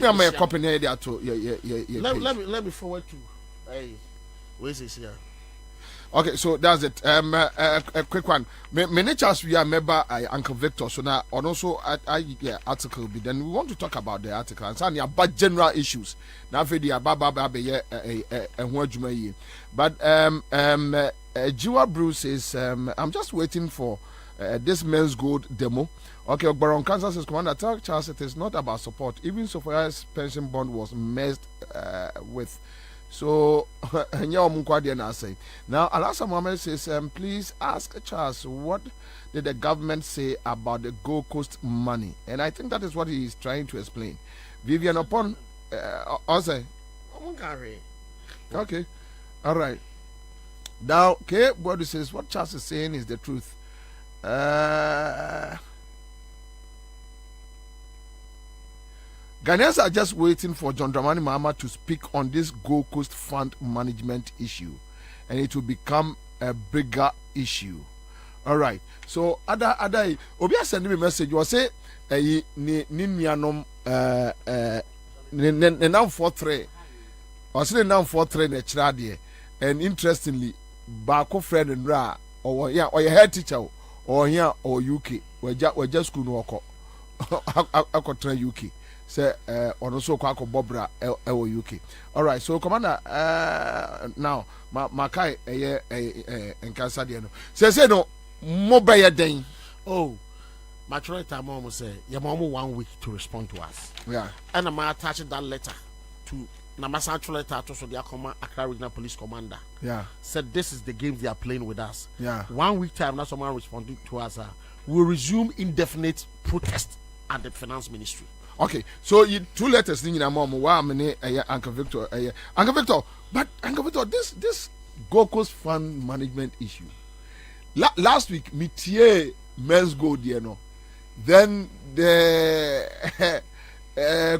me have my copy there to let me forward to where's this here. Okay, so that's it. A quick one. Many chance we are member Uncle Victor. So now, and also article. Then we want to talk about the article and some about general issues. Now for the but Jiwa Bruce says I'm just waiting for this men's gold demo. Okay, Baron Kansas says Commander, tell Charles it is not about support. Even so far as pension bond was messed with. So, now Alasa Mohammed says, please ask Charles, what did the government say about the Gold Coast money? And I think that is what he is trying to explain. Vivian upon Ansah. Okay, all right. Now, K. Bobie says, what Charles is saying is the truth. Ghanaians are just waiting for John Dramani Mahama to speak on this Gold Coast fund management issue, and it will become a bigger issue. All right. So, other, Obia send me a message. You say, Ninianom, now 4-3. I say now 4-3 ne and interestingly, Bako friend and Ra, or your head teacher, or here or UK, we're just school no walk. I could try UK. Say on also kwako bobra UK. All right, so Commander, now my kai enkasa de no. Say no mobile den. Oh, my time mom say your mom 1 week to respond to us. Yeah. And I'm attaching that letter to Namasa letter to the Accra Regional Police Commander. Yeah. Said this is the game they are playing with us. Yeah. 1 week time now someone responding to us. We'll resume indefinite protest at the Finance Ministry. Okay, so you 2 letters in your mom. Wow, Uncle Victor. Uncle Victor, but Uncle Victor, this Gold Coast fund management issue. Last week, Mitier men's gold, you know. Then the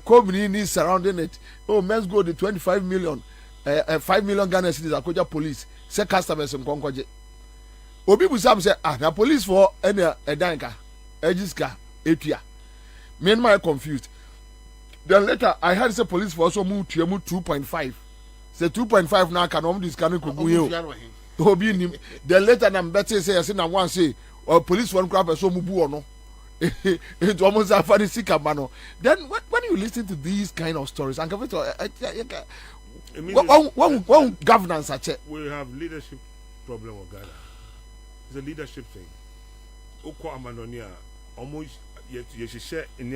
community surrounding it. Oh, men's gold, the 25 million, 5 million Ghana citizens are Koja police. Say customers in Concoje. Obi Busam say, the police for any a danka, Ejiska, Etia. Me and my confused. Then later I heard say police for also move to 2.5. Say 2.5 now can this can go then later I'm better say I say now one say or police one grab so move or no. It almost a funny sick mano. Then when you listen to these kind of stories, and one governance I check. We have leadership problem with Ghana. It's a leadership thing. Oko Amadonia almost share in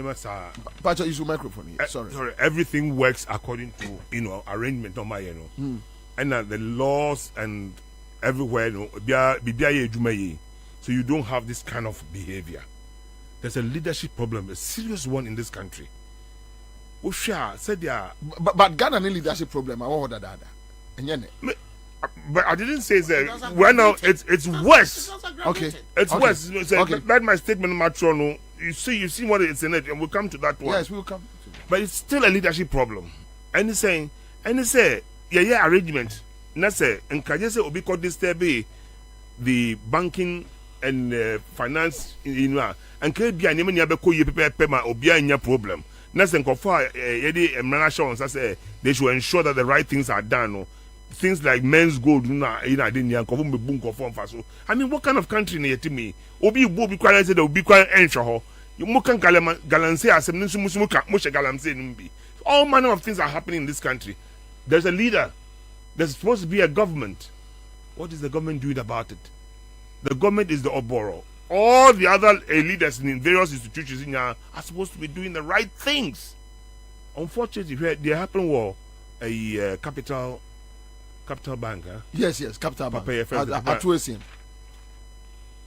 Pacha, use your microphone here. Sorry. Everything works according to arrangement on my and the laws and everywhere so you don't have this kind of behavior. There's a leadership problem, a serious one in this country. Said but Ghana no leadership problem. I want that. But I didn't say that. Well, now it's worse. Okay, it's worse. Okay. That's my statement, Matrono. You see what it's in it, and we'll come to that one. Yes, we'll come. But it's still a leadership problem. And he's saying, yeah, arrangement. And that's it. And can you say, because this be the banking and finance, and can be an enemy never call you payment or be in your problem. That's and confer I say they should ensure that the right things are done. Things like men's gold, I mean, what kind of country near to me? Obi Bobie quiet said, be quiet, and you mukan galanse as a galamse. All manner of things are happening in this country. There's a leader. There's supposed to be a government. What is the government doing about it? The government is the Oboro. All the other leaders in various institutions in are supposed to be doing the right things. Unfortunately, there happened war a capital bank. Huh? Yes, capital bank.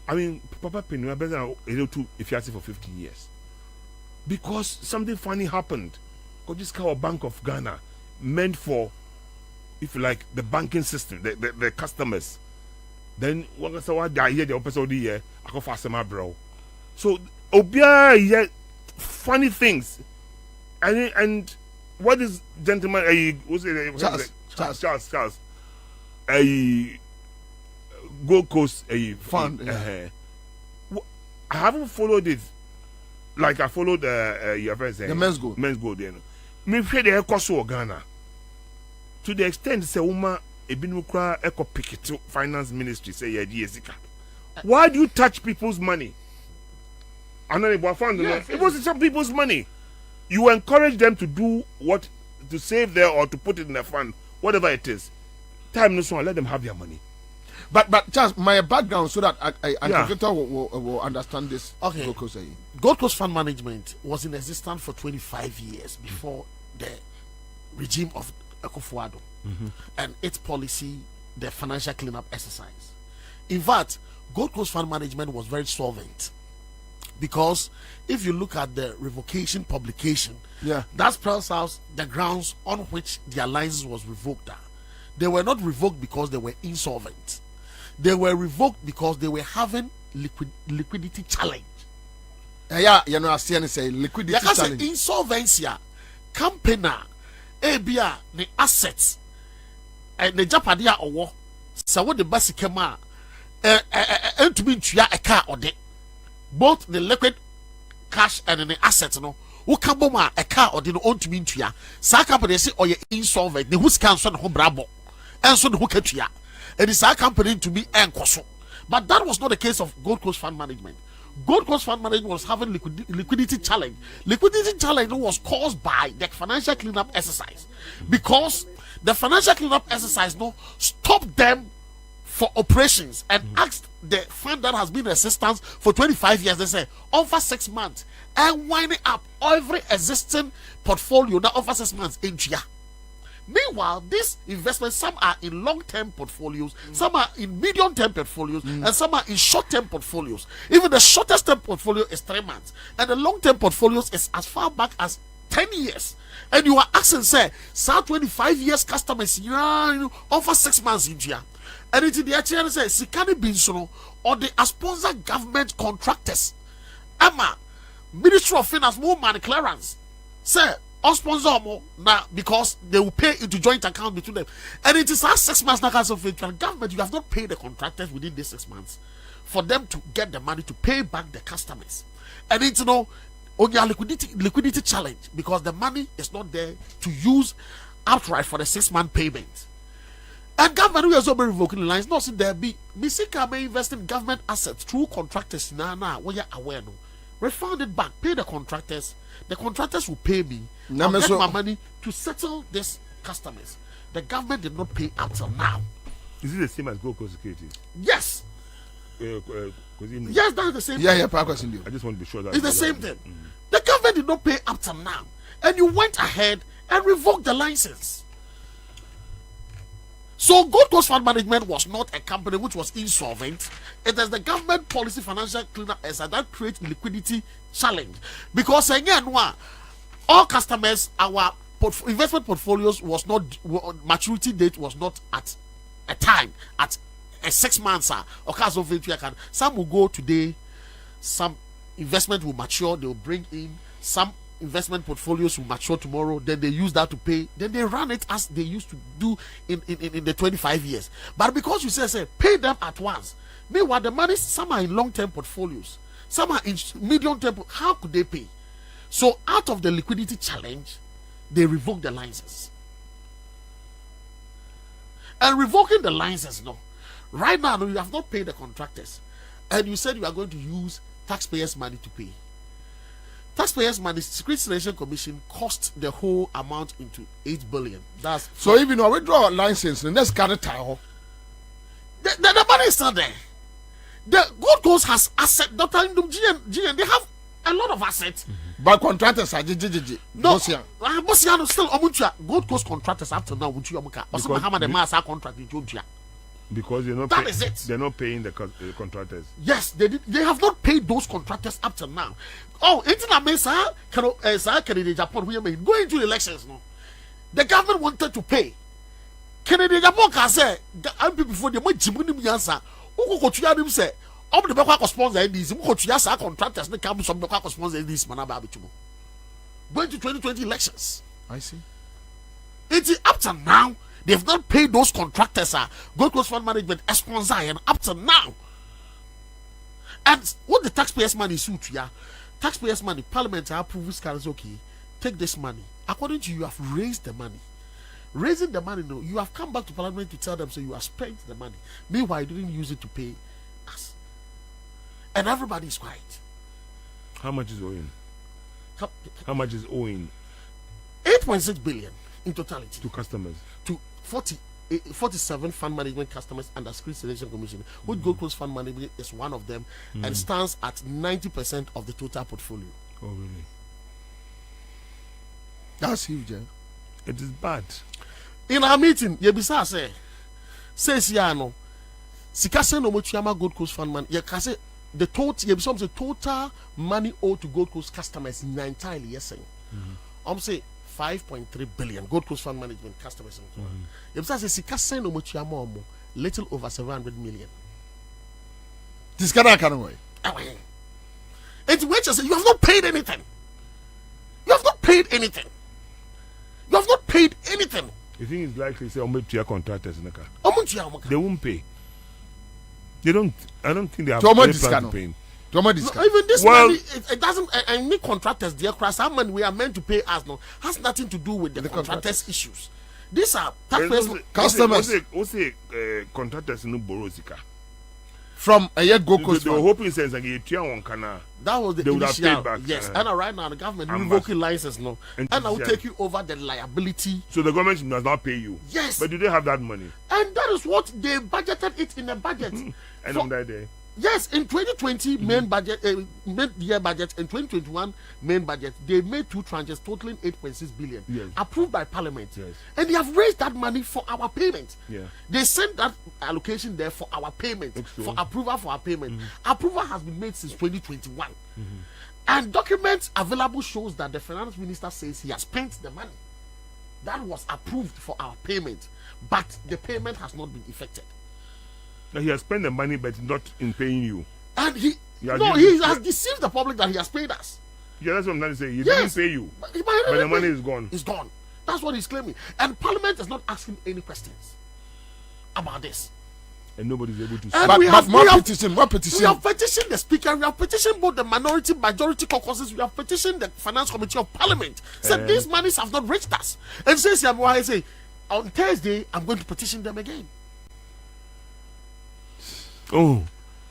I mean, Papa Penny, if you ask for 15 years. Because something funny happened. Because this kind of Bank of Ghana meant for, if you like, the banking system, the customers. Then, what I hear the opposite of the year, I go fast my bro. So, Obia, funny things. And what is gentleman, Charles, a Gold Coast fund. I haven't followed it like I followed your friend saying the men's gold. You know. me hwɛ de ɛkɔ so wɔ Ghana to the extent sɛ woma ebinom kura ɛkɔ picket finance ministry say yɛgye yɛsika. Why do you touch people's money? It was some people's money. You encourage them to do what, to save there or to put it in a fund, whatever it is. Time no so let them have their money. But Charles, my background so that Victor will understand this. Okay. Gold Coast Fund Management was in existence for 25 years before the regime of Akufo-Addo and its policy, the financial cleanup exercise. In fact, Gold Coast Fund Management was very solvent because if you look at the revocation publication, that spells out the grounds on which their license was revoked. They were not revoked because they were insolvent. They were revoked because they were having liquidity challenge. You know, I see and say liquidity challenge. Insolvency, company, ABA, the assets, and the Japadia or so what the basic kema, and to be a car or the both the liquid cash and the assets, no. Who can bomb a car or the own to be into ya? Sa company say or you insolvent, the who's cancer home brabo, and so the hook at ya. It is our company to be encoso. But that was not the case of Gold Coast Fund Management. Gold Coast Fund Management was having liquidity challenge. Liquidity challenge was caused by the financial cleanup exercise. Because the financial cleanup exercise stopped them for operations and asked the fund that has been in existence for 25 years, they say, over 6 months and winding up every existing portfolio that over 6 months in Chia. Meanwhile, these investments, some are in long-term portfolios, some are in medium-term portfolios, and some are in short-term portfolios. Even the shortest-term portfolio is 3 months, and the long-term portfolios is as far back as 10 years. And you are asking, say, 25 years customers, over 6 months in here. And it is the actually say, Sikani Binsono, or the sponsor government contractors. Emma, Ministry of Finance, more money clearance. Say, or sponsor more now because they will pay into joint account between them, and it is our 6 months now because of the government. You have not paid the contractors within these 6 months for them to get the money to pay back the customers, and it's on your liquidity challenge because the money is not there to use outright for the 6 month payment. And government will also be revoking the lines. Not there be Misika may invest in government assets through contractors. Now we are aware no. Refund it back, pay the contractors. The contractors will pay me. I'll get my money to settle these customers. The government did not pay up till now. Is it the same as Gold Coast Securities? Yes. Yes, that's the same thing. I just want to be sure that it's the same thing. The government did not pay up till now. And you went ahead and revoked the license. So Gold Coast Fund Management was not a company which was insolvent. It is the government policy financial cleanup that creates liquidity challenge. Because again, all customers, our investment portfolios was not, maturity date was not at a time, at a 6 months. Some will go today, some investment will mature, they will bring in, some investment portfolios will mature tomorrow, then they use that to pay, then they run it as they used to do in the 25 years. But because you say pay them at once, meanwhile the money, some are in long-term portfolios, some are in medium-term, how could they pay? So out of the liquidity challenge, they revoke the license. And revoking the license, right now you have not paid the contractors, and you said you are going to use taxpayers' money to pay. Taxpayers' money, Security Selection Commission cost the whole amount into 8 billion. That's so even though we draw a license, the next kind of time, the money is not there. The Gold Coast has asset. Dr. Indum GN, they have a lot of assets. But contractors are no, Bosiano still Gold Coast contractors up to now. Because they're not paying the contractors. Yes, they did. They have not paid those contractors up to now. Oh, Kennedy Japan, going into elections, the government wanted to pay. Kennedy Japan can say, before the Ansah, who could you say, oh, the back sponsor these, who could you contractors, the come from the back sponsor this Manababitu. Going to 2020 elections. I see. It's up to now. They've not paid those contractors. Gold Coast Fund Management sponsor and up to now. And what the taxpayers' money suit taxpayers' money, Parliament approves okay, take this money. According to you, you have raised the money. Raising the money, no, you have come back to Parliament to tell them, so you have spent the money. Meanwhile, you didn't use it to pay us. And everybody is quiet. How much is owing? How much is owing? 8.6 billion in totality. To customers? To 47 fund management customers under Security Selection Commission, which Gold Coast Fund Management is one of them, and stands at 90% of the total portfolio. Oh, really? That's huge, eh? It is bad. In our meeting, Yebisa says Yano, Sikase no Mochiyama Gold Coast Fund Man, Yakase, the total, Yebisa the total money owed to Gold Coast customers entirely, yes, I'm saying 5.3 billion Gold Coast Fund Management customers. Yebisa says Sikase no Mochiyama little over 700 million. This cannot way. It's which is you have not paid anything. You have not paid anything. You have not paid anything. You think it's likely say to your contractors in the car? They They won't pay. They don't. I don't think they have any plan plan to pay. even this money, it doesn't. Any contractors, dear Christ, how money we are meant to pay us no has nothing to do with the contractors' issues. These are taxpayers, customers. What's the contractors no borrow zika? From a yet Gold Coast They were hoping sense and you try one kana. that was the They would have initial. paid back, Yes, and right now the government and revoking license no, and and I will yeah. take you over the liability. So the government does not pay you. Yes, But do they have that money? and that is what they budgeted it in a budget. And For- on that day. Yes, in 2020 main budget, mid-year budget, and 2021 main budget, they made two tranches totaling 8.6 billion, Yes. approved by Parliament, Yes. and they have raised that money for our payment. Yeah. They sent that allocation there for our payment, Okay. for approval for our payment. Approval has been made since 2021, and documents available shows that the finance minister says he has spent the money that was approved for our payment, but the payment has not been effected. Now he has spent the money, but not in paying you. And he Yeah, no, you- he has deceived the public that he has paid us. Yeah, that's what I'm trying to say. He Yes. didn't pay you, But but the money is gone. It's gone. That's what he's claiming. And Parliament is not asking any questions about this. And nobody's able to. And But, we but have- more we have- petition, more We petition. have petitioned the speaker, we have petitioned both the minority majority caucuses, we have petitioned the finance committee of Parliament. Said these monies have not reached us. And says I say on Thursday I'm going to petition them again. Oh,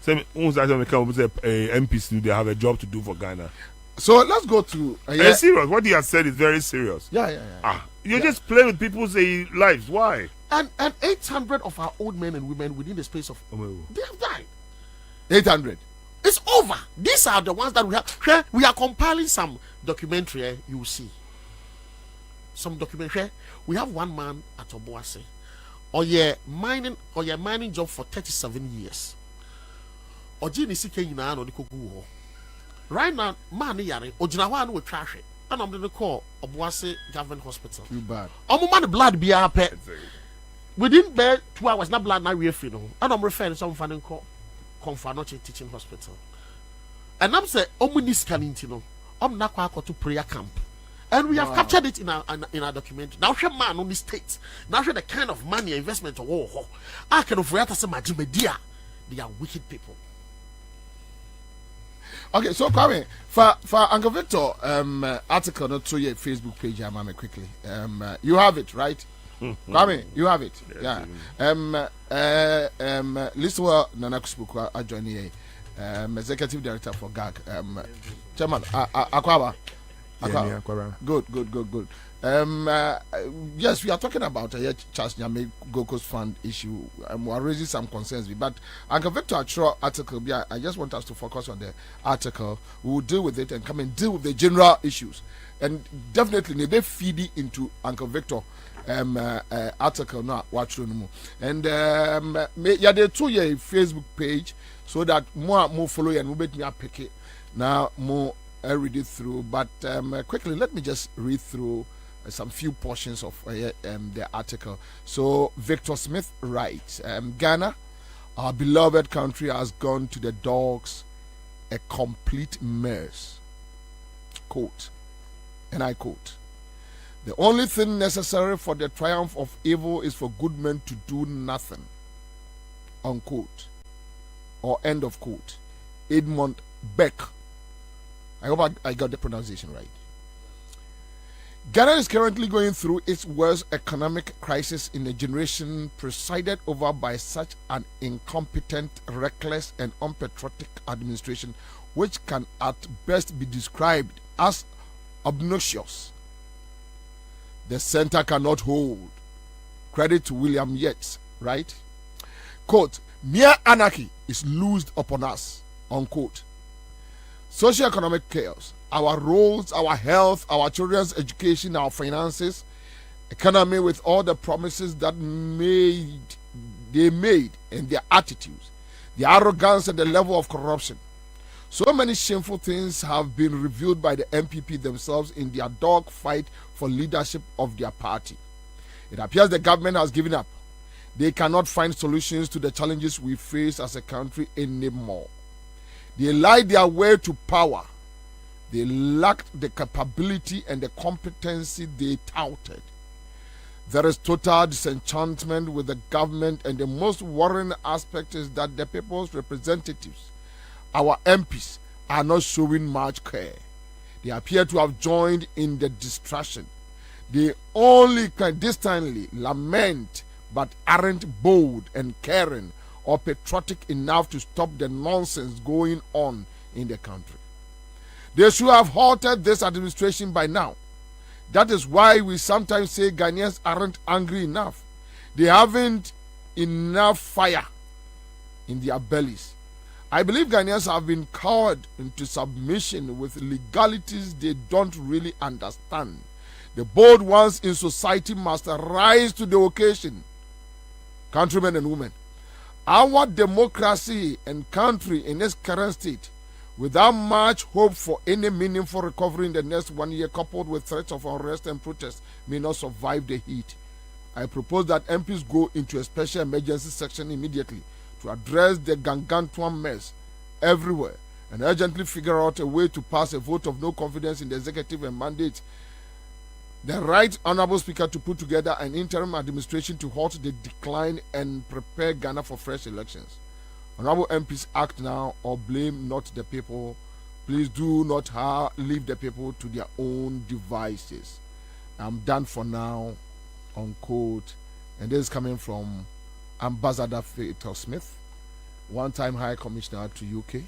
some MPs they have a job to do for Ghana. So let's go to It's serious. What he has said is very serious. yeah. You just play with people's lives. Why? And 800 of our old men and women within the space of they have died. 800. It's over. These are the ones that we have. We are compiling some documentary. You will see some documentary. We have one man at Obuasi. Mining job for 37 years. Oji ni sike nyina no de kogu ho. Right now, man yare. Ojina hwa no we trash. And I'm going to call Obuasi Government Hospital. Too bad. Omo man blood be a pet. Within 2 hours, not blood, not free. No, and I'm referring to some funding called Confanoche Teaching Hospital. And I'm saying, Omunis Canintino, I'm not quite to prayer camp. And we have captured it in our documentary. Now, share man on the state. Now, share the kind of money investment or war. I can offer us a media. They are wicked people. Okay, so Kwame, for Uncle Victor article not through your Facebook page, mama quickly. You have it, right? Kwame, you have it. Yeah. Listen well, Nana Kuspuku Ajoni, Executive Director for GAG. Chairman, Akwaba. Good. Yes, we are talking about a Charles Nyame Gold Coast Fund issue. We are raising some concerns, but Uncle Victor Achro article. I just want us to focus on the article. We will deal with it and come and deal with the general issues, and definitely they feed into Uncle Victor article now. Watch no and yeah, they to your Facebook page so that more follow you and we make me pick it now more. I read it through, but quickly let me just read through some few portions of the article. So Victor Smith writes, Ghana, our beloved country, has gone to the dogs a complete mess. Quote, and I quote, the only thing necessary for the triumph of evil is for good men to do nothing. Unquote. Or end of quote. Edmund Beck. I hope I got the pronunciation right. Ghana is currently going through its worst economic crisis in a generation, presided over by such an incompetent, reckless, and unpatriotic administration, which can at best be described as obnoxious. The center cannot hold. Credit to William Yates, right? Quote, mere anarchy is loosed upon us, unquote. Socio-economic chaos, our roads, our health, our children's education, our finances, economy with all the promises that they made and their attitudes, the arrogance and the level of corruption. So many shameful things have been revealed by the MPP themselves in their dog fight for leadership of their party. It appears the government has given up. They cannot find solutions to the challenges we face as a country anymore. They lied their way to power. They lacked the capability and the competency they touted. There is total disenchantment with the government, and the most worrying aspect is that the people's representatives, our MPs, are not showing much care. They appear to have joined in the distraction. They only clandestinely lament but aren't bold and caring or patriotic enough to stop the nonsense going on in the country. They should have halted this administration by now. That is why we sometimes say Ghanaians aren't angry enough. They haven't enough fire in their bellies. I believe Ghanaians have been cowed into submission with legalities they don't really understand. The bold ones in society must rise to the occasion. Countrymen and women, our democracy and country in its current state, without much hope for any meaningful recovery in the next 1 year, coupled with threats of unrest and protest, may not survive the heat. I propose that MPs go into a special emergency section immediately to address the gargantuan mess everywhere and urgently figure out a way to pass a vote of no confidence in the executive and mandate the right honorable speaker to put together an interim administration to halt the decline and prepare Ghana for fresh elections. Honorable MPs, act now or blame not the people. Please do not leave the people to their own devices. I'm done for now, unquote. And this is coming from Ambassador Fatal Smith, one-time High Commissioner to UK,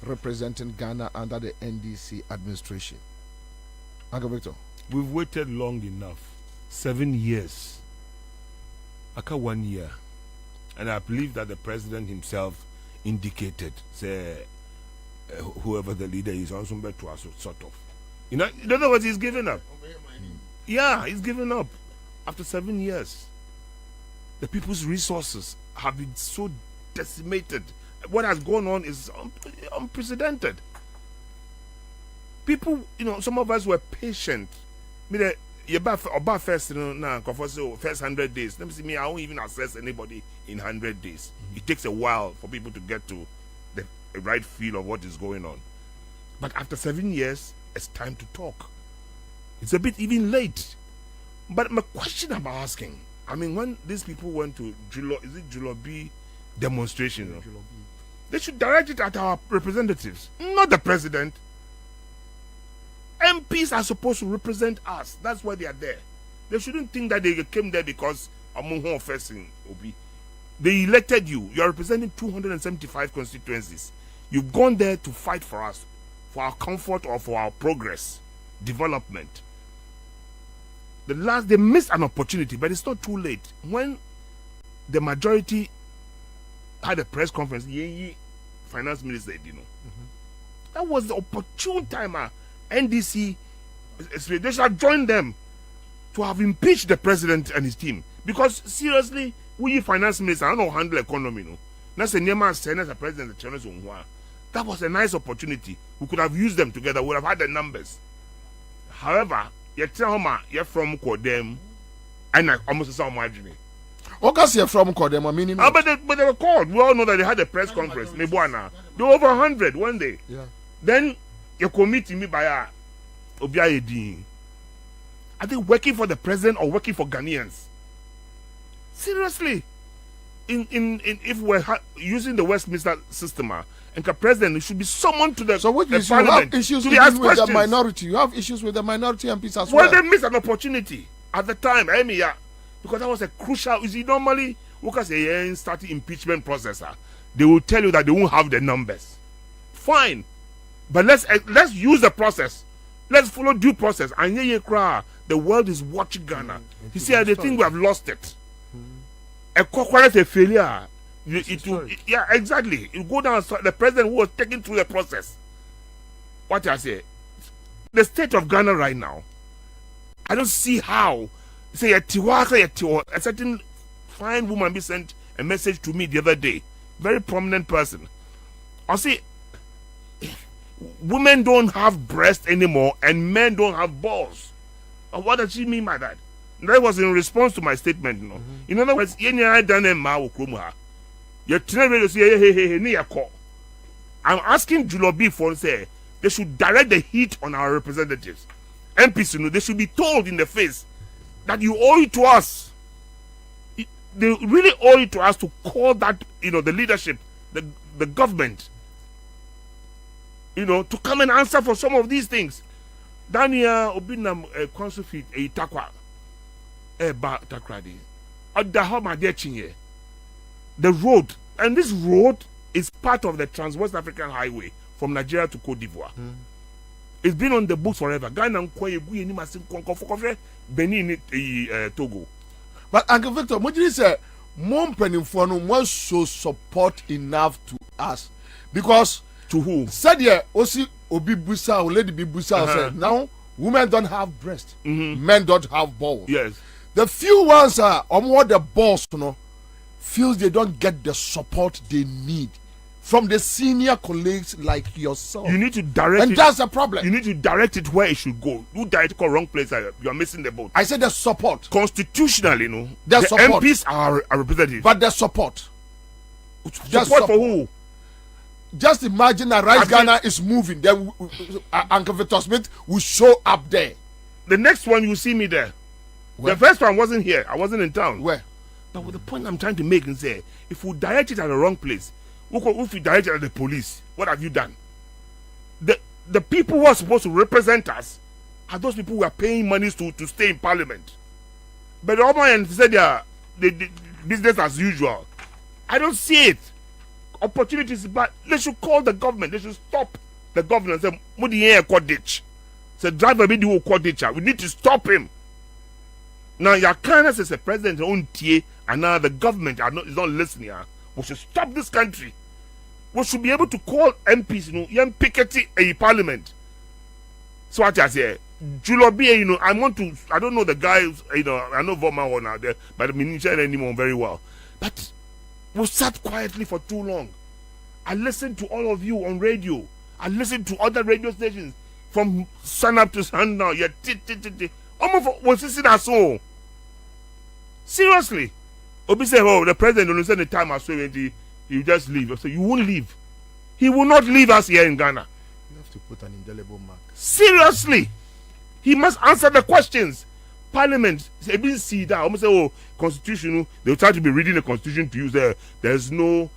representing Ghana under the NDC administration. Uncle Victor. We've waited long enough. 7 years. Aka 1 year. And I believe that the president himself indicated, say, whoever the leader is, on some to us, sort of. You know, in other words, he's given up. Yeah, he's given up. After 7 years, the people's resources have been so decimated. What has gone on is unprecedented. People, you know, some of us were patient. About first, first 100 days. Let me see, me, I won't even assess anybody in 100 days. It takes a while for people to get to the right feel of what is going on. But after 7 years, it's time to talk. It's a bit even late. But my question I'm asking, I mean, when these people went to Julobi demonstration, they should direct it at our representatives, not the president. MPs are supposed to represent us. That's why they are there. They shouldn't think that they came there because among whom facing Obi. They elected you. You are representing 275 constituencies. You've gone there to fight for us, for our comfort or for our progress, development. They missed an opportunity, but it's not too late. When the majority had a press conference, finance minister, that was the opportune time. NDC, they should have joined them to have impeached the president and his team. Because seriously, we finance minister, I don't know handle economy. No, that's a name as the president. That was a nice opportunity. We could have used them together. We would have had the numbers. However, you're from Kodem, and I almost saw my dream. What you're from Kodem? Meaning, but they were called. We all know that they had a press conference. They were over 100 one day. Yeah. Then you committee me by Obiayedi. Are they working for the president or working for Ghanaians? Seriously. if we're using the Westminster system, and the president should be summoned to the so what the you have parliament issues to with, be asked the questions. minority. You have issues with the minority MPs as Well, well. they missed an opportunity at the time, because that was a crucial. You see, normally, because they start the impeachment process, they will tell you that they won't have the numbers. Fine, but let's use the process. Let's follow due process. And the world is watching Ghana. You see, they think we have lost it. A corporate a failure. Yeah, exactly. You go down. The president who was taken through the process. What I say, the state of Ghana right now, I don't see how. Say a certain fine woman be sent a message to me the other day, very prominent person. I see, women don't have breasts anymore and men don't have balls. And what does she mean by that? That was in response to my statement, you know. In other words, I'm asking Julobi for say they should direct the heat on our representatives. MPs, you know, they should be told in the face that you owe it to us. They really owe it to us to call that, you know, the leadership, the government, you know, to come and answer for some of these things. Dania Obinam council feet a takwa ba takradi. The road, and this road is part of the Trans-West African Highway from Nigeria to Cote d'Ivoire. It's been on the books forever. Ghana Benin, Togo. But Uncle Victor, what did you say? Mom Pennyfono was so support enough to us. Because to who? Said yeah, Osi Obi Busa, or Lady Bibusa said, now women don't have breasts, men don't have balls. Yes. The few ones are on what the boss, you know, feels they don't get the support they need from the senior colleagues like yourself. You need to direct and it. That's the problem. You need to direct it where it should go. You direct it to the wrong place, you are missing the boat. I said the support. Constitutionally, you know, the support. MPs are representatives. But the support. Support for who? Just imagine that Right Ghana is moving. Then Uncle Victor Smith will show up there. The next one, you see me there. Where? The first one wasn't here. I wasn't in town. Where? But with the point I'm trying to make is say, if we direct it at the wrong place, if we direct it at the police, what have you done? The people who are supposed to represent us are those people who are paying monies to stay in parliament. But the other end said the business as usual. I don't see it. Opportunities, but they should call the government. They should stop the government and say, "Mudi ditch." Say, driver be do ditch. We need to stop him. Now, your kindness as a president own TA, and now the government is not listening. We should stop this country. We should be able to call MPs, you know, young Piketty a parliament. So what I say, Julobi, you know, I don't know the guy, you know, I know Voma one out there, but I mean, anymore very well. But we sat quietly for too long. I listened to all of you on radio. I listened to other radio stations from sun up to sundown. Yeah, almost was sitting at home. Seriously. Obi say, oh, the president don't send the time I saw you just leave. I say, you won't leave. He will not leave us here in Ghana. You have to put an indelible mark. Seriously. He must answer the questions. Parliament, they see that. Almost say, oh, constitution, they'll try to be reading the constitution to use there's no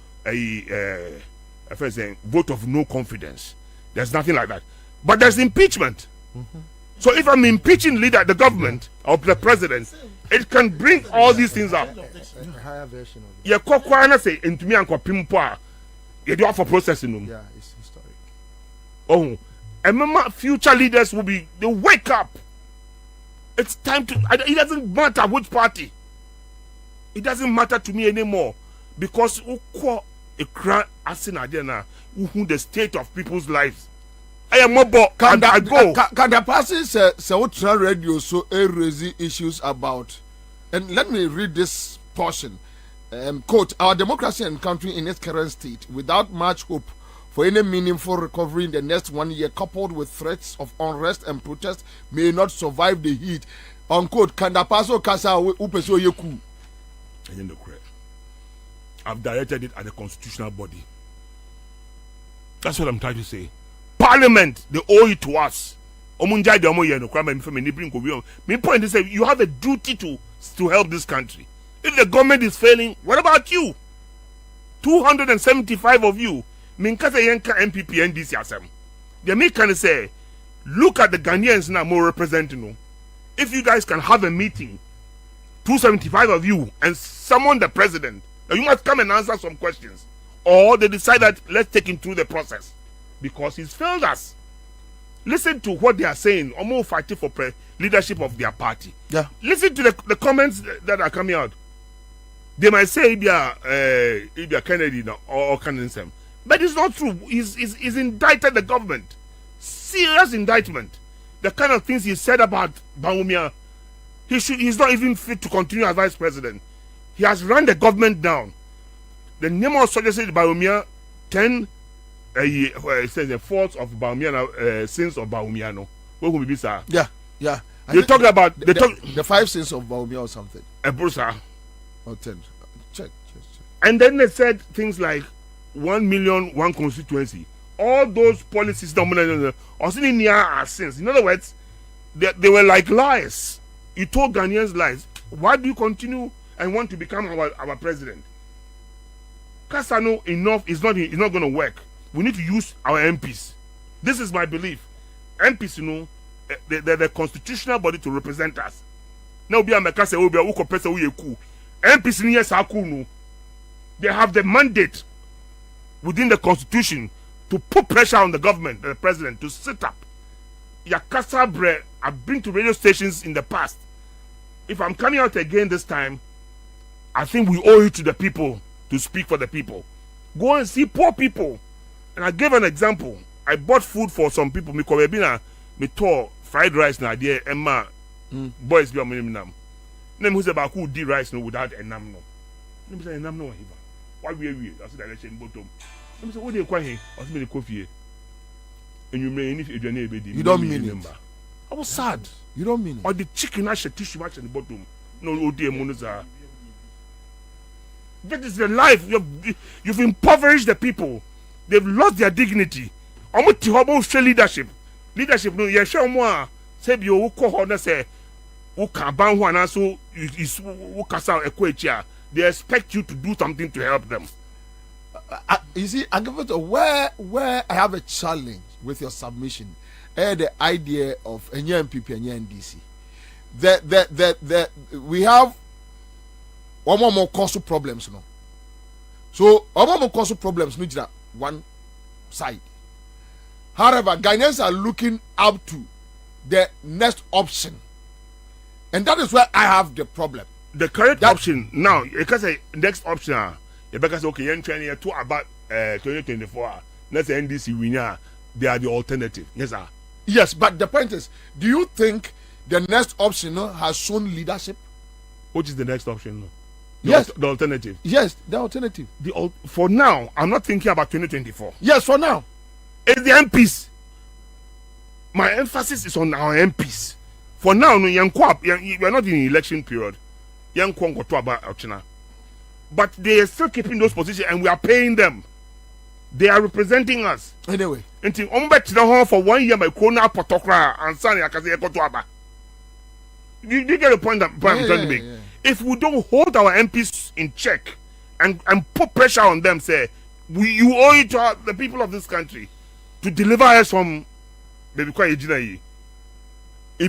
vote of no confidence. There's nothing like that. But there's impeachment. So if I'm impeaching the government or the president, it can bring all these things up. A higher version of it. Yeah, Kwabena say into me and Kwabena. You do for processing them. Yeah, it's historic. Oh, and remember, future leaders they wake up. It's time to. It doesn't matter which party. It doesn't matter to me anymore because the state of people's lives. I am mobile. Can the person say what radio so raising issues about? And let me read this portion. Quote: Our democracy and country in its current state, without much hope for any meaningful recovery in the next 1 year, coupled with threats of unrest and protest, may not survive the heat. Unquote. Can the person kasa upeso yeku? I've directed it at the constitutional body. That's what I'm trying to say. Parliament, they owe it to us. My point is that you have a duty to help this country. If the government is failing, what about you? 275 of you, Minkasa Yenka MPP NDC asem. The me can say, look at the Ghanaians now more representing. If you guys can have a meeting, 275 of you, and summon the president, you must come and answer some questions. Or they decide that let's take him through the process because he's failed us. Listen to what they are saying. Almost fighting for leadership of their party. Yeah. Listen to the comments that are coming out. They might say Ibia Kennedy or Kennedy, but it's not true. He's indicted the government. Serious indictment. The kind of things he said about Bawumia, he's not even fit to continue as vice president. He has run the government down. The name of suggested Bawumia 10 it says the faults of Bawumia, sins of Bawumia. No, what will be sir? Yeah. They talk about the 5 sins of Bawumia or something. Brusa. Or 10. Check. And then they said things like 1 million, 1 constituency. All those policies are sins. In other words, they were like lies. You told Ghanaians lies. Why do you continue and want to become our president? Kasano enough is not going to work. We need to use our MPs. This is my belief. MPs, they're the constitutional body to represent us. Now be a MPs they have the mandate within the constitution to put pressure on the government, the president, to sit up. Yakasa Bre, I've been to radio stations in the past. If I'm coming out again this time, I think we owe it to the people to speak for the people. Go and see poor people. And I gave an example. I bought food for some people. Me Kwabena, me tore fried rice na there. Emma, boys be on me nam. Nem who say about who did rice no without a nam no. Nem say nam no hiva. Why we? I said direction bottom. Nem say what dey kwa here? I say me the coffee. And you may if you don't mean it. I was sad. You don't mean it. Or the chicken I should tissue match in the bottom. No, oh dear, Monoza. That is the life. You've impoverished the people. They've lost their dignity. Almost to show leadership. Leadership, no, you show more. Say, you call her, say, who can ban one, so who can sound a quetia. They expect you to do something to help them. You see, I give it where I have a challenge with your submission. The idea of a MPP and NDC. That we have more causal problems, no. So more causal problems, no, one side. However, Ghanaians are looking up to the next option, and that is where I have the problem. The correct option now, because the next option, because okay, you're trying to about 2024. Let's say NDC winner, they are the alternative. Yes, sir. Yes, but the point is, do you think the next option has shown leadership? Which is the next option? Yes, the alternative. Yes, the alternative. For now, I'm not thinking about 2024. Yes, for now. It's the MPs. My emphasis is on our MPs. For now, we are not in election period. But they are still keeping those positions and we are paying them. They are representing us. Anyway. Until for 1 year, my corona potokra and Ansah Yakase. You get the point I'm trying to make. Yeah. If we don't hold our MPs in check and put pressure on them, say, you owe it to the people of this country to deliver us from it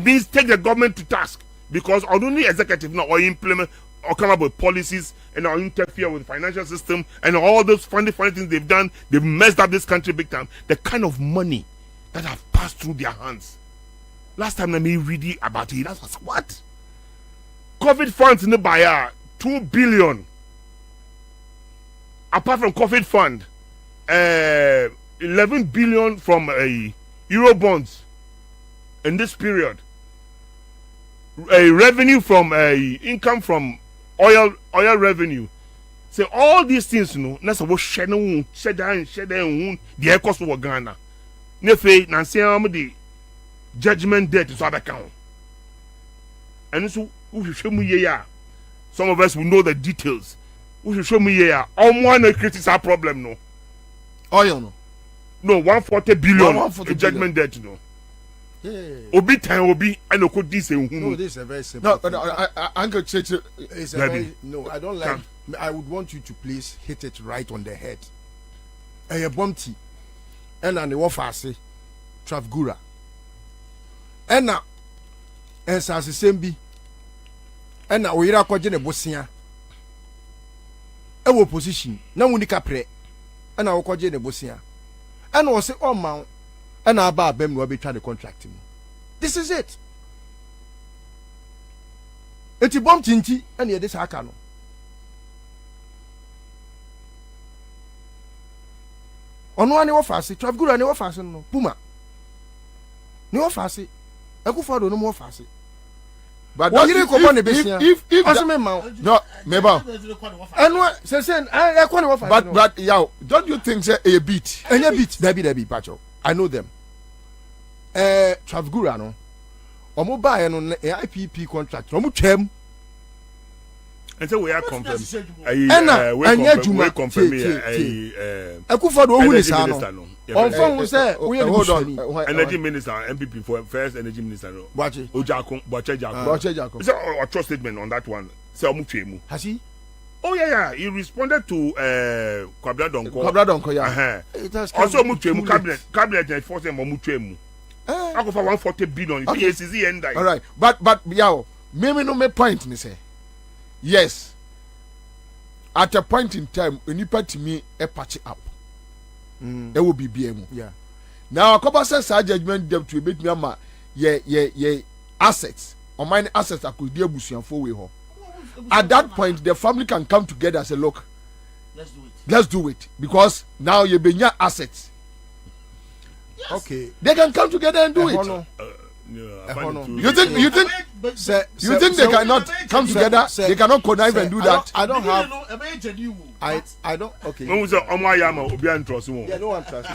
means take the government to task because only executive now or implement or come up with policies and or interfere with the financial system and all those funny things they've done. They've messed up this country big time. The kind of money that have passed through their hands. Last time I read about it, that was what? COVID funds in the buyer, 2 billion. Apart from COVID fund, 11 billion from Euro bonds in this period. Revenue from income from oil revenue. So all these things, that's what share the air cost of Ghana. Nefe Nancy the judgment debt is other account. And so we should show me some of us will know the details. We should show me one creates our problem, no. Oil, no. No, 140 billion judgment debt, no. Obi time obi and oko this No, this is a very simple. No, thing. but Uncle Church. It's a very, no, I don't like. I would want you to please hit it right on the head. A bumpty, and an office, Travgura, and now, and Sasembi, and now we are quite a Bosia. Our position, no unica pre, and our quite a Bosia, and also on mount, and our bar bem will be trying to contract him. This is it. It's a bomb tinty, and yet this Hakano. Ono ani wo fase Travgura ni wo fase no Puma ni wo fase Akufo-Addo no mo fase But what you ko ne besia if aseme ma no meba eno se e ko ne wo fase but yeah, don't you think say a beat enye beat Debbie pacho I know them Travgura no omo ba no IPP contract omo twam and so we are confirmed. We confirm Akufo-Addo ohu ni sa no. On phone say we hold on. Energy minister, MPP for first energy minister. Wache. Ojakon. So a trust statement on that one. Say omutwemu. Has he? Oh yeah. He responded to Kwabena Donko yeah. Also omutwemu cabinet force him omutwemu. Akufo 140 billion. PACZ end. All right. But yeah, me no me point me say. Yes, at a point in time, when you put me a patch up, it will be BMO. Yeah. Now, a couple says our judgment debt to make me yeah assets or mine assets I could deal with you for way home. At that point, the family can come together and say, look, let's do it because now you be your assets. Yes. Okay, they can come together and do it. You think they cannot come together? They cannot connive and do that. I don't have. I don't. Okay. When we say Omayama, Obian trust me. Yeah, no one trusts.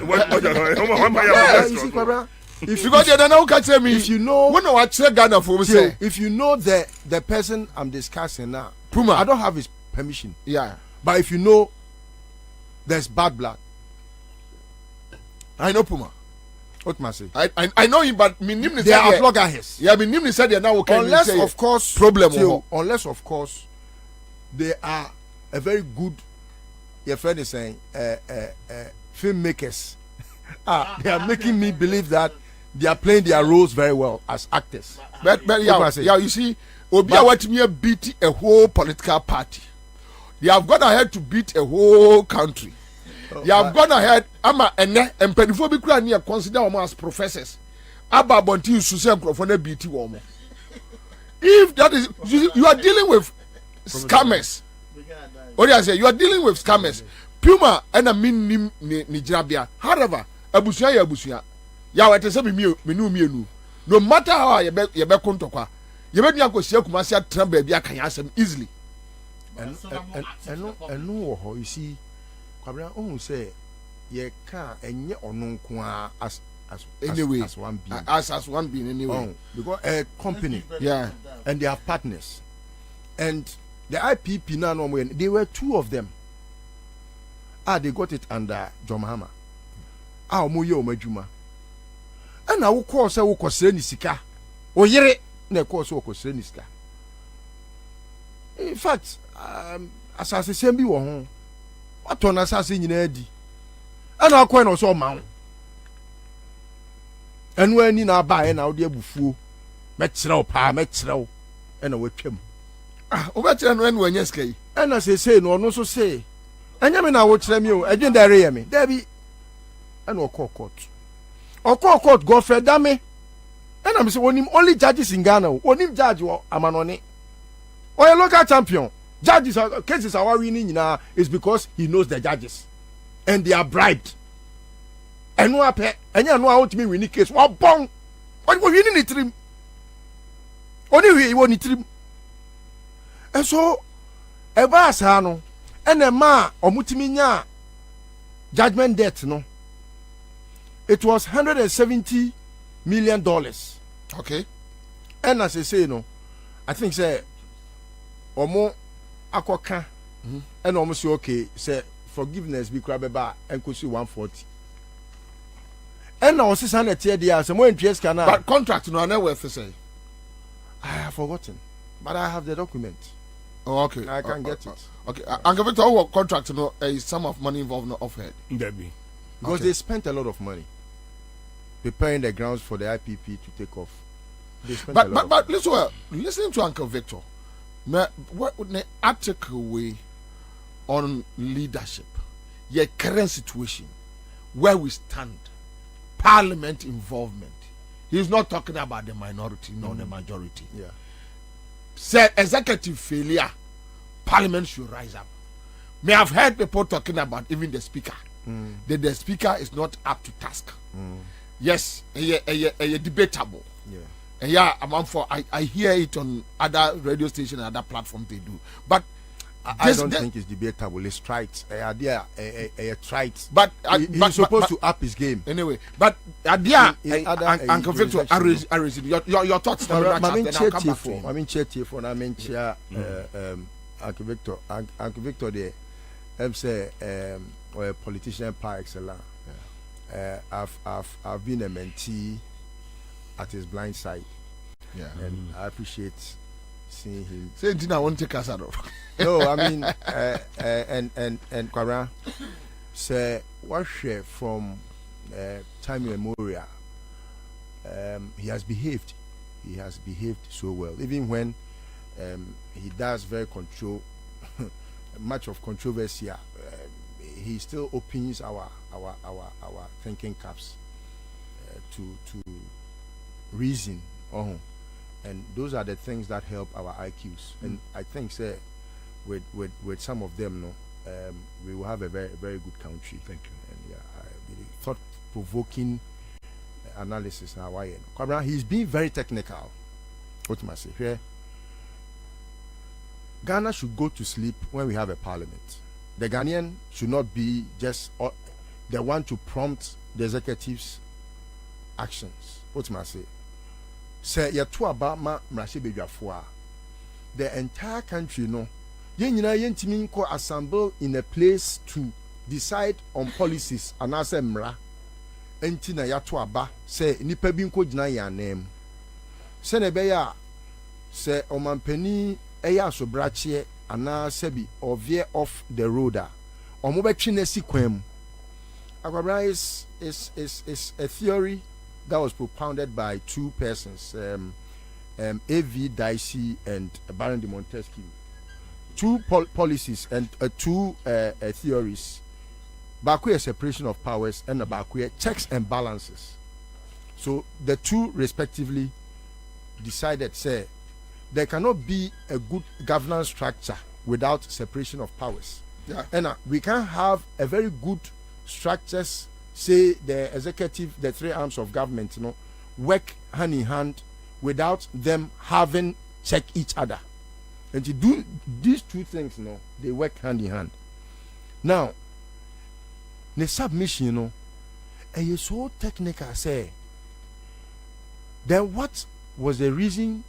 Because you don't know catch me. If you know, when I check Ghana for say, if you know the person I'm discussing now, Puma, I don't have his permission. Yeah, but if you know, there's bad blood. I know Puma. What must I know him, but they are loggerheads. Yeah, me said they now okay. Unless of course problem. Unless of course they are a very good. Your friend is saying filmmakers. They are making me believe that they are playing their roles very well as actors. But yeah, you see, Obia what me beat a whole political party. They have gone ahead to beat a whole country. They have gone ahead. Ama ene empedifo bi kura near consider them as professors. Aba bonti you say microphone BT woman. If that is you are dealing with scammers. What do I say? You are dealing with scammers. Puma and a min ni jirabia. However, abusia ya abusia. Ya wete se me no matter how you be kontokwa. You be nya kosia kumasi atramba bia kan asem easily. And no, you see, Kwabena, oh say, ye can't enye onunqua as anyway as one being as one being anyway because a company, yeah, and they have partners, and the IPP now no they were two of them. They got it under John Mahama. Omoye omajuma. And now call say wo kosere ni sika. Oyere na call say wo kosere ni sika. In fact, asase sembi wo ho. Wato na asase nyina adi. Ana akwa na so ma ho. Enu ani na ba na wo de abufuo. Mekyerɛw pa mekyerɛw. Ɛna watwam. Obekyerɛ no enu anya sika yi. Ɛna sese no ɔno so say. Anya me na wo kyerɛ me o. Adwen da re ye me. Da bi. Ɛna ɔkɔ court Godfrey Dame. And I'm saying only judges in Ghana. Only judge or Amanone. Or a local champion. Judges cases are winning now is because he knows the judges. And they are bribed. And no pay and you know how to me winning case. What bong? What we winning it trim? Only we won it trim. And so a basano and a ma or mutiminya judgment debt no. It was $170 million. Okay. And as I say, I think say omo akoka and almost okay say forgiveness be crab and could see 140. And now, since I'm there, some more interest can. But contract no na worth say. I have forgotten, but I have the document. Oh, okay. I can get it. Okay. Uncle Victor, what contract no a sum of money involved no offhead. Debbie. Because Okay. they spent a lot of money preparing the grounds for the IPP to take off. They spent a lot But listen well, listening to Uncle Victor, what would the article way on leadership, your current situation, where we stand, parliament involvement. He's not talking about the minority nor the majority. Yeah. Say executive failure, parliament should rise up. May have heard people talking about even the speaker. That the speaker is not up to task. Yes, a debatable. Yeah. And yeah, I hear it on other radio stations and other platforms they do. But I don't think it's debatable. It's trite. Trite. But he's supposed to up his game. Anyway, but idea in other Uncle Victor, your thoughts. I mean, chat for. I mean, Uncle Victor. Uncle Victor, there. I'm say or a politician par excellence. I've been a mentee at his blind side. Yeah. And I appreciate seeing him. Say I won't take us out of. No, I mean, and Kwabena say what share from time immemorial. He has behaved. He has behaved so well, even when he does very much of controversy. He still opens our thinking caps to reason. And those are the things that help our IQs. And I think, say, with some of them, we will have a very, very good country. Thank you. And yeah, thought-provoking analysis now. Why? Kwabena, he's being very technical. What must I say here? Ghana should go to sleep when we have a parliament. The Ghanaian should not be just the one to prompt the executive's actions. What must I say? Say yetu aba ma mrashe bedwafoa. The entire country no. Yen nyina yentimi nko assemble in a place to decide on policies and ase mra. Enti na yetu aba say nipa bi nko gina yanem. Se ne be ya se omampani eya asobrache ana sebi or veer off the road or mobetwi na si kwam. Kwabena is a theory that was propounded by two persons, A.V. Dicey and Baron de Montesquieu. Two policies and two theories. Bakwe separation of powers and Bakwe checks and balances. So the two respectively decided, say, there cannot be a good governance structure without separation of powers. Yeah. And we can have a very good structures, say the executive, the three arms of government, work hand in hand without them having check each other. And to do these two things, they work hand in hand. Now, the submission, and you so technical, say, then what was the reason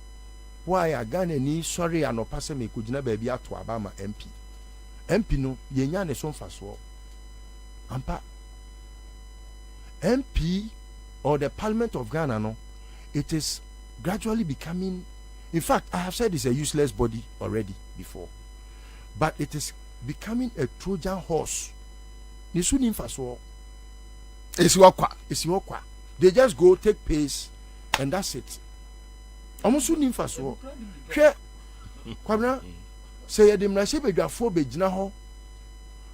why a Ghanaian sorry and opasa me could never be at to Obama MP? MP no, yenya ne son faso. Ampa. MP or the Parliament of Ghana, no, it is gradually becoming. In fact, I have said it's a useless body already before, but it is becoming a Trojan horse. It's Isiwakwa. They just go take pace, and that's it. Almost soon faso. Kwabena say the mrashe bedwafo begina ho.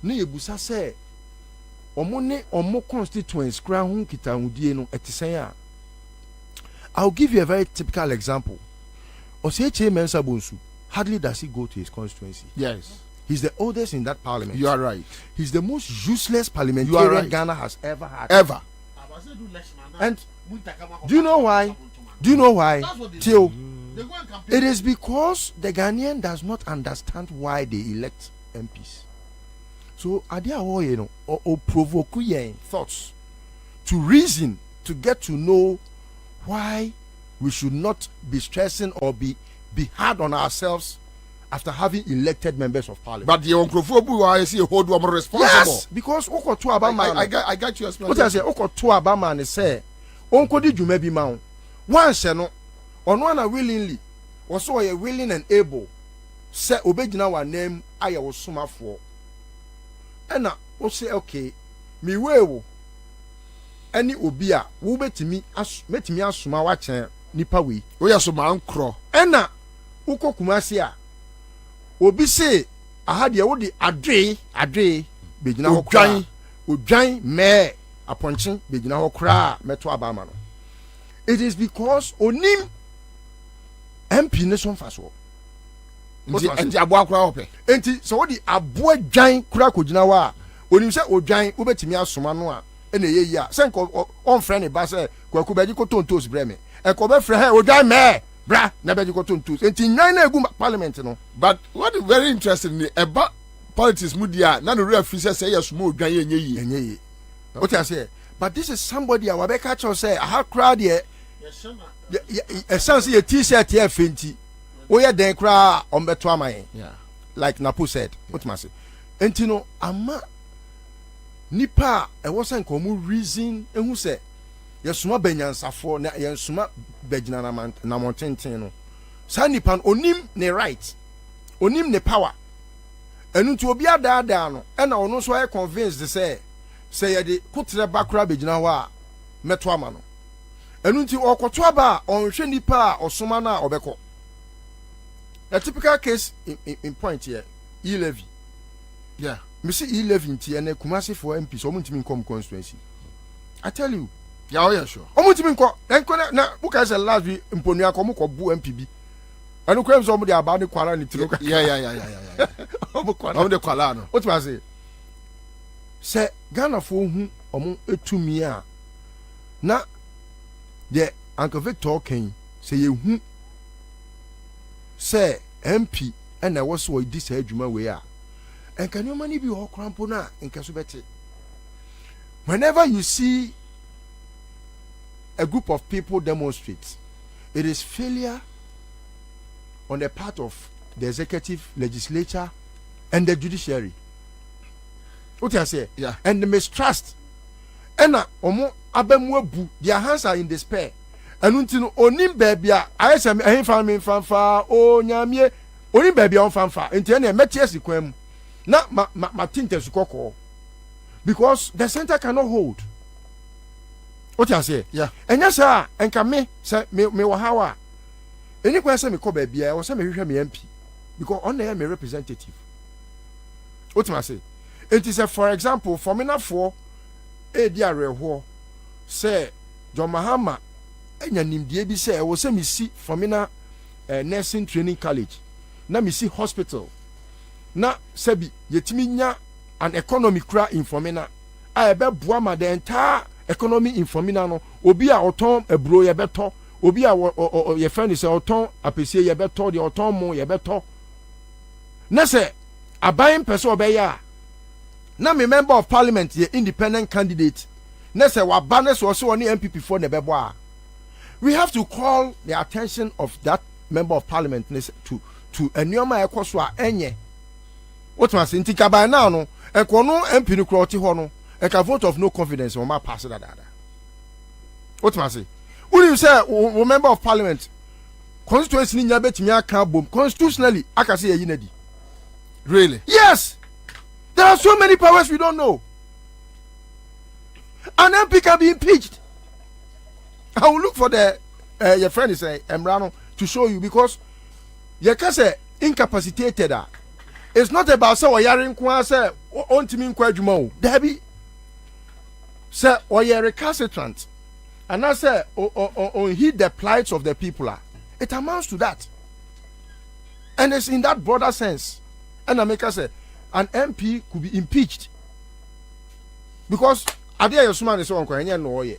Ne yebusa say omo constituents kra ho kitahudie no etisen a. I'll give you a very typical example. Oseche Mensah Bonsu, hardly does he go to his constituency. Yes. He's the oldest in that parliament. You are right. He's the most useless parliamentarian right. Ghana has ever had. Ever. And do you know why? Do you know why? Till it is because the Ghanaian does not understand why they elect MPs. So adia or provoke thoughts to reason, to get to know why we should not be stressing or be hard on ourselves after having elected members of parliament. But the Onkrofobu, I see a hold one responsible. Yes, because Oko to Abama. I got you. What I say, Oko to Abama and say, Onko di Jumebi Mount. Once, no, on one willingly, also a willing and able, say, obey our name, I was summa for. And I will say, okay, me will. Any obia, who bet me as met me as summa watching nipa we. We are some uncro. Ena, Uko Kumasia. Obi say ahadi e wo de adwe begina ho kran odwan me aponche begina ho kra meto abama no. It is because onim MP ne so faso enti aboa kra hope enti so wo de aboa dwan kra kogina wa onim se odwan wo betimi asoma no a ene yeyi a se nko on friend ba se kwaku beji ko tontos breme e ko be frɛ he odwan me bra na beji ko tontos enti nyan na egu parliament no. But what is very interesting about politics mudia na no real officer say yes mo odwan enye what I say, but this is somebody our be catch us say how crowd here a sense your t-shirt here fenti wo ye den kra on beto aman. Yeah, like Napo said, what must say enti no ama nipa e wo say nkomu reason ehun say yesuma banyansafo na yensuma bagina na mountain no sa nipa onim ne right onim ne power enu nti obi adaada no e na ono so ay convinced say ye de kutre bakra bagina ho a meto ama no enu nti okoto aba onhwe nipa a osoma na obeko. A typical case in point here E-levy. yeah, Me see E-levy nti ene Kumasi for MP so muntimi come constituency. I tell you. yeah, oh yeah, sure. Omuntimi nko enko na buka say last week mponu akomo ko bu MPB. Anu kwem so mo de aba ne kwara ni tiro. Yeah. Omo kwara. Omo de kwala no. What was it? Say Ghana for hu omo etumi a na the Uncle Victor Ken say ye hu say MP and I was so this adwuma we a. And can you money be all crampo na in Kasubete? Whenever you see a group of people demonstrate, it is failure on the part of the executive, legislature, and the judiciary. What I say? Yeah. And the mistrust. And omo abemwebu, their hands are in despair. And until onim baby, I say me family fanfa o nyamie onim baby on fanfa. Until any metias equem. Na ma tinte sukoko. Because the center cannot hold. What I say? Yeah. And yes, sir, and can me say me wahawa. Any question me call baby, I was say me MP. Because on there me representative. What I say? It is a for example, for me na for a dear reho say John Mahama enya nimdie bi say wo say me see for me na nursing training college. Na me see hospital. Na sebi yetimi nya an economy kra informina a ebe boa ma the entire economy informina no obi a oton ebro ye beto obi a ye friend say oton apesie ye beto de oton mo ye beto na se aban person obeya na me member of parliament ye independent candidate na se wa ba na so oni MPP for ne bebo a we have to call the attention of that member of parliament to enioma ekoso a enye. What was in Tikaba now? No, and Kono MP no croti hono, and a vote of no confidence on my pass that. What must say? Will you say, member of parliament, constituency in Yabetimia can't boom constitutionally? I can say a unity. Really? Yes, there are so many powers we don't know. An MP can be impeached. I will look for the your friend is Emrano to show you because you can say incapacitated. It's not about say oyarin kwa say ontimi nkwa adwuma o dabi say oyere recalcitrant and I say on heed the plights of the people it amounts to that, and it's in that broader sense. And I make say an MP could be impeached because adia yosuma ne say onkwa enye no oye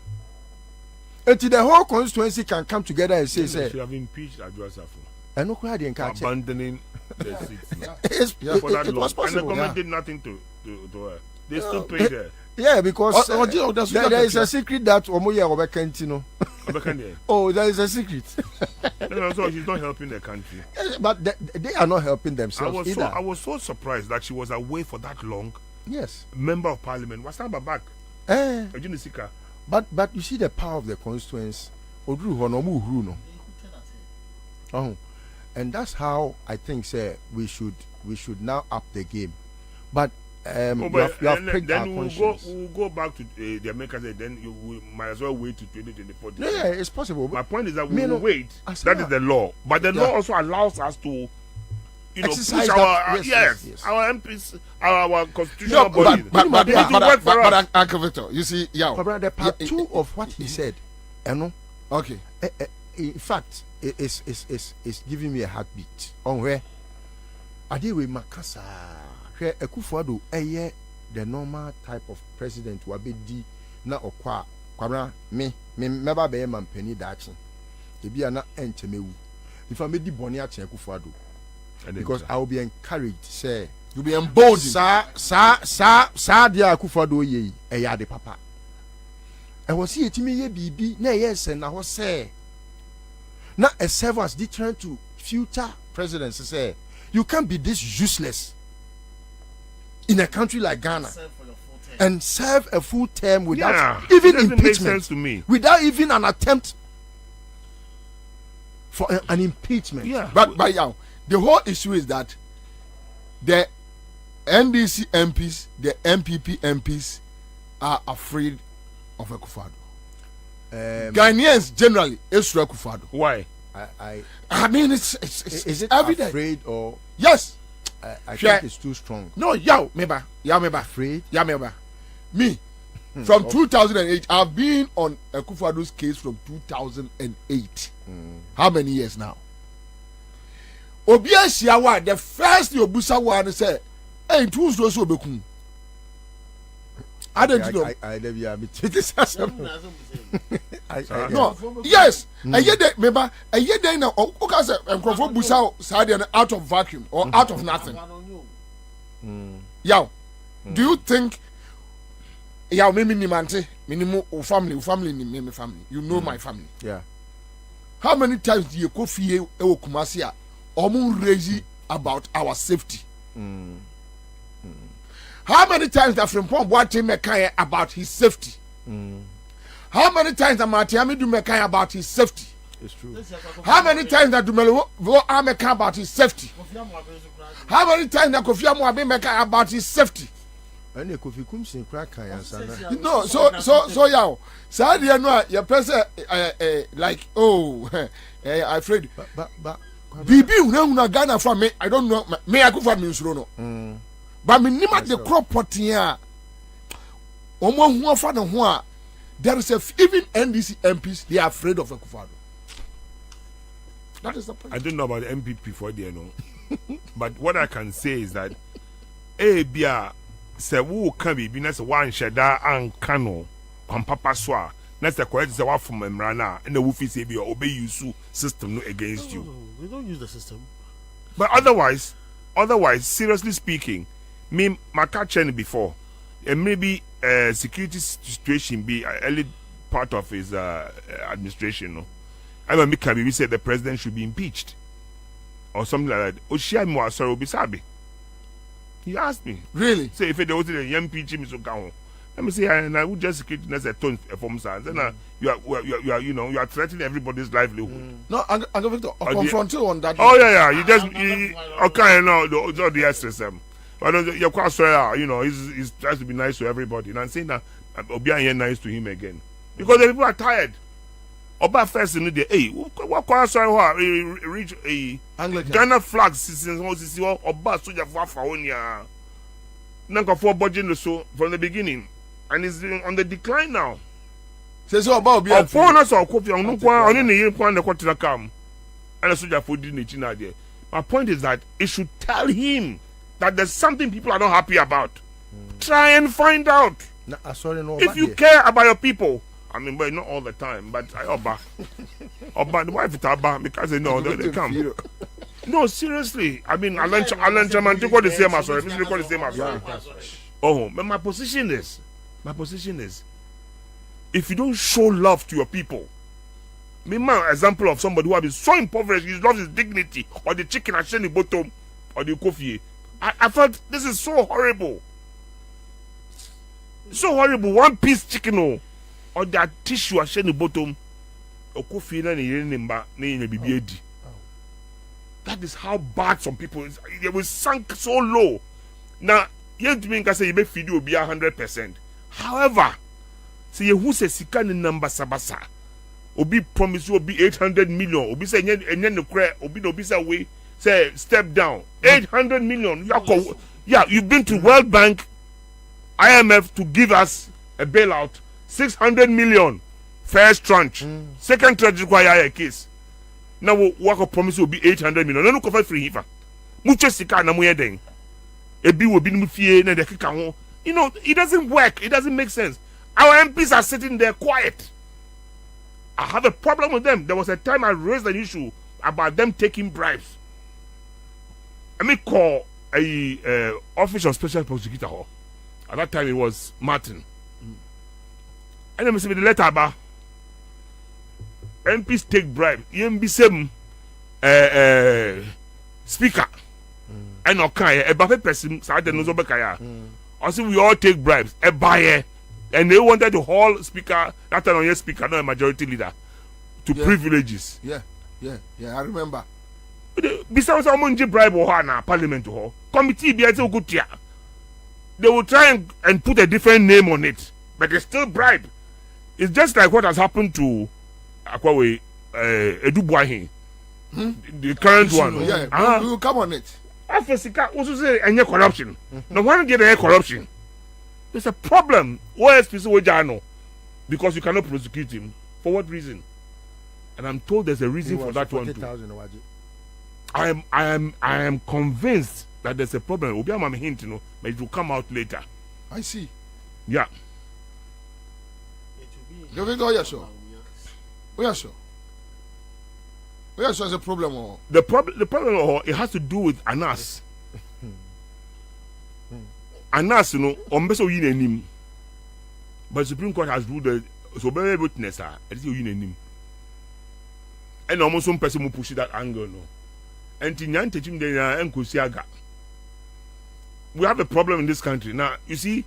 until the whole constituency can come together and say should have impeached Adwasafo and no crowd in catch abandoning the seats. it was possible. And the government did nothing to her. They still paid her. Yeah, because there is a a secret that Omoye Obekentino. Oh, there is a secret. So she's not helping the country. But they are not helping themselves either. I was so surprised that she was away for that long. Yes. Member of Parliament. What's that back? But you see the power of the constituents. Oh, and that's how I think, sir, we should now up the game. But you have pricked our conscience. We'll go back to the Americans. Then we might as well wait to 2024. Yeah, it's possible. My point is that we will wait. That is the law. But the law also allows us to, push our our MPs, our constitutional bodies. But Uncle Victor, you see, the part two of what he said, okay. In fact, it's giving me a heartbeat. On where Adewe Makasa, where Akufo-Addo the normal type of president wabedi na okwa kwabra me meba be man pani dachi ebi ana enchemewu if I made the boni ache Akufo-Addo because I will be encouraged say you be emboldened sa dia Akufo-Addo ye eya de papa e wo si etimi ye bibi na ye se na ho say na a serve as deterrent to future presidents say you can't be this useless in a country like Ghana and serve a full term without even impeachment to me. Without even an attempt for an impeachment. But the whole issue is that the NDC MPs, the MPP MPs are afraid of Akufo-Addo. Ghanaians generally is Akufo-Addo. Why? I mean, it's is it evident. Afraid or yes? I think it's too strong. No, meba. Afraid? Meba. Me, from 2008, I've been on Akufo-Addo's case from 2008. How many years now? Obia Shiawa, the first Obusa one said, "Hey, who's those who become?" I don't know. I No, yes. A year day, remember, a year day now, because and Crawford Busa side out of vacuum or out of nothing. Yow, do you think yow minimum family, you know my family. Yeah. How many times do you go fie Kumasia or raise about our safety? How many times the Frimpong watching Mekaya about his safety? How many times the Matiami do Mekaya about his safety? It's true. How many times that Dumelo Ameka about his safety? How many times that Kofi Amoabe Mekaya about his safety? No, so yaw. Sadia no your person like I afraid. But Bibi una Ghana from me. I don't know. Me Akufo me nsuro no. But me nima the crop potia. Omo hu afa no ho a there is even NDC MPs they are afraid of Akufo-Addo. That is the point. I don't know about the MPP for there no. But what I can say is that bia se wo kan bi na se wan sheda an kano on papa so a na se correct se wa from emra na na wo fi se bi obey use system no against you. We don't use the system. But otherwise seriously speaking, me maka chen before and maybe security situation be early part of his administration no. I mean we said the president should be impeached or something like that. Oshia mo asoro bi sabi. He asked me. Really? Say if there was a young PG Mr. Gao. Let me say and I would just security as a tone from science. And you are threatening everybody's livelihood. No, Uncle Victor, confront you on that. Oh yeah. You just okay no the SSM. But you're quite sorry, he's tries to be nice to everybody. And I'm saying that Obian nice to him again. Because the people are tired. Oba first in the day, hey, what quite sorry reach a Ghana flag since Oba soldier for Faonia. Nanka for budget so from the beginning. And it's on the decline now. Says about Obian. Foreigners or coffee on no one in the year the quarter come. And a soldier for didn't there. My point is that it should tell him that there's something people are not happy about. Try and find out. If you care about your people. I mean, but not all the time. But Oba, the wife is Oba because they know they come. No, seriously. I mean, Alan Chaman took the same as well. Oh, but my position is My position is, if you don't show love to your people, me man example of somebody who has been so impoverished, he loves his dignity, or the chicken at the bottom, or the coffee. I felt this is so horrible. So horrible. One piece chicken or that tissue at the bottom, or coffee and that is how bad some people is. They will sunk so low. Now, you to me can say you may feed you be 100%. However, see who says he can number sabasa. Obi promise you be 800 million. Obi say and the cry. Obi say way say step down 800 million. Yeah, you've been to World Bank, IMF to give us a bailout 600 million first tranche. Second tranche require a case. Now work promise will be 800 million. No cover free hifa. Mucho sika na muye den. Ebi will be mufie na de kika ho. You know, it doesn't work. It doesn't make sense. Our MPs are sitting there quiet. I have a problem with them. There was a time I raised an issue about them taking bribes. Let me call a office of special prosecutor. At that time it was Martin. And then me say the letter about MPs take bribe. EMB speaker. And okay, a buffet person started no zobekaya. Also, we all take bribes. A buyer. And they wanted to haul speaker, that time on your speaker, not a majority leader, to privileges. Yeah, I remember. Besides, someone bribe or na parliament or committee be as good. They will try and put a different name on it, but they still bribe. It's just like what has happened to Akwawe Edubuahin, the current one. Yeah, we will come on it. Africa also say any corruption. No one get any corruption. There's a problem. Because you cannot prosecute him. For what reason? And I'm told there's a reason for that one too. I am convinced that there's a problem. Obiama may hint, but it will come out later. I see. Yeah. You think you're sure? We are sure. We are sure there's a problem. The problem it has to do with Anas. Anas, ombeso yin enim. But Supreme Court has ruled that so very witness is yin enim. And almost some person will push that angle, no. And Tinyan teaching the Nkosiaga. We have a problem in this country. Now, you see,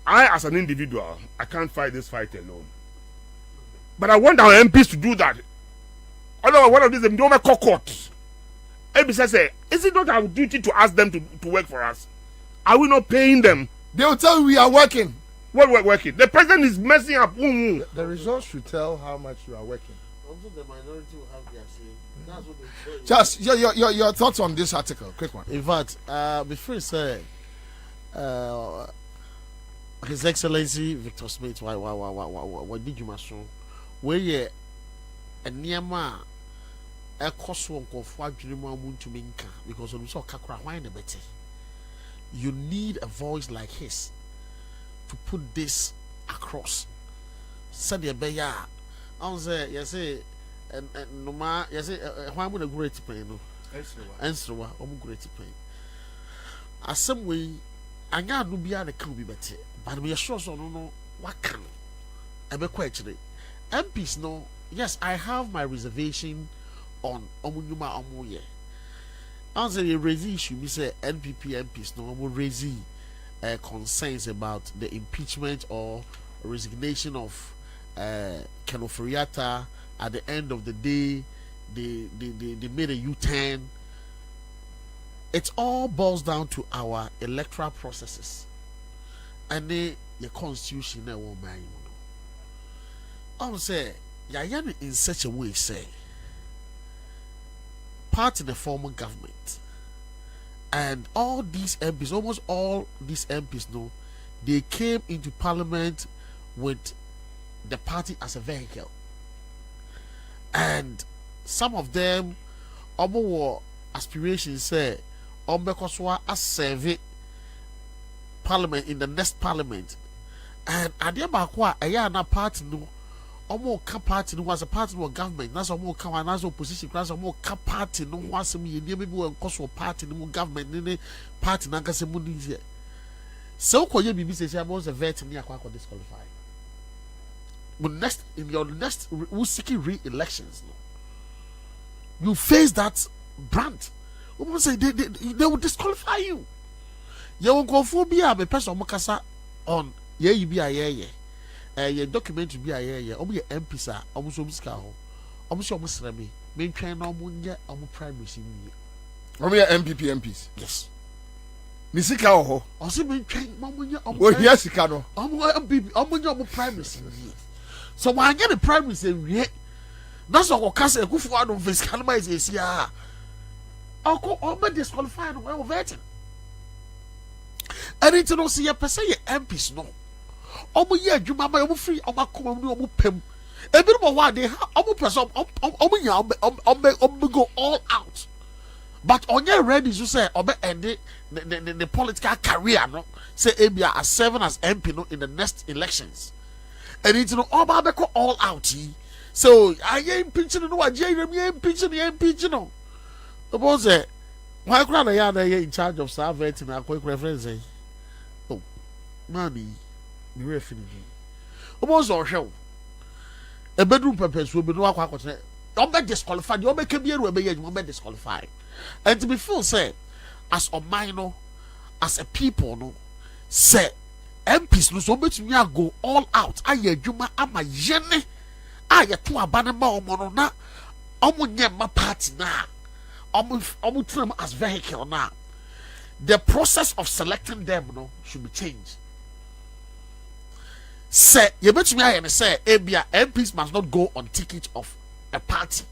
I as an individual, I can't fight this fight alone. But I want our MPs to do that. Otherwise, one of these them don't make court. MPs say, is it not our duty to ask them to work for us? Are we not paying them? They will tell you we are working. What we're working? The president is messing up. The results should tell how much you are working. Also, the minority will have their say. That's what they say. Just your thoughts on this article, quick one. In fact, before you say, His Excellency Victor Smith, what did you master? Where ye a Niama a coso of what you want to minka because of so kakra wine a better. You need a voice like his to put this across. Said the beya. I say, yes, and no ma, yes, why would a great pain? No, answer what great pain. As some way, I got no be a can be better, but we are sure so no what can I be quite today. MPs no, yes, I have my reservation on Omunuma Omuye. Answer the raise issue, me say NPP MPs no will raise concerns about the impeachment or resignation of Kenoforiata. At the end of the day, they made a U-turn. It all boils down to our electoral processes and the constitution that will mind. I say, Yayani in such a way say. Part in the former government, and all these MPs, almost all these MPs, know they came into parliament with the party as a vehicle, and some of them, were aspirations say, because as serve parliament in the next parliament, and Adiabakwa, a year na party no. Omo ka party no was a party of government. That's omo ka one as opposition. That's omo ka party no was me. You maybe we cause for party no government. Nene party na kase mu ni. So ko ye bibi say say about the vet ni akwa disqualify. But next in your next who seeking re-elections, no, you face that brand. Who say they will disqualify you. You will go for be a person mokasa on ye be a ye. Your document be a ye. Omo MP sa omo so muska ho. Omo so omo sremi. Me twan na omo nye omo primaries ni. Omo ye MPP MPs. Yes. Ni sika ho. O se me twan omo nye omo. O hia sika no. Omo MPP omo nye omo primaries ni. So when get the primaries we that's what Okasa Ekufu Addo face Kanama is here. Omo disqualify no we voting. And it no see a person ye MPs no. Omo ye adwuma ma omo free omo akoma no omo pem. Ebi no wa dey omo person omo nya omo go all out. But onye ready to say omo end the political career no. Say Abia as serving as MP no in the next elections. And it's no all out. So I ain't pitching no, I ain't pitching no. The boss said, why can't I in charge of salvating a quick reference? Oh, money, the referee. The boss or show a bedroom purpose will be no aqua. Don't be disqualified, you'll make a beer where you be disqualified. And to be full, say, as a minor, as a people, no, say. MPs no so bet me go all out aye adwuma ama yene aye to abane ma omo no na omo nye ma party na omo tram as vehicle na the process of selecting them no should be changed. Say you bet me aye say ebia MPs must not go on ticket of a party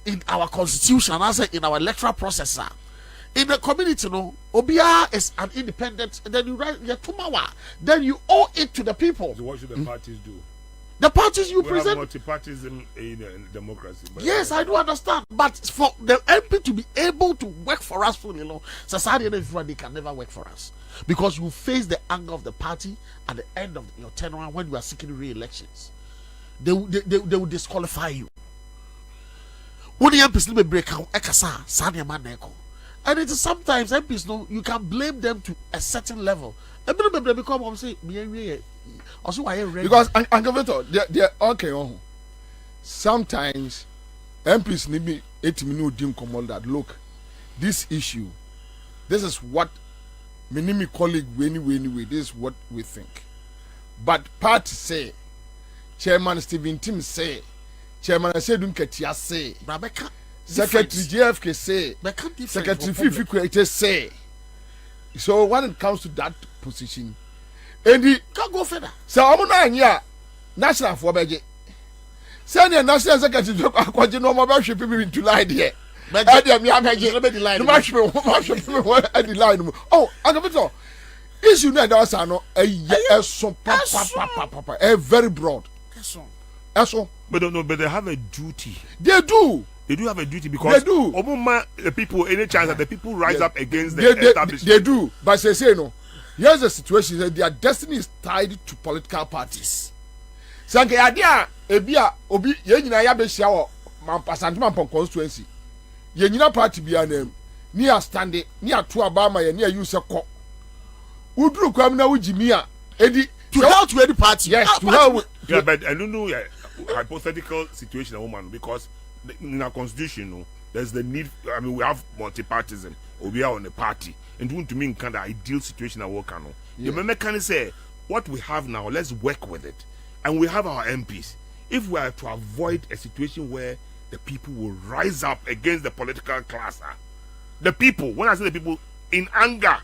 in our constitution as in our electoral process. In the community, no, Obia is an independent, and then you write your Tumawa, then you owe it to the people. So what should the parties do? The parties you we present. Have multi-partyism in democracy. Yes, I do understand, but for the MP to be able to work for us fully, society and everyone, they can never work for us because you face the anger of the party at the end of your tenure when you are seeking re-elections. They will disqualify you. When the MPs will break out, ekasa, sanya maneko. And it is sometimes MPs no, you can blame them to a certain level. Because they're okay. Sometimes MPs need me 8 minutes command that look, this issue, this is what my colleague anyway, this is what we think. But party say, Chairman Stephen Tim say, Chairman Asedun Ketia say, Secretary JFK say, Secretary Fifi Kwete say. So when it comes to that position, and the can't go further. So I'm not national for budget. Send the national secretary to Aquaji no more people in July there. But oh, I issue that a very broad. But don't know, but they have a duty. They do. They do have a duty because they do. The people, any chance that the people rise up against the establishment. They do. But they say no. Here's the situation that their destiny is tied to political parties. Sanke adia ebia obi ye nyina ya be hia wo Asantuma Mpong constituency. Ye nyina party bia na ni a stande ni ato aba ma ye ni ayu se ko. Uduru kwam na wujimi a edi to help to any party. Yes, to help. Yeah, but I don't know hypothetical situation, woman, because in our constitution, no, there's the need. I mean, we have multi-partyism, or we are on a party, and to me, kind of ideal situation at work, no. The member can say what we have now. Let's work with it, and we have our MPs. If we are to avoid a situation where the people will rise up against the political class, the people. When I say the people, in anger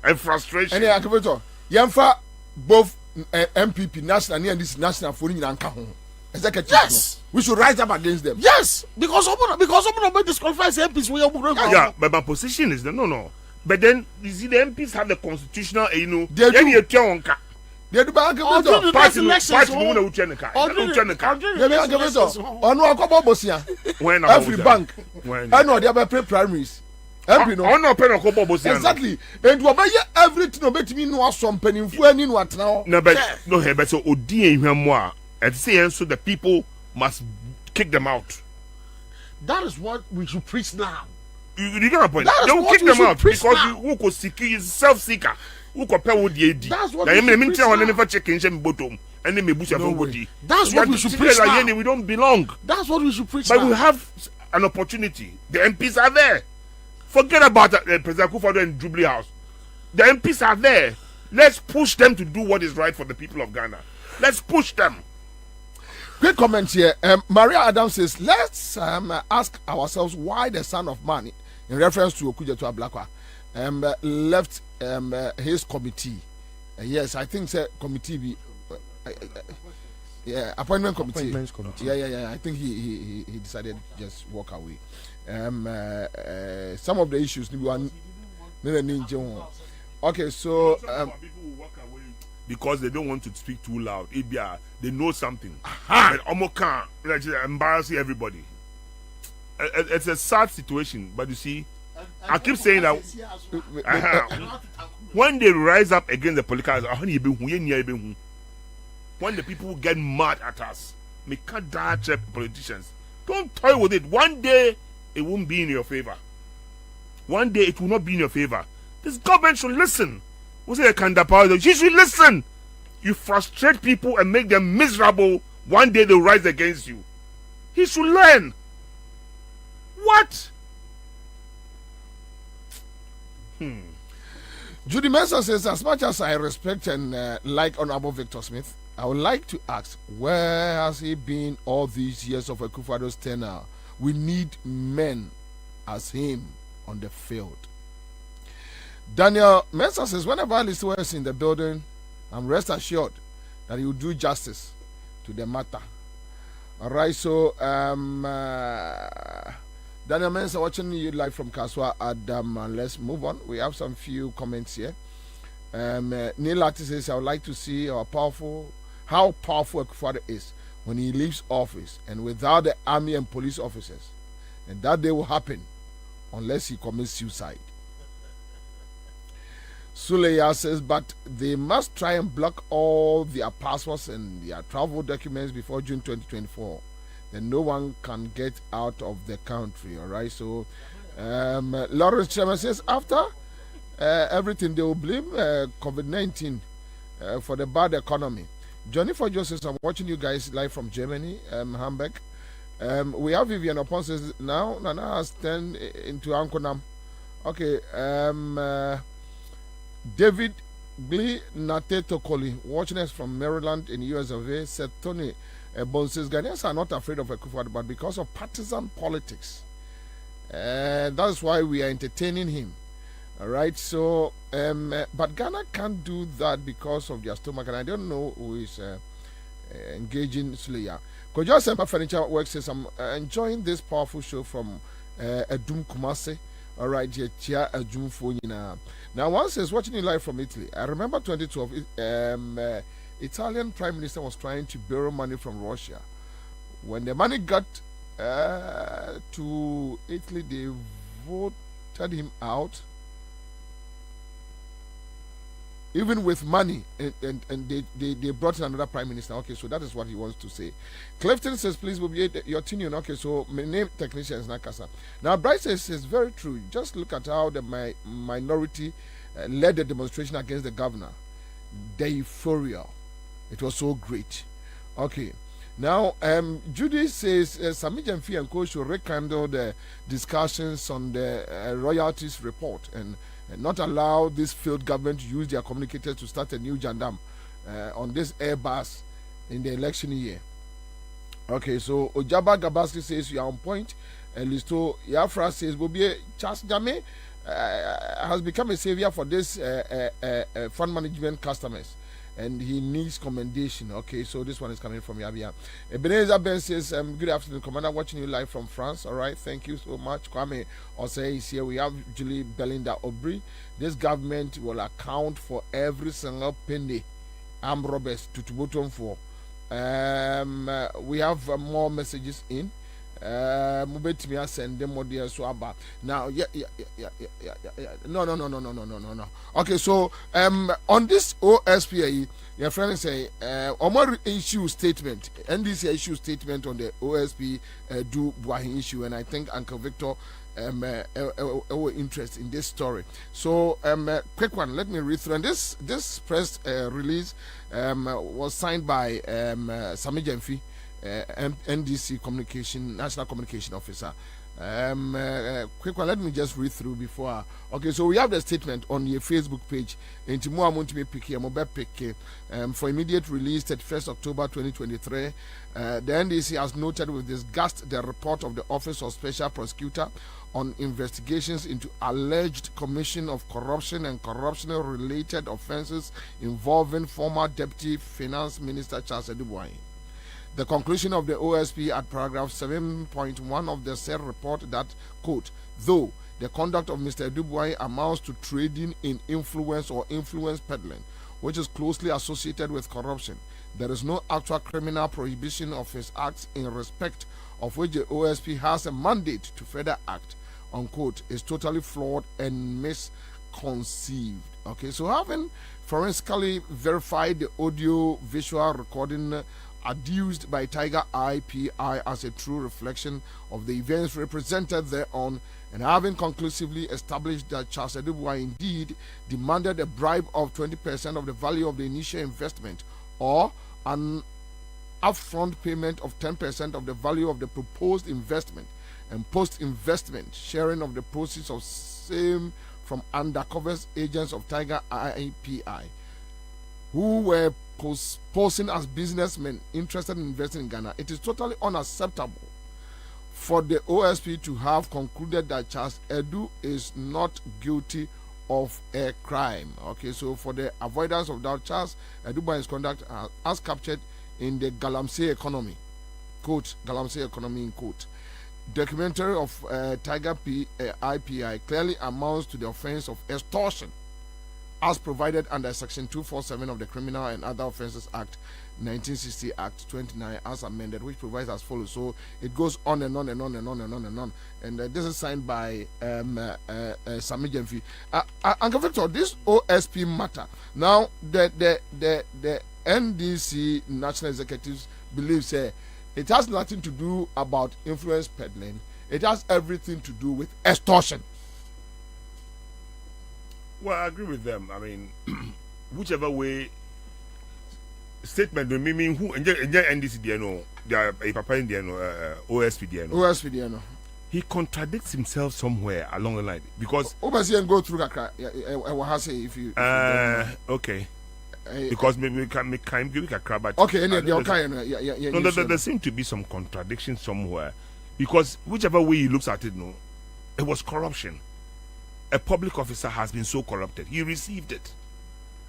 and frustration. And the Yamfa both MPP national and this national for yes, we should rise up against them. Yes, because someone disqualifies MPs. Yeah, but my position is that no. But then you see, the MPs have the constitutional, they do. They do party every bank. I know they have primaries. Exactly. And you obey everything obey me no some penny for any what now. No, but no, but so Odi and moi. And say so the people must kick them out. That is what we should preach now. You get my point. That's They will what kick we them should out preach because now. who could seek is self-seeker. Who could pay with the AD. That's what Now, we you should mean, preach tell now. never check in some bottom and then maybe No way. body. That's what we should preach now. We don't belong. That's what we should preach But now. we have an opportunity. The MPs are there. Forget about President Kufuor and Jubilee House. The MPs are there. Let's push them to do what is right for the people of Ghana. Let's push them. Quick comment here. Maria Adams says, let's ask ourselves why the Son of Man, in reference to Okujeto Ablakwa, left his committee. Yes, I think committee be appointment committee. Appointments committee. Yeah. I think he decided to just walk away. Some of the issues okay, so People will walk away because they don't want to speak too loud. They know something. And almost can't embarrassing everybody. It's a sad situation, but you see, I keep saying that when they rise up against the political, when the people get mad at us, we can't dodge politicians. Don't toy with it. One day it won't be in your favor. One day it will not be in your favor. This government should listen. Who say she should listen. You frustrate people and make them miserable. One day they'll rise against you. He should learn. What? Judy Mensah says, as much as I respect and like Honorable Victor Smith, I would like to ask, where has he been all these years of Akufo-Addo's tenure? We need men as him on the field. Daniel Mensah says, whenever Alistair is in the building, I'm rest assured that he will do justice to the matter. All right, so Daniel Mensah watching you live from Kaswa Adam, and let's move on. We have some few comments here. Neil Lati says, I would like to see how powerful Akufo-Addo is when he leaves office and without the army and police officers. And that day will happen unless he commits suicide. Suleya says, but they must try and block all their passports and their travel documents before June 2024. Then no one can get out of the country. All right. So, Lawrence Chairman says, after everything, they will blame COVID-19 for the bad economy. Johnny Fojo says, I'm watching you guys live from Germany, Hamburg. We have Vivian Opon says, now Nana has turned into Ankonam. Okay. David Glee Nate Tokoli, watching us from Maryland in US of A, said Tony Bon says Ghanaians are not afraid of Akufo-Addo, but because of partisan politics. That's why we are entertaining him. All right, so but Ghana can't do that because of their stomach, and I don't know who is engaging Suleya. Kojo Semper Furniture Works says, I'm enjoying this powerful show from Edum Kumase. All right, Chia Edum Fonina. Now, one says, watching you live from Italy. I remember 2012, Italian Prime Minister was trying to borrow money from Russia. When the money got to Italy, they voted him out. Even with money, and they brought in another prime minister. Okay, so that is what he wants to say. Clifton says, please, Bobie, your opinion. Okay, so my name technician is Nakasa. Now, Bryce says, it's very true. Just look at how the minority led the demonstration against the governor. The euphoria. It was so great. Okay. Now, Judy says, Sami Jamfi and Co should rekindle the discussions on the royalties report and not allow this failed government to use their communicators to start a new jandam on this Airbus in the election year. Okay, so Ojaba Gabaski says you are on point. Listo Yafra says Bobie Charles Jame has become a savior for this fund management customers, and he needs commendation. Okay, so this one is coming from Yabia. Ebenezer Ben says, good afternoon, Commander, watching you live from France. All right, thank you so much. Kwame Osei is here. We have Julie Belinda Aubry. This government will account for every single penny armed robbers to bottom for. We have more messages in. Mubetimi send them more dear so about now. Yeah. No. Okay, so on this OSPA, your friend say Omar issue statement, NDC issue statement on the OSP do Buahi issue, and I think Uncle Victor interest in this story. So quick one, let me read through. And this press release was signed by Sami Jemfi, NDC National Communication Officer. Quick one, let me just read through before. Okay, so we have the statement on your Facebook page. For immediate release, 31st October 2023. The NDC has noted with disgust the report of the Office of Special Prosecutor on investigations into alleged commission of corruption and corruption-related offences involving former Deputy Finance Minister Charles Edubwai. The conclusion of the OSP at paragraph 7.1 of the said report that, quote, though the conduct of Mr. Edubwai amounts to trading in influence or influence peddling, which is closely associated with corruption, there is no actual criminal prohibition of his acts in respect of which the OSP has a mandate to further act, unquote, is totally flawed and misconceived. Okay, so having forensically verified the audio-visual recording adduced by Tiger IPI as a true reflection of the events represented thereon, and having conclusively established that Charles Edubwai indeed demanded a bribe of 20% of the value of the initial investment or an upfront payment of 10% of the value of the proposed investment and post-investment sharing of the proceeds of same from undercover agents of Tiger IPI who were posing as businessmen interested in investing in Ghana. It is totally unacceptable for the OSP to have concluded that Charles Edu is not guilty of a crime. Okay, so for the avoidance of doubt, Charles Edubwai's conduct as captured in the Galamsey Economy, quote, Galamsey Economy in quote, documentary of Tiger IPI clearly amounts to the offense of extortion as provided under Section 247 of the Criminal and Other Offences Act 1960 Act 29 as amended, which provides as follows. So it goes on and on and on and on and on and on. And this is signed by Sami Jemfi. Uncle Victor, this OSP matter. Now the NDC National Executives believe it has nothing to do about influence peddling. It has everything to do with extortion. Well, I agree with them. I mean, whichever way statement do mean who NDC DNO, they are a papa in DNO, OSP DNO. He contradicts himself somewhere along the line because go through that. If you okay. Because maybe we can give a crab. Okay, there seems to be some contradiction somewhere because whichever way he looks at it, it was corruption. A public officer has been so corrupted. He received it.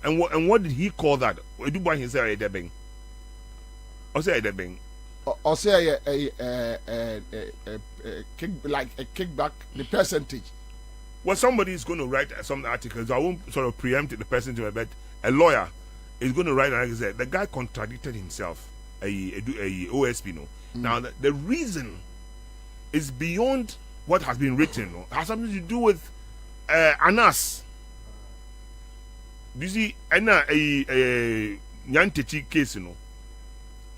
And what did he call that? Edubwai he said a debbing. Or say a debbing. Or say a kickback, the percentage. Well, somebody is going to write some articles. I won't sort of preempt the percentage, but a lawyer is going to write an article. The guy contradicted himself. A OSP, Now the reason is beyond what has been written. It has something to do with Anas. Do you see a Nyantechi case,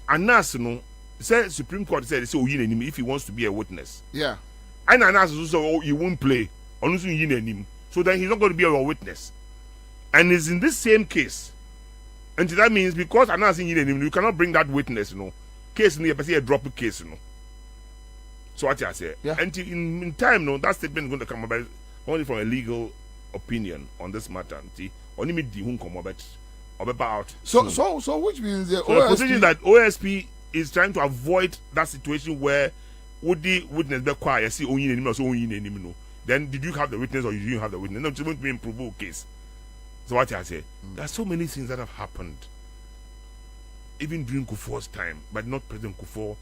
Anas, said Supreme Court said if he wants to be a witness. Yeah. And Anas also he won't play. So then he's not going to be a witness. And it's in this same case. And that means because Anas you cannot bring that witness, Case a drop case, So what I say. Yeah. And in time, that statement is going to come about only from a legal opinion on this matter. Only me the come about. So which means the OSP, the position that OSP is trying to avoid that situation where would the witness be quiet, see only name or so only name. Then did you have the witness or you didn't have the witness? No, it's going to be a provoked case. So what I say, there are so many things that have happened, even during Kufuor's time, but not President Kufuor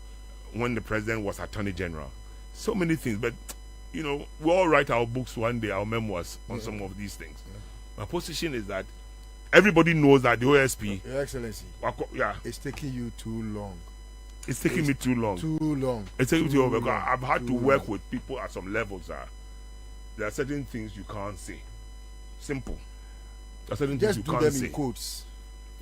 when the president was Attorney General. So many things, but we all write our books one day, our memoirs on some of these things. Yeah. My position is that everybody knows that the OSP, Your Excellency, yeah, it's taking you too long. It's taking me too long. Too long. It's taking me too long because long, I've had to too work long. with people at some levels. There are certain things you can't say. Simple. There are certain Just things do you them can't in say. quotes.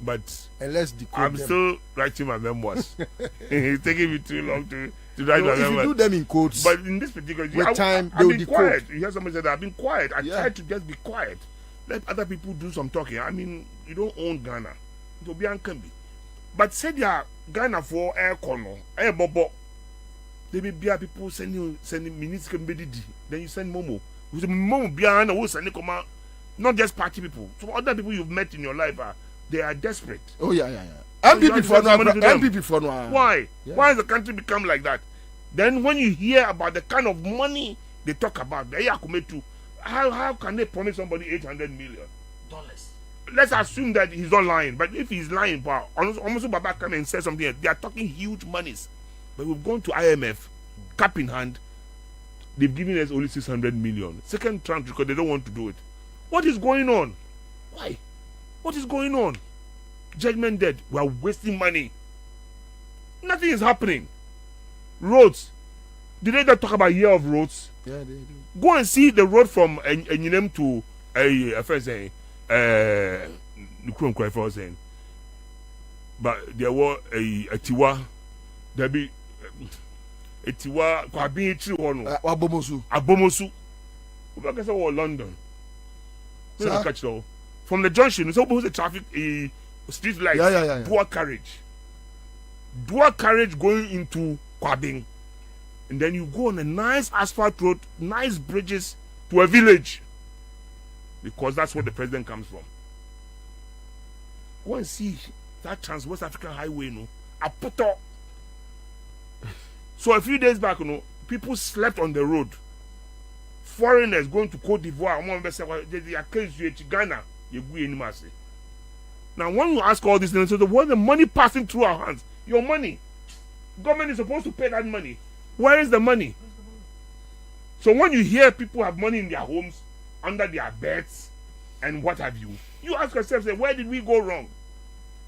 But And let's decode I'm them. still writing my memoirs. It's taking me too long to write No, my if you memoirs. do them in quotes, But in this particular with time, I've they'll been decode. quiet. You hear somebody say that I've been quiet. I Yeah. try to just be quiet. Let other people do some talking. I mean, you don't own Ghana. To be uncanny. But said yeah, Ghana for air corner, air bobo. They be people sending minutes can be then you send Momo. With Momo Biana who send come not just party people. So other people you've met in your life they are desperate. Oh yeah. So you MPP have for to send money to no. them. MPP for no. Why? Yeah. Why has the country become like that? Then when you hear about the kind of money they talk about, how can they promise somebody $800 million? Let's assume that he's not lying. But if he's lying, wow, almost Baba come and say something else. They are talking huge monies. But we've gone to IMF, cap in hand. They've given us only 600 million. Second tranche because they don't want to do it. What is going on? Why? What is going on? Judgment dead. We are wasting money. Nothing is happening. Roads. Did they not talk about year of roads? Yeah, they do. Go and see the road from Enyinem to a friend saying, Nukrum cry saying. But there were a Tiwa, there be a Tiwa, Kwabena tree one, Wabomosu. Abomosu. We can say London. Sir? Let's catch it all. From the junction, it's almost a traffic, a street light, Yeah. dual carriage. Dual carriage going into Kwabena. And then you go on a nice asphalt road, nice bridges to a village. Because that's where the president comes from. Go and see that Trans-West African Highway, I put up. So a few days back, people slept on the road. Foreigners going to Cote d'Ivoire, they are crazy to Ghana. Now, when you ask all these things, so where's the money passing through our hands? Your money. Government is supposed to pay that money. Where is the money? So when you hear people have money in their homes, under their beds, and what have you, you ask yourself, say, where did we go wrong?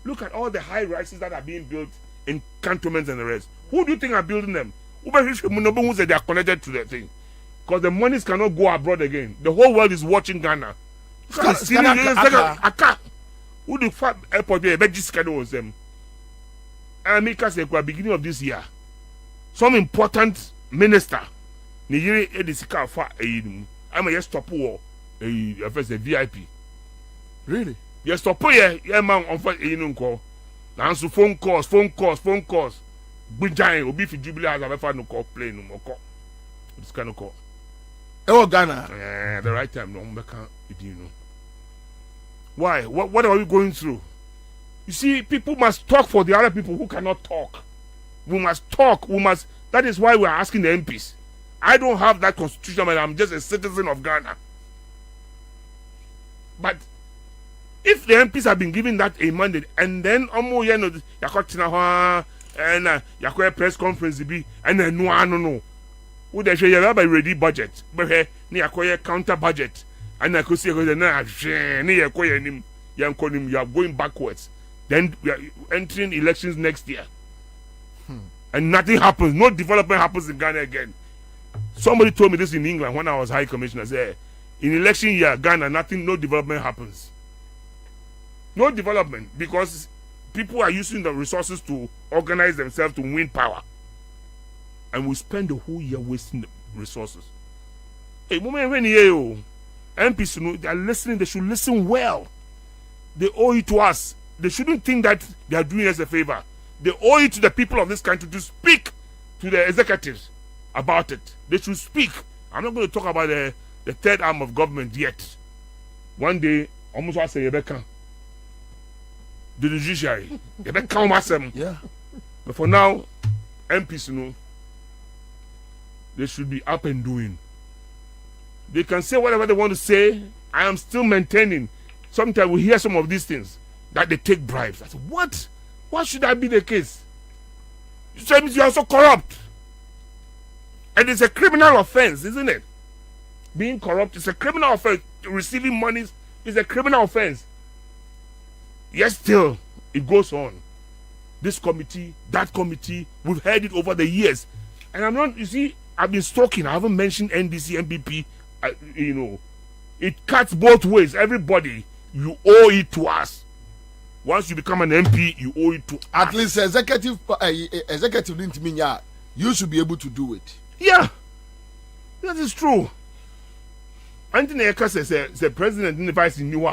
Look at all the high rises that are being built in cantonments and the rest. Who do you think are building them? Who say they are connected to the thing? Because the monies cannot go abroad again. The whole world is watching Ghana. Who the fuck airport there? Bet this kind of them. And make us like beginning of this year. Some important minister, Nigeria Edisika for I'm a stop war, a first a VIP. Really? Yes, stop here, yeah, man, on first a call. Now, so phone calls. Big giant, Obi for Jubilee has a no call, play no more call. This kind of call. Oh, Ghana. The right time, no, you know. Why? What are we going through? You see, people must talk for the other people who cannot talk. We must talk. That is why we are asking the MPs. I don't have that constitution, but I'm just a citizen of Ghana. But if the MPs have been given that a mandate, and then yakwa press conference be, and then no. Would they say you have a ready budget? But here, yakwa counter budget, and I could say you are going backwards. Then we are entering elections next year. And nothing happens. No development happens in Ghana again. Somebody told me this in England when I was High Commissioner. Said, in election year, Ghana, no development happens. No development because people are using the resources to organize themselves to win power. And we spend the whole year wasting the resources. Hey, moment when MPs, they are listening, they should listen well. They owe it to us. They shouldn't think that they are doing us a favor. They owe it to the people of this country to speak to the executives about it. They should speak. I'm not going to talk about the third arm of government yet. One day, almost I say Rebecca. The judiciary. Rebecca. Yeah. But for now, MPs, they should be up and doing. They can say whatever they want to say. I am still maintaining. Sometimes we hear some of these things that they take bribes. I say, what? Why should that be the case? You say you are so corrupt. And it's a criminal offense, isn't it? Being corrupt is a criminal offense. Receiving money is a criminal offense. Yes, still, it goes on. this committee, that committee. We've heard it over the years. And I'm not, you see, I've been stalking. I haven't mentioned NDC, MPP. You know, it cuts both ways. Everybody, you owe it to us. Once you become an MP, you owe it to at us. least executive didn't mean you should be able to do it. Yeah, that is true. Anthony Eka says the president and the vice new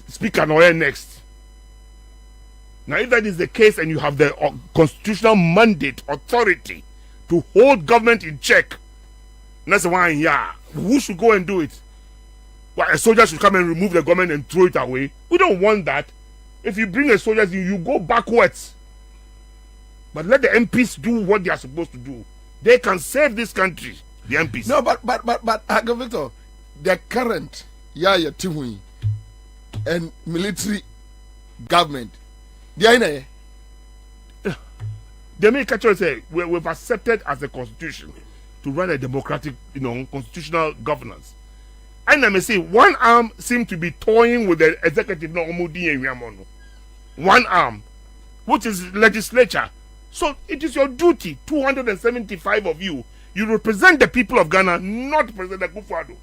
speaker no next. Now, if that is the case and you have the constitutional mandate, authority to hold government in check, that's the one, yeah. Who should go and do it? Well, a soldier should come and remove the government and throw it away. We don't want that. If you bring a soldier, you go backwards. But let the MPs do what they are supposed to do. They can save this country, the MPs. No, but Victor, the current Yaya Tihui and military government, they make a choice. Say we've accepted as a constitution to run a democratic, constitutional governance. And I may say one arm seems to be toying with the executive, one arm, which is legislature. So it is your duty, 275 of you. You represent the people of Ghana, not President Akufo-Addo.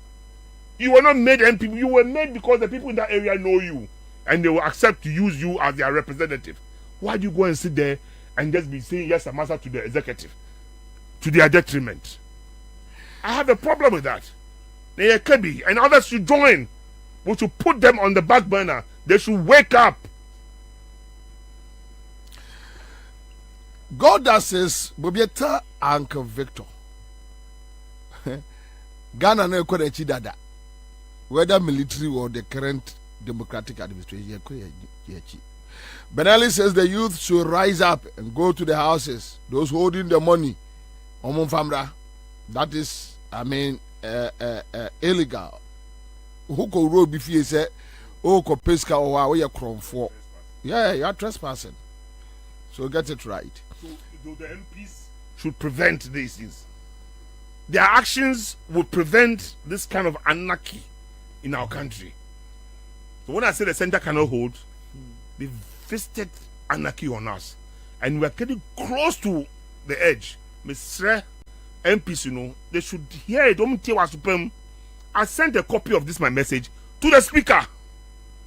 You were not made MP. You were made because the people in that area know you, and they will accept to use you as their representative. Why do you go and sit there and just be saying yes, Ansah to the executive, to their detriment? I have a problem with that. They can be, and others should join. We should put them on the back burner. They should wake up. God that says, Bobieta Uncle Victor. Ghana no kwachi dada. Whether military or the current democratic administration. Benali says the youth should rise up and go to the houses. Those holding the money. Famra. That is, illegal. Who could road before you say, oh, Kopeska or you're crom for? Yeah, you're trespassing. So get it right. So the MPs should prevent these things. Their actions would prevent this kind of anarchy in our country. So when I say the center cannot hold, they've visited anarchy on us. And we're getting close to the edge. Mr. MPs, they should hear it. I sent a copy of this, my message, to the speaker.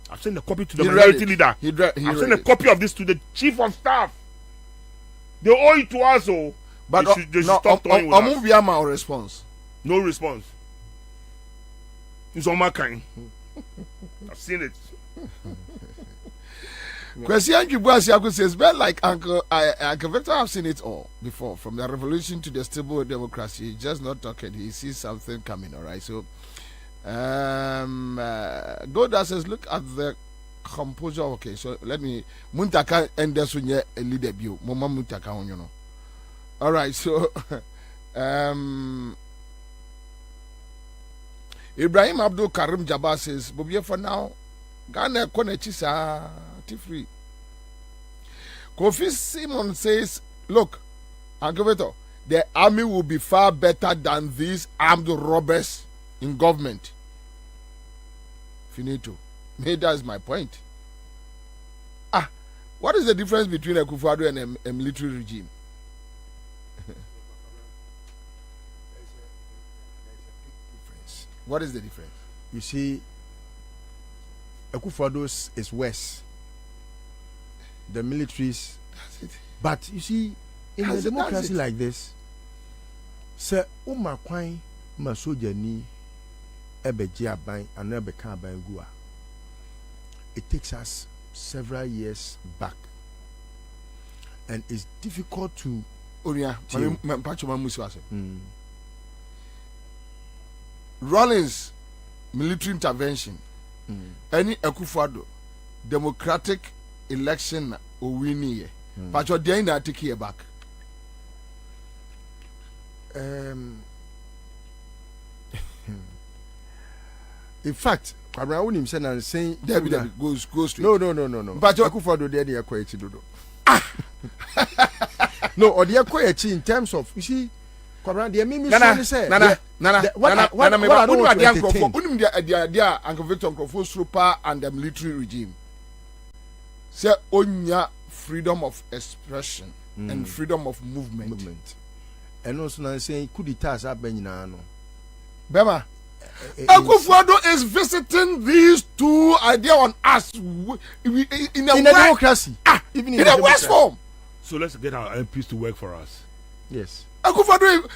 I've sent a copy to the minority leader. I've sent a copy of this to the chief of staff. They owe it to us, but they should stop toying with us. My response. No response. It's on my kind. I've seen it. Question Kibuasi says, well, like Uncle Victor, I've seen it all before. From the revolution to the stable democracy, he's just not talking. He sees something coming, all right? So, Goda says, look at the composure. Okay, so let me Muntaka and this one a leader view. Mama Muntaka, all right, so Ibrahim Abdul Karim Jabbar says, Bobie for now, Ghana Konechisa free. Kofi Simon says, look, Uncle Victor, the army will be far better than these armed robbers in government. Finito. Maybe that's my point. What is the difference between a Akufo-Addo and a military regime? What is the difference? You see, Akufo-Addo is worse. The militaries. That's it. But you see, in a democracy like this, sir, Umakwai Masoja ni ebeji aban and ebeka aban gua. It takes us several years back, and it's difficult to. Rawlings military intervention. Any Akufo-Addo democratic election or winning. But you're doing that take here back. In fact, Kwabena himself and saying David goes straight. No. But Akufo-Addo there the equity dodo. No, or the equity in terms of you see, Kwabena the mimi say Nana. What I don't want to Uncle Victor Nkrofo Super and the military regime. Say onya freedom of expression and freedom of movement. And also now saying could it has happened no. Bema, Akufo-Addo is visiting these two ideas on us in a democracy. Even in a West form. So let's get our MPs to work for us. Yes. Akufo-Addo,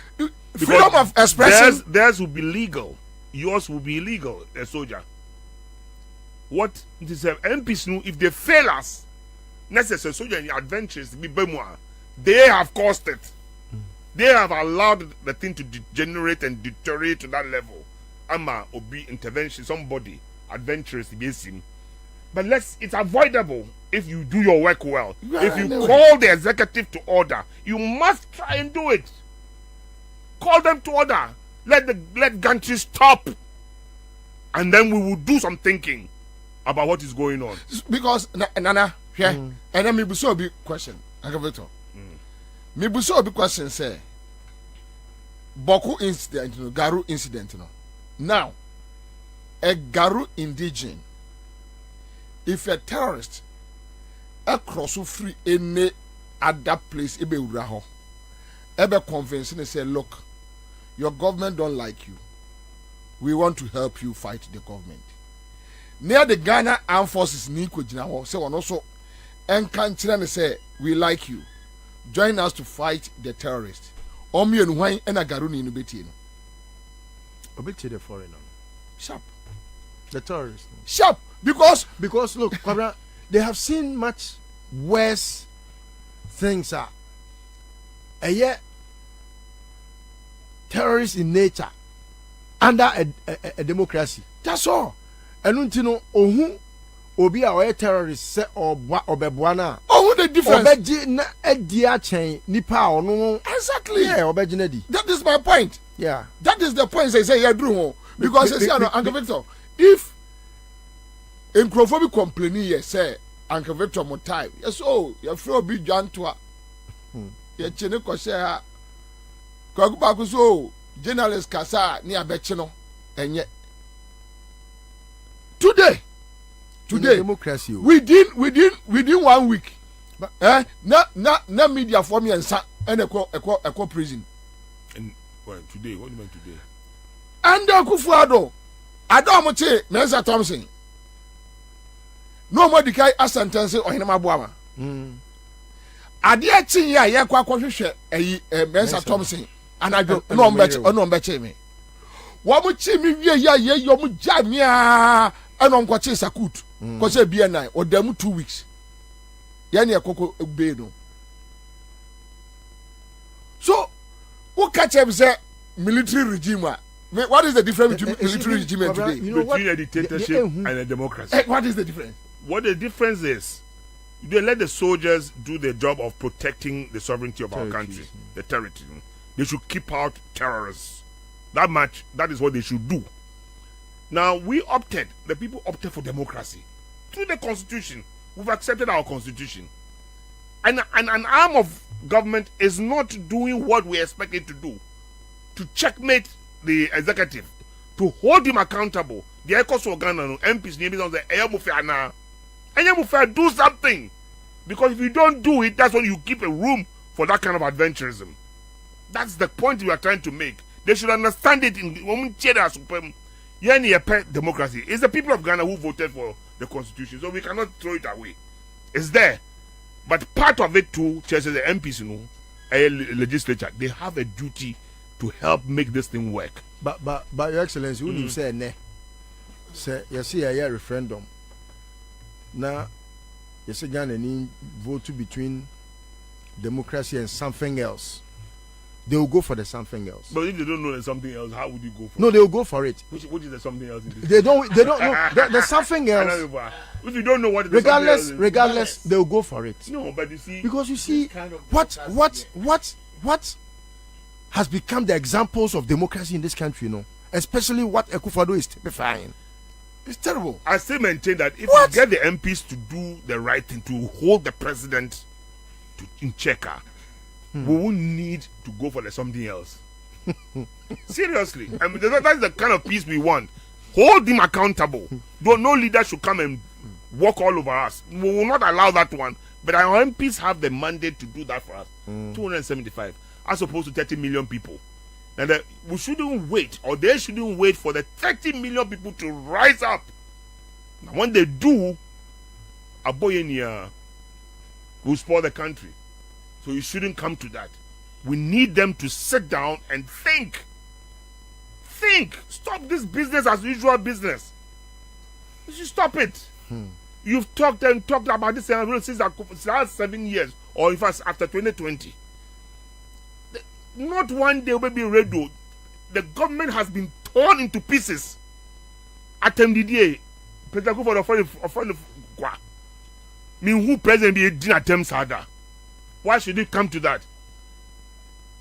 freedom of expression. Theirs will be legal. Yours will be illegal, a soldier. What this MPs know if they fail us, necessary soldier in adventures be bemwa. They have caused it. They have allowed the thing to degenerate and deteriorate to that level. Ama obi intervention, somebody adventurous be seen. But it's avoidable if you do your work well. If you call the executive to order, you must try and do it. Call them to order. Let gantry stop. And then we will do some thinking about what is going on. Because Nana, here, and then me buso be question. Me buso be question say Boku incident, Garu incident, Now, a Garu indigene, if a terrorist across free any other place, ebe uraho, ebe convincing and say, look, your government don't like you. We want to help you fight the government. Near the Ghana Armed Forces, Nico Jinaho, say one also, and can say, we like you. Join us to fight the terrorists. Omi and wine and a Garuni in Ubeti. Obeti the foreigner. Sharp. The terrorists. Sharp. Because look, Kwabena, they have seen much worse things. A year terrorists in nature under a democracy. That's all. And you know, obi a terrorist say obebwana. Oh, the difference. Obeji na edia chain nipa ono. Exactly. Yeah, obeji na di. That is my point. Yeah. That is the point. They say yeah, Drew. Because they say Uncle Victor, if Nkrofo complaining, yes, say Uncle Victor Motai, yes, oh, your flow be John to her. Your chene koshe Kwakubaku so journalist kasa ni abechino enye. Today, democracy within 1 week, na media for me and equal prison. And well, today, what do you mean today? And Akufo-Addo, Adomoche, Mensa Thompson. No more decay a sentence or Hinama Buama. Adia Chinya, Yakwa Kwashe, Mensa Thompson, and I don't know better me. Wamuchi mi ye yomu jamia and on Kwache Sakut, Kwache BNI, or demu 2 weeks. Yani Koko Beno. So, who catch him say military regime? What is the difference between military regime and today? You know between a dictatorship and a democracy. What is the difference? What the difference is, they let the soldiers do the job of protecting the sovereignty of our country, the territory. They should keep out terrorists. That is what they should do. Now, the people opted for democracy. Through the constitution, we've accepted our constitution. And an arm of government is not doing what we expect it to do. To checkmate the executive, to hold him accountable. The ECOS organ MPs name is on the Eyamufia now. Do something. Because if you don't do it, that's when you keep a room for that kind of adventurism. That's the point we are trying to make. They should understand it in the democracy. It's the people of Ghana who voted for the constitution, so we cannot throw it away. It's there. But part of it too, churches, the MPs, a legislature, they have a duty to help make this thing work. But Your Excellency, when you say ne, say you see a referendum. Now, you see Ghana need vote between democracy and something else. They will go for the something else. But if they don't know there's something else, how would you go for it? No, they will go for it. Which is the something else in this? They don't know. There's something else. If you don't know what regardless, they will go for it. No, but you see, because you see what has become the examples of democracy in this country, especially what Akufo-Addo is typifying. It's terrible. I still maintain that if you get the MPs to do the right thing, to hold the president in check, we won't need to go for something else. Seriously. I mean, that's the kind of peace we want. Hold him accountable. No leader should come and walk all over us. We will not allow that one. But our MPs have the mandate to do that for us. 275 as opposed to 30 million people. And we shouldn't wait, or they shouldn't wait for the 30 million people to rise up. Now, when they do, Aboyenia will spoil the country. So you shouldn't come to that. We need them to sit down and think. Think. Stop this business as usual business. You should stop it. You've talked about this since the last 7 years, or in fact after 2020. Not one day will be radio. The government has been torn into pieces. Atemdidie, President Kufuor of who president be a dinner attempt sada? Why should it come to that?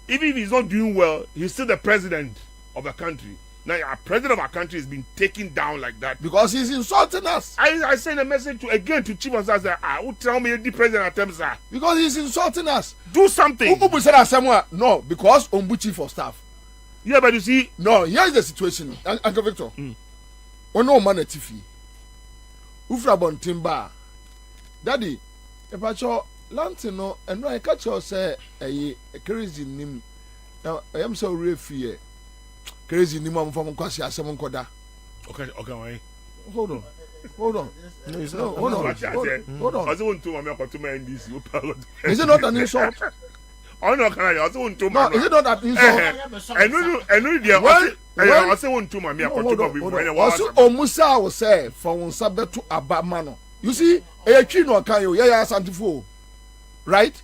Even if he's not doing well, he's still the president of the country. Now, our president of our country is being taken down like that because he's insulting us. I send a message to Chief of Staff. Who tell me the president attempts that? Because he's insulting us. Do something. Who said that somewhere? No, because Ombu Chief of Staff. Yeah, but you see, no. Here's the situation, Uncle Victor. Ono man etifi. Ufra bon timba. Daddy, epacho lantino eno I catch you say a crazy nim. Now I am so real crazy nim am from kwasi asem nkoda. Okay, why? Hold on. Hold on. No, it's not. Hold on. Hold on. I don't want to mama ko to my NDC. Is it not an insult? Oh no, can I? I don't want to. No, is it not an insult? I know the I say want to mama ko to go before. Also, Omusa will say for one sabe to abamano. You see, a no can you? Yeah, Santifo. Right?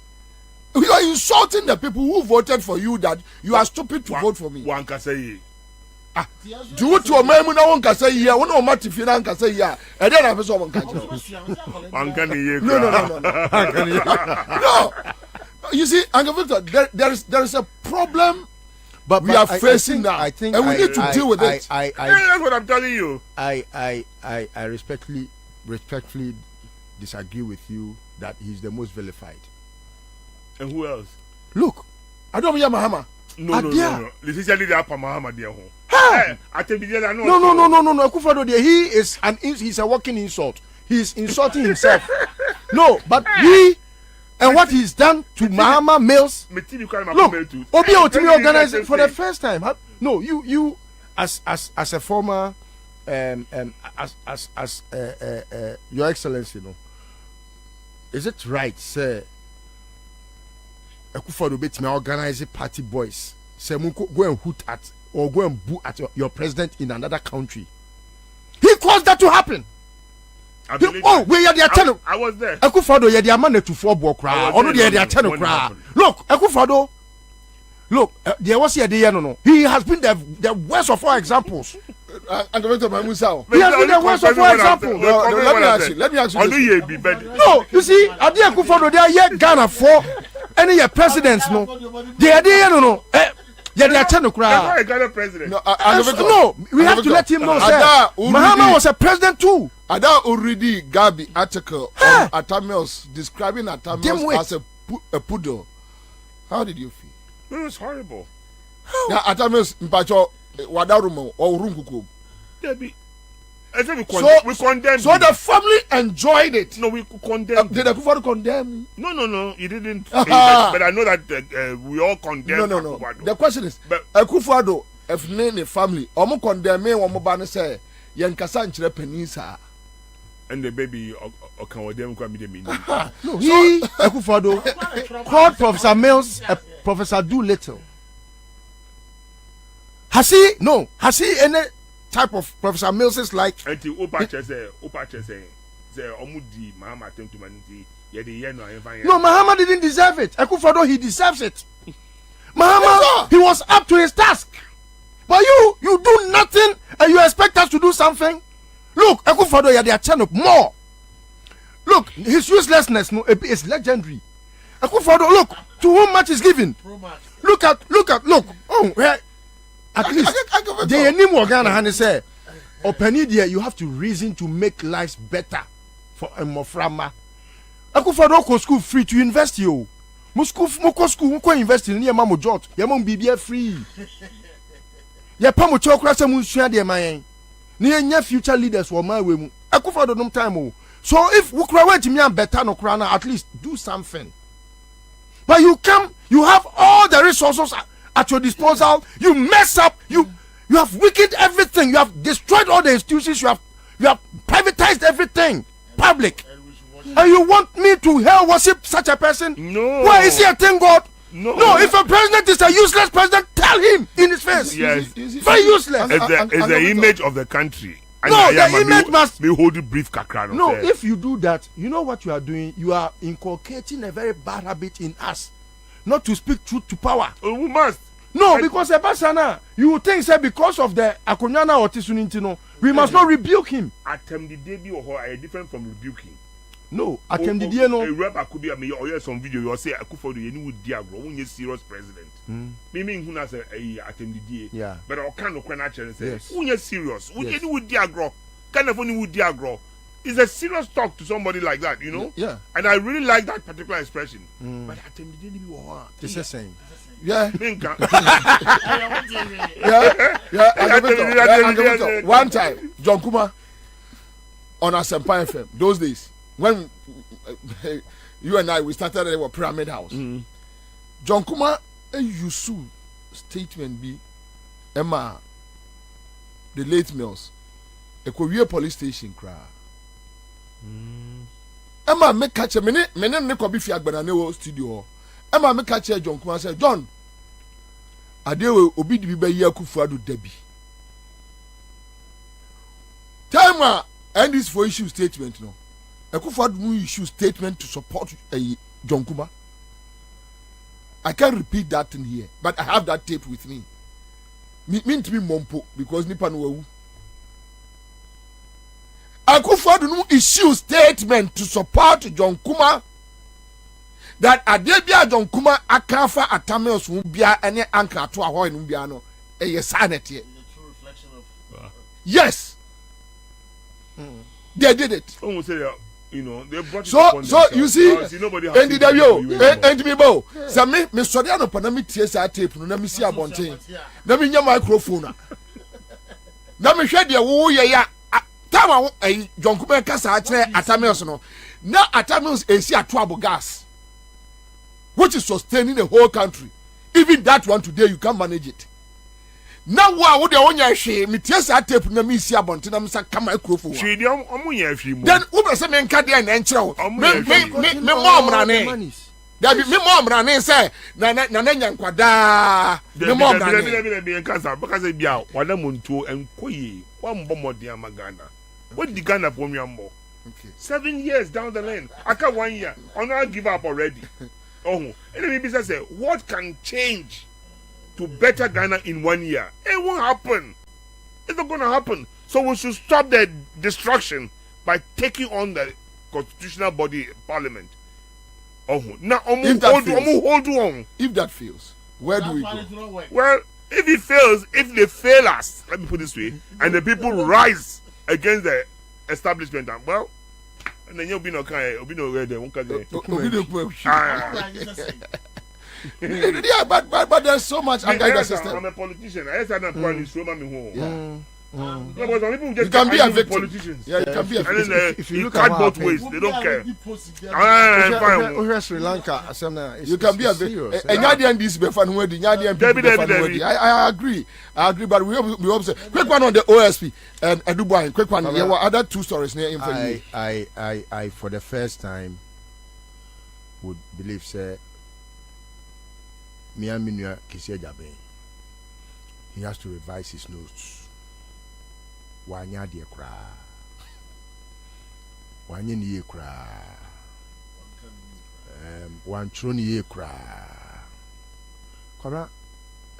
You are insulting the people who voted for you that you are stupid to vote for me. One can say. Do it to a man no one can say yeah, one or Matifina can say yeah, and then I have someone can No. You see, Uncle Victor, there is a problem but we are facing now. I think and we need to deal with it. That's what I'm telling you. I respectfully disagree with you that he's the most vilified. And who else? Look, I don't hear Mahama. No. This is the Mahama dear home. No. Akufo-Addo, he's a walking insult. He's insulting himself. No, but he and what he's done to Mahama males. Look, Obi Otimi organized it for the first time. No, you as a former Your Excellency, is it right, sir? Akufo-Addo betimi organize party boys. Say go and hoot at or go and boo at your president in another country. He caused that to happen. We are the I was there. Akufo-Addo, you're the man to 4 block crowd. Or the other crowd. Look, Akufo-Addo. Look, there was here the no. He has been the worst of all examples. And the Mamusa. He has been the worst of all examples. Let me ask you. No, you see, at the Akufo-Addo, they are yet Ghana for any your presidents. No, they are there no. Yeah, they are telling crowd. No, we have to let him know, sir. Mahama was a president too. Ada already Gabi article on Atamils describing Atamils as a poodle. How did you feel? It was horrible. Now Atamils mpacho wadarumo or runkuku. Debbie. We condemned. So the family enjoyed it. No, we condemned. Did Akufo-Addo condemn? No, you didn't. But I know that we all condemn. No. The question is, Akufo-Addo, if the family, omo condemn me, omo bani say, yankasa nchire penisa. And the baby, can them come with me. No, he Akufo-Addo called Professor Mills, Professor Doolittle. Has he any type of Professor Mills is like? Until Opache say, Omudi Mahama attempt to manage. No, Mahama didn't deserve it. Akufo-Addo, he deserves it. Mahama, he was up to his task. But you do nothing and you expect us to do something? Look, Akufo-Addo, you're channel more. Look, his uselessness is legendary. Akufo-Addo, look, to whom much is given. Look. Oh, where? At least they name Ghana and say, Openidia, you have to reason to make lives better for a Moframa. Akufo-Addo go school free to invest you. Moko school invest in your mamo jot. Your mom be free. Your pamo chokra se mun share de mayen. Ni future leaders were my way. Akufo-Addo no time. So if Ukra went to me and better no krana, at least do something. But you come, you have all the resources at your disposal. You mess up. You have weakened everything. You have destroyed all the institutions. You have privatized everything, public. And you want me to hell worship such a person? No. Why is he a thing God? No. No. If a president is a useless president, tell him in his face. Yes. Very useless. It's the image of the country. No, the image must be hold it brief kakra. No, if you do that, you know what you are doing? You are inculcating a very bad habit in us. Not to speak truth to power. We must. No, because Ebasana, you would think that because of the Akonyana or Tisunintino, we must not rebuke him. Attempt the debut or are different from rebuking. No, attempt the no. A rep could be a mayor or some video you say Akufo do you would diagro when you serious president. Meaning who has a attempt the yeah. But I can't look and say yes. When you're serious, would you would diagro? Kind of only would diagro. It's a serious talk to somebody like that, you know? Yeah. And I really like that particular expression. But attempt the debut or it's the same. Yeah. Yeah. One time, John Kuma on Asempa FM, those days, when you and I we started our Pyramid House, John Kuma used statement be Emma the late Mills, a Korea police station cry. Emma make catch a minute, ne ko bi fi agbana studio. Emma me catch John Kuma say John adewe obi di bi yi Akufo-Addo dabi. Time and this for issue statement no. Akufo-Addo issue statement to support John Kuma. I can't repeat that in here, but I have that tape with me. Mean to be mompo because nipa no wu. Akufo-Addo issue statement to support John Kuma. That Adebia John Kuma akafa atamels who bia any anchor to a in Umbiano a sanity. The true reflection of yes. They did it. Almost say you know they brought it so you see nobody has and the people say me sorry no pa na me tie sa tape no na me si abonten na me nya microphone na me hwe de wo ye ya tama John Kuma kasa a kire atamels no na atamels esi atoabo gas which is sustaining the whole country. Even that one today you can't manage it. Now what would the onya she me tie sa tape na me si abonten na me sa ka microphone she dey omunya hwe mu then who say me nka dey na enkyerɛ me mom rane there be me mom rane say na nya nkwada me mom rane be nkasa because bia wada montuo enkoyi wa mbomode amagana what the Ghana for nwambo okay 7 years down the lane aka 1 year I give up already. Oh, and the business say what can change to better Ghana in 1 year? It won't happen. It's not going to happen. So we should stop the destruction by taking on the constitutional body, parliament. Oh, now hold on. If that fails, where do we go? Well, if it fails, if they fail us, let me put it this way, and the people rise against the establishment, well. And then you'll be no kind, you'll be no red. Yeah, but there's so much anti system. I'm a politician. I just had not planned this Roma me home. You can be a victim. Politicians. Yeah, you can be a victim. If you look at both ways, they don't care. Sri Lanka, you can be a victim. I agree, but we observe. Quick one on the OSP and Dubai. Quick one. There were other two stories near him. I for the first time would believe say Miaminua Kisia Jabe. He has to revise his notes. Wanya de kra wanya ni ye kra wan tro ni ye kra kora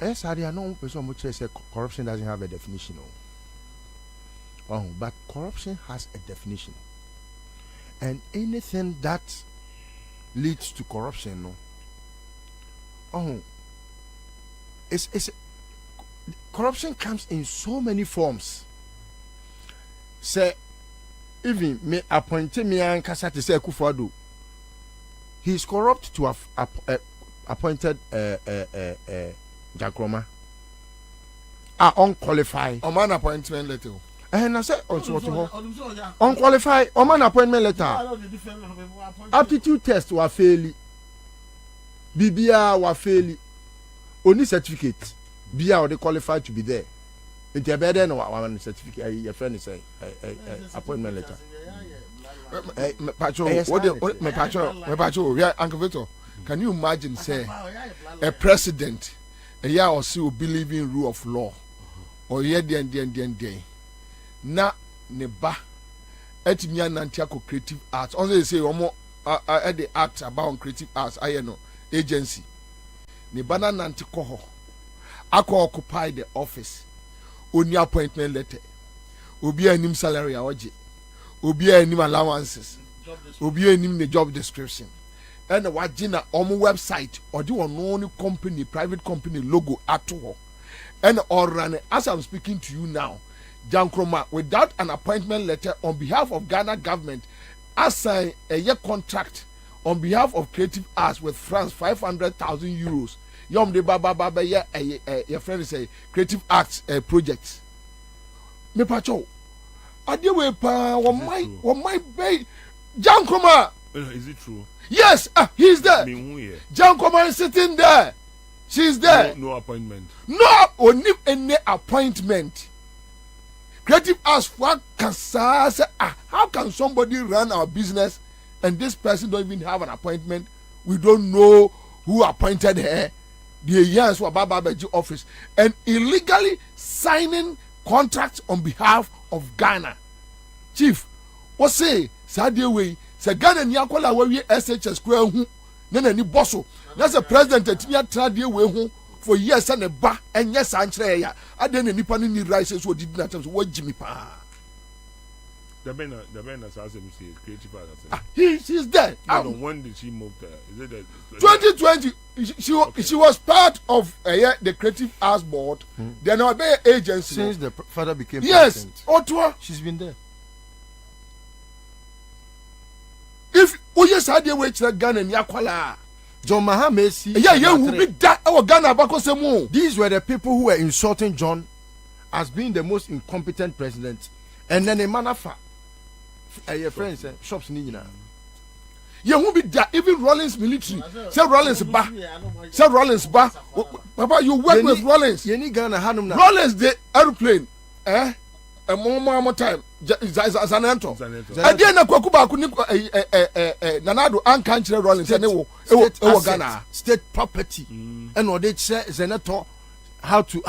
area no person mo say corruption doesn't have a definition but corruption has a definition, and anything that leads to corruption it's corruption comes in so many forms. Say even me appointed me and Kasati say Akufo-Addo. He is corrupt to have appointed Jakroma. Unqualified. A man appointment letter. And I said, also what unqualified or man appointment letter. Aptitude test were failing. BBA were failing. Only certificate. BA or they qualified to be there. It's a better than one certificate. Your friend is a appointment letter. Uncle Victor, can you imagine, say, a president, a year or so believe in rule of law, or yet the na neba etimiya nantiako creative arts also they say omo at the act about creative arts no agency neba na nanti koho akọ occupy the office oni appointment letter obi anim salary awoje obi anim allowances obi anim the job description and wagina omo website or the one company private company logo ato and or run as I'm speaking to you now Jankroma, without an appointment letter on behalf of Ghana government, assign a year contract on behalf of Creative Arts with France 500,000 euros. Yom de baba ya your friend say Creative Arts projects. Me pacho. Adewe pa my bay Jankroma. Is it true? Yes, he's there. Jankroma is sitting there. She's there. No appointment. No, only any appointment. Creative Arts for say, how can somebody run our business and this person don't even have an appointment? We don't know who appointed her. The years were Babaji office and illegally signing contracts on behalf of Ghana. Chief, what say? Sadia way, say Ghana niakola we SHS square hu. Nene ni bosso. That's a president at me trade way hu. For years and a ba and yes answer ya I didn't any pan in rises what did not what Jimmy pa the man as him say creative arts he's there. When did she move there? Is it 2020 she was part of the Creative Arts Board then our agency since the father became president. Ottawa she's been there. If yes I did wait Ghana and Yakwala John Mahamesi. These were the people who were insulting John as being the most incompetent president. And then a manafa. Your friends shops nina. You won't be that even Rollins military. Say Rollins ba. Say Rollins ba. Papa, you work with Rollins. Rollins the airplane. A more time. Zanento. Again, a Kwakuba Nanado and country Rollins and Ghana state property. And what they say Zenato how to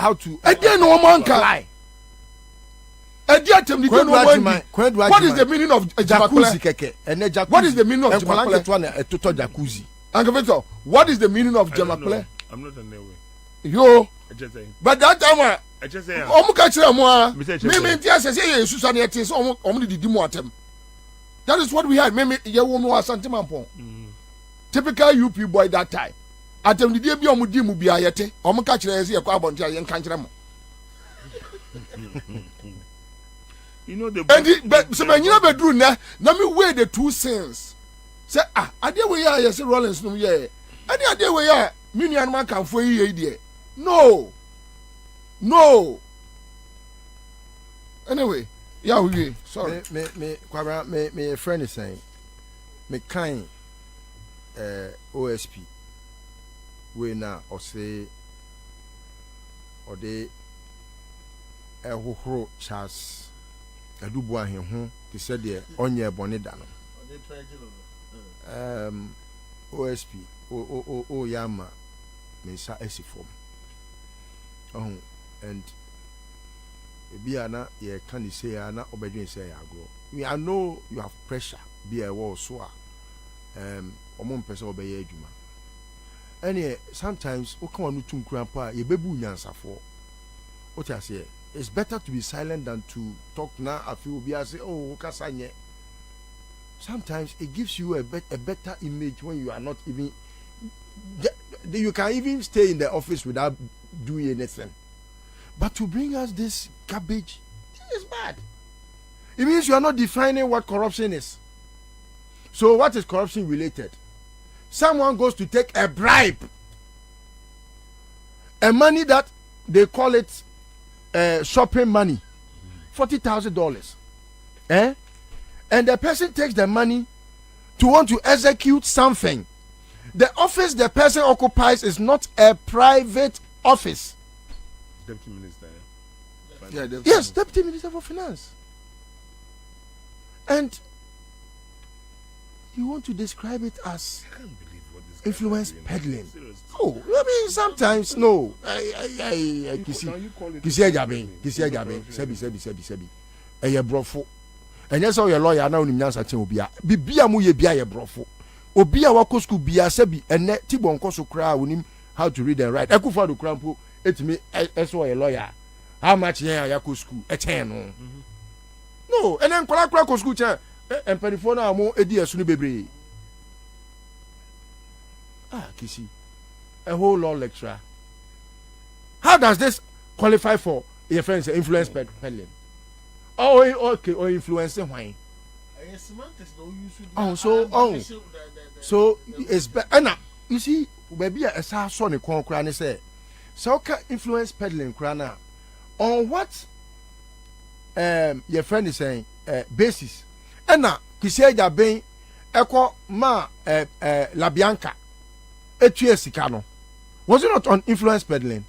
again no man can lie. What is the meaning of jacuzzi? What is the meaning of jacuzzi? Uncle Victor, what is the meaning of jamakle? I'm not an way. Yo, but that time I just say that is what we had. Typical UP boy that time. Atem did be omudimu bi ayete. Omo ka kire ese yakwa abontia yen kan kire mo. You know the and so when you be do na me weigh the two sins. Say ade we ya yes Rollins no ye. Ade ade we ya me nuan man kan fo yi die. No. Anyway, yeah, we sorry. Kwabena, me a friend is saying, me kind OSP. We na or say or they who Charles Adubwa him they said the onye bonedano. OSP o yama me sa esifom. And Biana, ye can say, na obedient say, I know you have pressure, be a war so. Omon person obey Juma. And sometimes, o come on to grandpa, ye bebu Ansah for. What I say, it's better to be silent than to talk now. I feel be I say, oh, Kasanye. Sometimes it gives you a better image when you are not even. You can even stay in the office without doing anything. But to bring us this garbage, this is bad. It means you are not defining what corruption is. So what is corruption related? Someone goes to take a bribe. A money that they call it shopping money. $40,000. And the person takes the money to want to execute something. The office the person occupies is not a private office. Deputy Minister. Yeah, Yes, Deputy Minister for Finance. And you want to describe it as I can't believe what this influence guy is doing. peddling. Seriously. Oh, I mean sometimes no. Now you call it- Kisi Ejabin, sebi. Eye brofo. Enye so your lawyer na onim nyansa chen obia. Bibia mu ye bia ye brofo. Obia wako school bia sebi ene tibon koso kra onim how to read and write. Ekufa do krampo etimi eso your lawyer. How much ye yakọ school? E chen no. No, ene nkwala kra ko school chen. Empanifo na mo edi esunu bebre. Kisi. A whole law lecturer. How does this qualify for your friends influence peddling? Oh, okay, or influencing why? So it's better. You see, maybe a son in Kran say, so can influence peddling crana on what your friend is saying basis. And now, Kisi Ejabin, Eko ma La Bianca, Sikano. Was it not on influence peddling?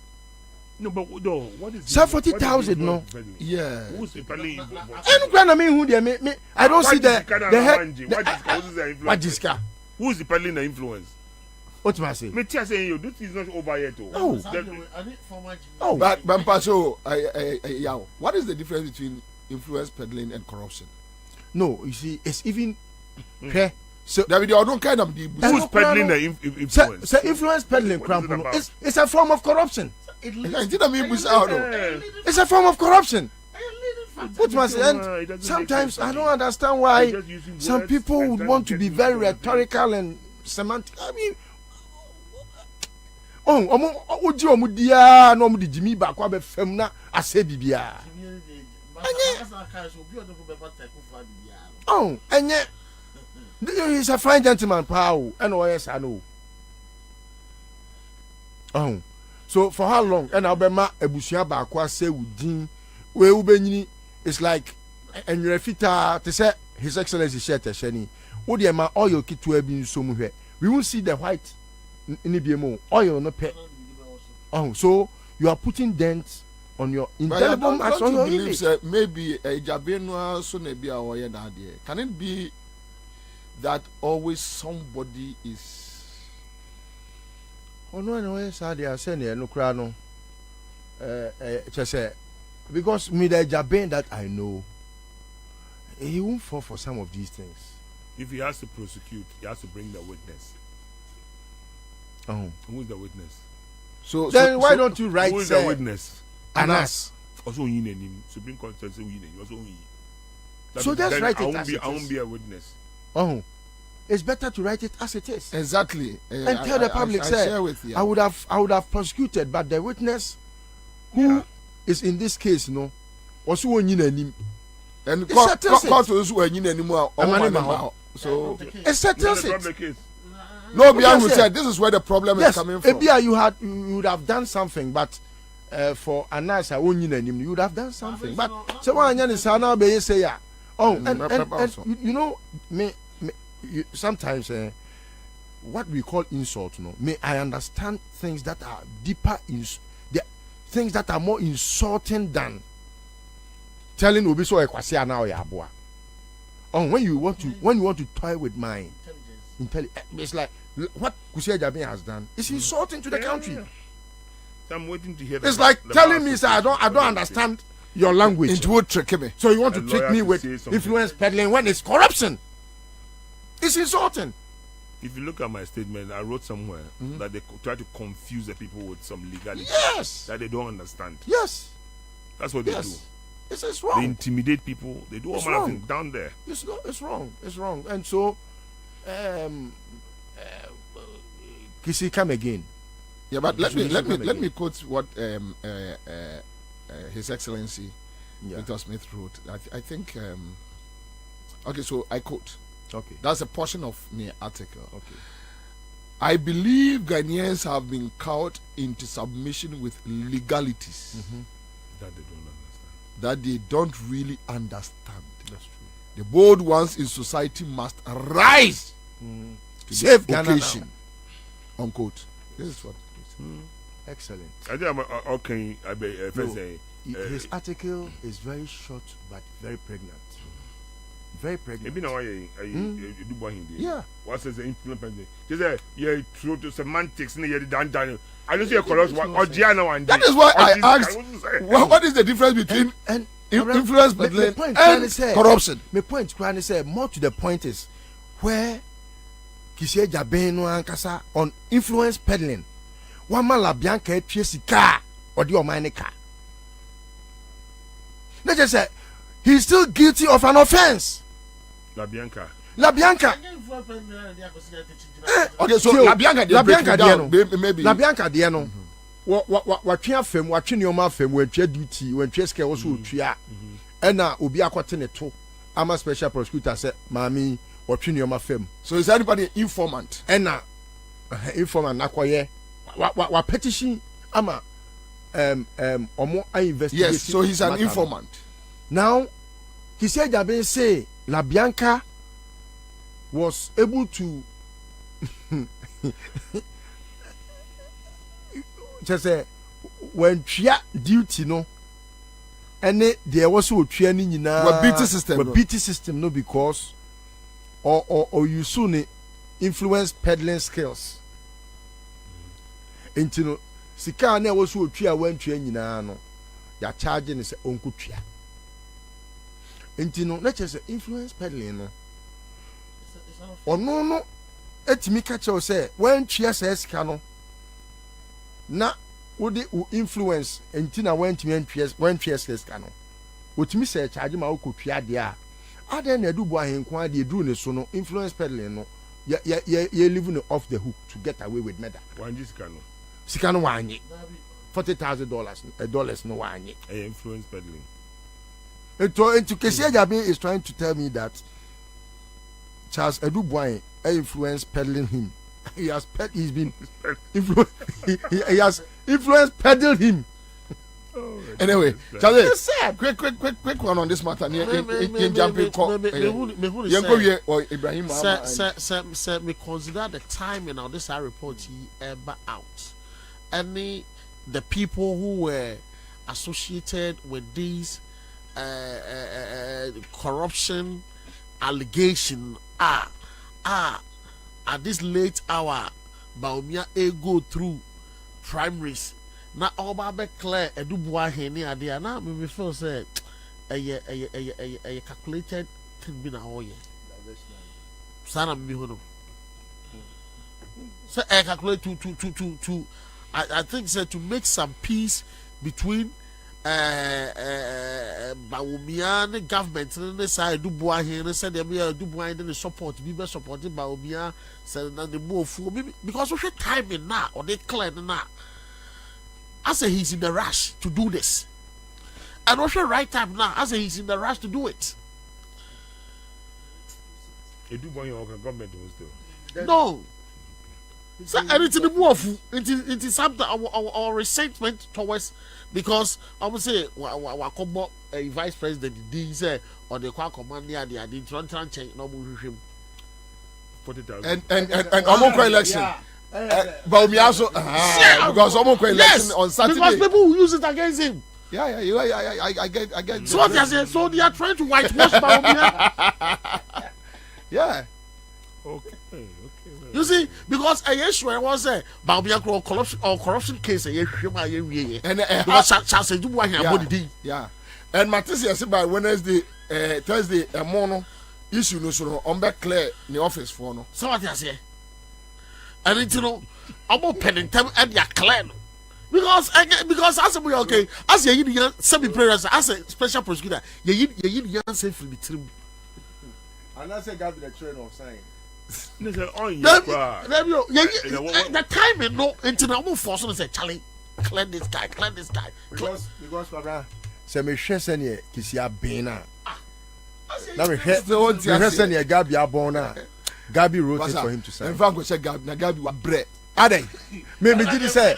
No, but no, what is Sir, 40,000, no. Yeah. Who's the peddling? I don't see the head. Wajiska. Who's the peddling the influence? What am I saying? Me tell saying you, this is not over yet. Oh, But Pacho, what is the difference between influence peddling and corruption? no, you see, it's even So David, you don't kind of Who's peddling the influence? So influence peddling, What is it about? it's a form of corruption. It's a form of corruption. What must and sometimes I don't understand why some people would want to be very rhetorical and semantic. I mean, no di Jimmy back wa be fam na ase bibia. Oh, and yet he's a fine gentleman, Pau, and yes, I know. Oh, so for how long? And Albema Ebusia Bakwa say Udin, where Ubeni is like, and you're fit to say His Excellency Shete Sheni. Would the amount oil kit to have been somewhere? We won't see the white in the BMO oil no pet. Oh, so you are putting dents on your indelible marks on your image. Maybe a Jabinwa so maybe our idea. Can it be that always somebody is? Oh no, yes, they are saying no crano. Just say because me the Jabin that I know, he won't fall for some of these things. If he has to prosecute, he has to bring the witness. Oh, Who is the witness? So then why don't you write Who is the witness? Anas? Also, you name him. Supreme Court says you name also you. So just write it as it I won't is. be a witness. Oh, it's better to write it as it is. exactly And tell the public, I say, share with you. I would have prosecuted, but the witness who is in this case, no, was who in him. And It settles it. court was when anymore. So It settles it. Case. no, Bian Yes, said this is where the problem is Yes, coming from. Ebia, you would have done something, but for Ansah, you would have done something. But so one is now be say yeah. Oh, and you know sometimes what we call insult, no. May I understand things that are deeper things that are more insulting than telling Obi so ekwasi now ya aboa. Oh, when you want to toy with my intelligence, it's like what Kwabena Ejabin has done. It's insulting to the country. So I'm waiting to hear. It's like telling me, sir, I don't understand your language. It would trick me. So you want A to trick lawyer me to with say something. influence peddling when it's corruption? It's insulting. If you look at my statement, I wrote somewhere that they try to confuse the people with some legality Yes. that they don't understand. Yes. That's what they do. Yes. It's They wrong. intimidate people. They do all It's manner of wrong. things down there. It's wrong. It's wrong. And so, Kisi, come again. Yeah, but let Should come me again. quote what His Excellency Yeah. Victor Smith wrote. I think. Okay, so I quote. Okay. That's a portion of the article. Okay. I believe Ghanaians have been cowed into submission with legalities. That they don't understand. that they don't really understand. That's true. The bold ones in society must rise to Save the Ghana occasion. Unquote. This is what. Excellent. I think I'm okay. I be first say. His article is very short but very pregnant. Very pregnant. Maybe now I do buy him. Yeah. What says the implement? Just say yeah, through to semantics. Near the down. I don't see a colors. Or Gianna one. That is why I asked. What is the difference between And influence my peddling point and is say, corruption? My point is say more to the point is where Kisie Jabin no ankasa on influence peddling. One man la Bianca etwe car or the omane car. Let's just say he's still guilty of an offense. La Bianca. Okay, so Tio, La Bianca Diano. maybe. La Bianca Diano. What tria fem, what chinoma fem, when tria duty, when tria scare also tria. And now Obi akwatene to. I'm a special prosecutor said, Mami, what chinoma fem. So is anybody informant? And now informant nakwaye. What petition ama omo I investigate. Yes, so he's an informant. Now he said Jabe say La Bianca was able to just say when tria duty no and there was so tria ni nyina Well, BT system. but BT system no because or you soon influence peddling skills into no sika na was so tria when tria nyina no ya charging is onko tria into no let's just influence peddling no ɔno no etimi ka kyerɛw sɛ wɔntwea sɛ sika no na wode wo influence enti na wɔntumi wɔntwea sɛ sika no wotumi sɛ charge ma wokɔtwea deɛ a adan na adubu ahenko adeɛ duru ne so no influence peddling no ye living off the hook to get away with murder. Wanji sika no. Sika no wanye $40,000 no wanye. Influence peddling. Into Kesia Jabi is trying to tell me that Charles Edubuain influenced peddling him. He's been influenced. He has influenced peddling him. Oh, anyway, Charlie, quick one on this matter. Ibrahim, sir, me consider the timing of this report ever out. Any the people who were associated with these corruption allegation at this late hour Baumia go through primaries na oba be clear edubua hene ade na me feel say a calculated thing be na oye sana me hono so calculate to I think say to make some peace between Baumia the government and say edubua hene said they be edubua the support be supporting Baumia say na the move because we timing now or they clear now. I say he's in the rush to do this. And also right time now, I say he's in the rush to do it. No. So anything more it is something our resentment towards because I would say a vice president did say or the command there they didn't run change no him 40,000 and almost election. But we also because almost election on Saturday because people will use it against him. Yeah, I get. So what they say, so they are trying to whitewash Baumia. Yeah. Okay. You see, because a issue was a Baumia corruption case, and because Charles Edubuain here body. Yeah. And Matisse said by Wednesday, Thursday, a mono issue no so on back clear in the office for no. So what they say. And it's I'm opening them and they're clear. Because as we okay, as you semi prayers, as a special prosecutor, you answer from the team. And I say God the train of saying. The timing no into the force and say, Charlie, clear this guy. Because say me share send Kisia Bena. Now me share send Gabi Abona. Gabi wrote it for him to sign. In fact, we said Gabi was bread. Ade. Me did say.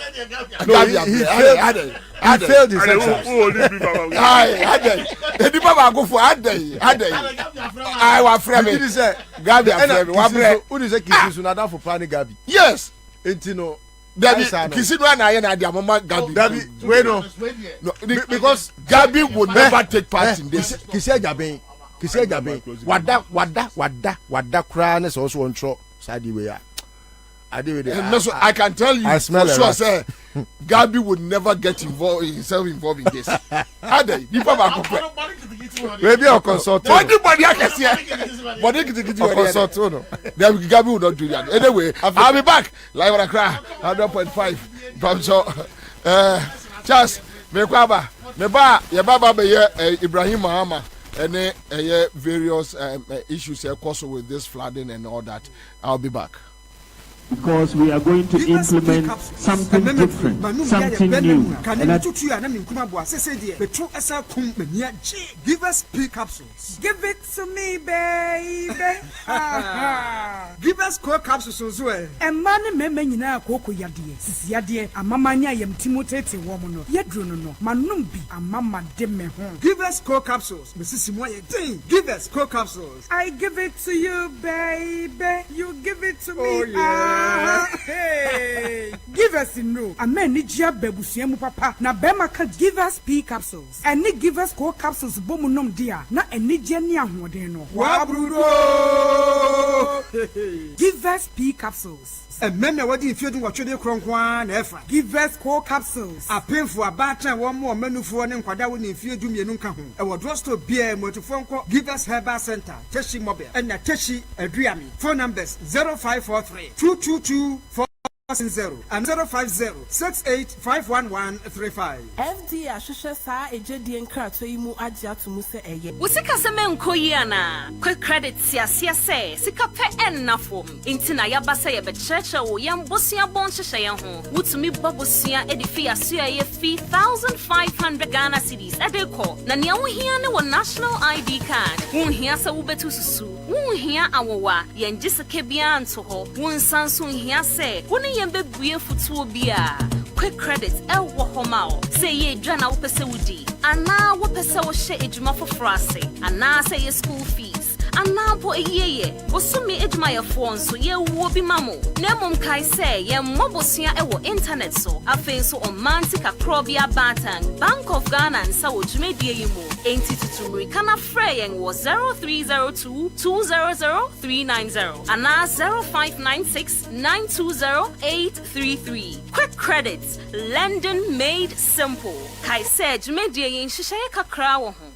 Gabi He Ade. failed his exams. Ade. The people go for Ade. I was friend. Me did say. Gabi afraid. Wa friend. Who is a kiss na da for planning Gabi? Yes. Entino. Dabi kisi no na na dia mama Gabi. Dabi we no. Because Gabi would never take part in this. Kisi Gabi. Wada kra na so ontro sadi we ya. I can tell you I smell for sure say Gabi would never get involved in in this. Ade, you papa go. Maybe a consultant. Body akese. Body kiti Consultant no. Gabi would not do that. Anyway, I'll be back. Live on a cry. 100.5. From so just me kwaba. Me ba ye baba be Ibrahim Mahama and various issues also with this flooding and all that. I'll be back. Because we are going to implement something different, something new. Give us P capsules. Give it to me, baby. Give us core capsules as well. And money me na koko yadie. Sisi yadie amamanya yem timotete womono. Yedrono no manumbi amama deme hon. Give us core capsules. Mrs. Moye ding. Give us core capsules. I give it to you, baby. You give it to me. Oh, yeah. Hey, give us no. A man need ya bebusiemu papa. Na bema ka give us P capsules. And ni give us core capsules bomunum dia. Na eni jeni ahwodeno. Wabrudo. Give us P capsules. And men are waiting if you do what you do, Cronkwan, Efa. Give us core capsules. A pay for a batter, one more menu for an Kwabena if you do me nunca home. I will draw to beer, motorphone call, give us Herbal Center, Teshi Mobile, and a Teshi Adriami. Phone numbers 0543 222 460 and 050-68-51135. FD Ashusha sa ejedi enkrato imu aja to muse eye. Usika se menko yana. Quick credit sia se sika pe ennafo. Intina ya basa ye becheche wo yam bosia bon hyehyɛ ye ho. Wutumi bobosia edifi asua ye 3,500 Ghana cedis edeko. Na nea wo hia ne wo national ID card. Wo hia se wo betu susu. Wo hia awowa ye ngiseke bia nto ho. Wo nsanso hia se wo ne ye bebuye futuo bia. Quick credit wo homao. Say ye dwa na wo pese wudi. Ana wo pese wo hye ejuma foforo ase. Ana say ye school fees. Ana bo eyeye. Wo sumi ejuma ye fo nso ye wo bi mamo. Na mom kai say ye mobosua wo internet so. Afen so on mantika krobia batan. Bank of Ghana Ansah wo dwumadie yi mu. Enti tutumri kana frɛ yen wo 0302 200 390. Ana 0596 920 833. Quick credits, London made simple. Kai said dwumadie yi nhyehyɛ kakra wo ho.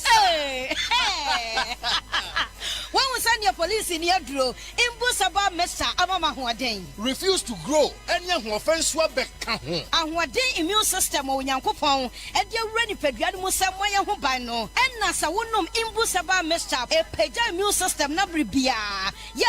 Hey! When we send your police in your draw, Imbusaba Mesa Amama Huaden. Refuse to grow. Any offense will be count. And what day immune system or Yankopon, and your ready pediatric somewhere who by no. And Nasa wonum Imbusaba Mesa, a peja immune system nabribia. Ya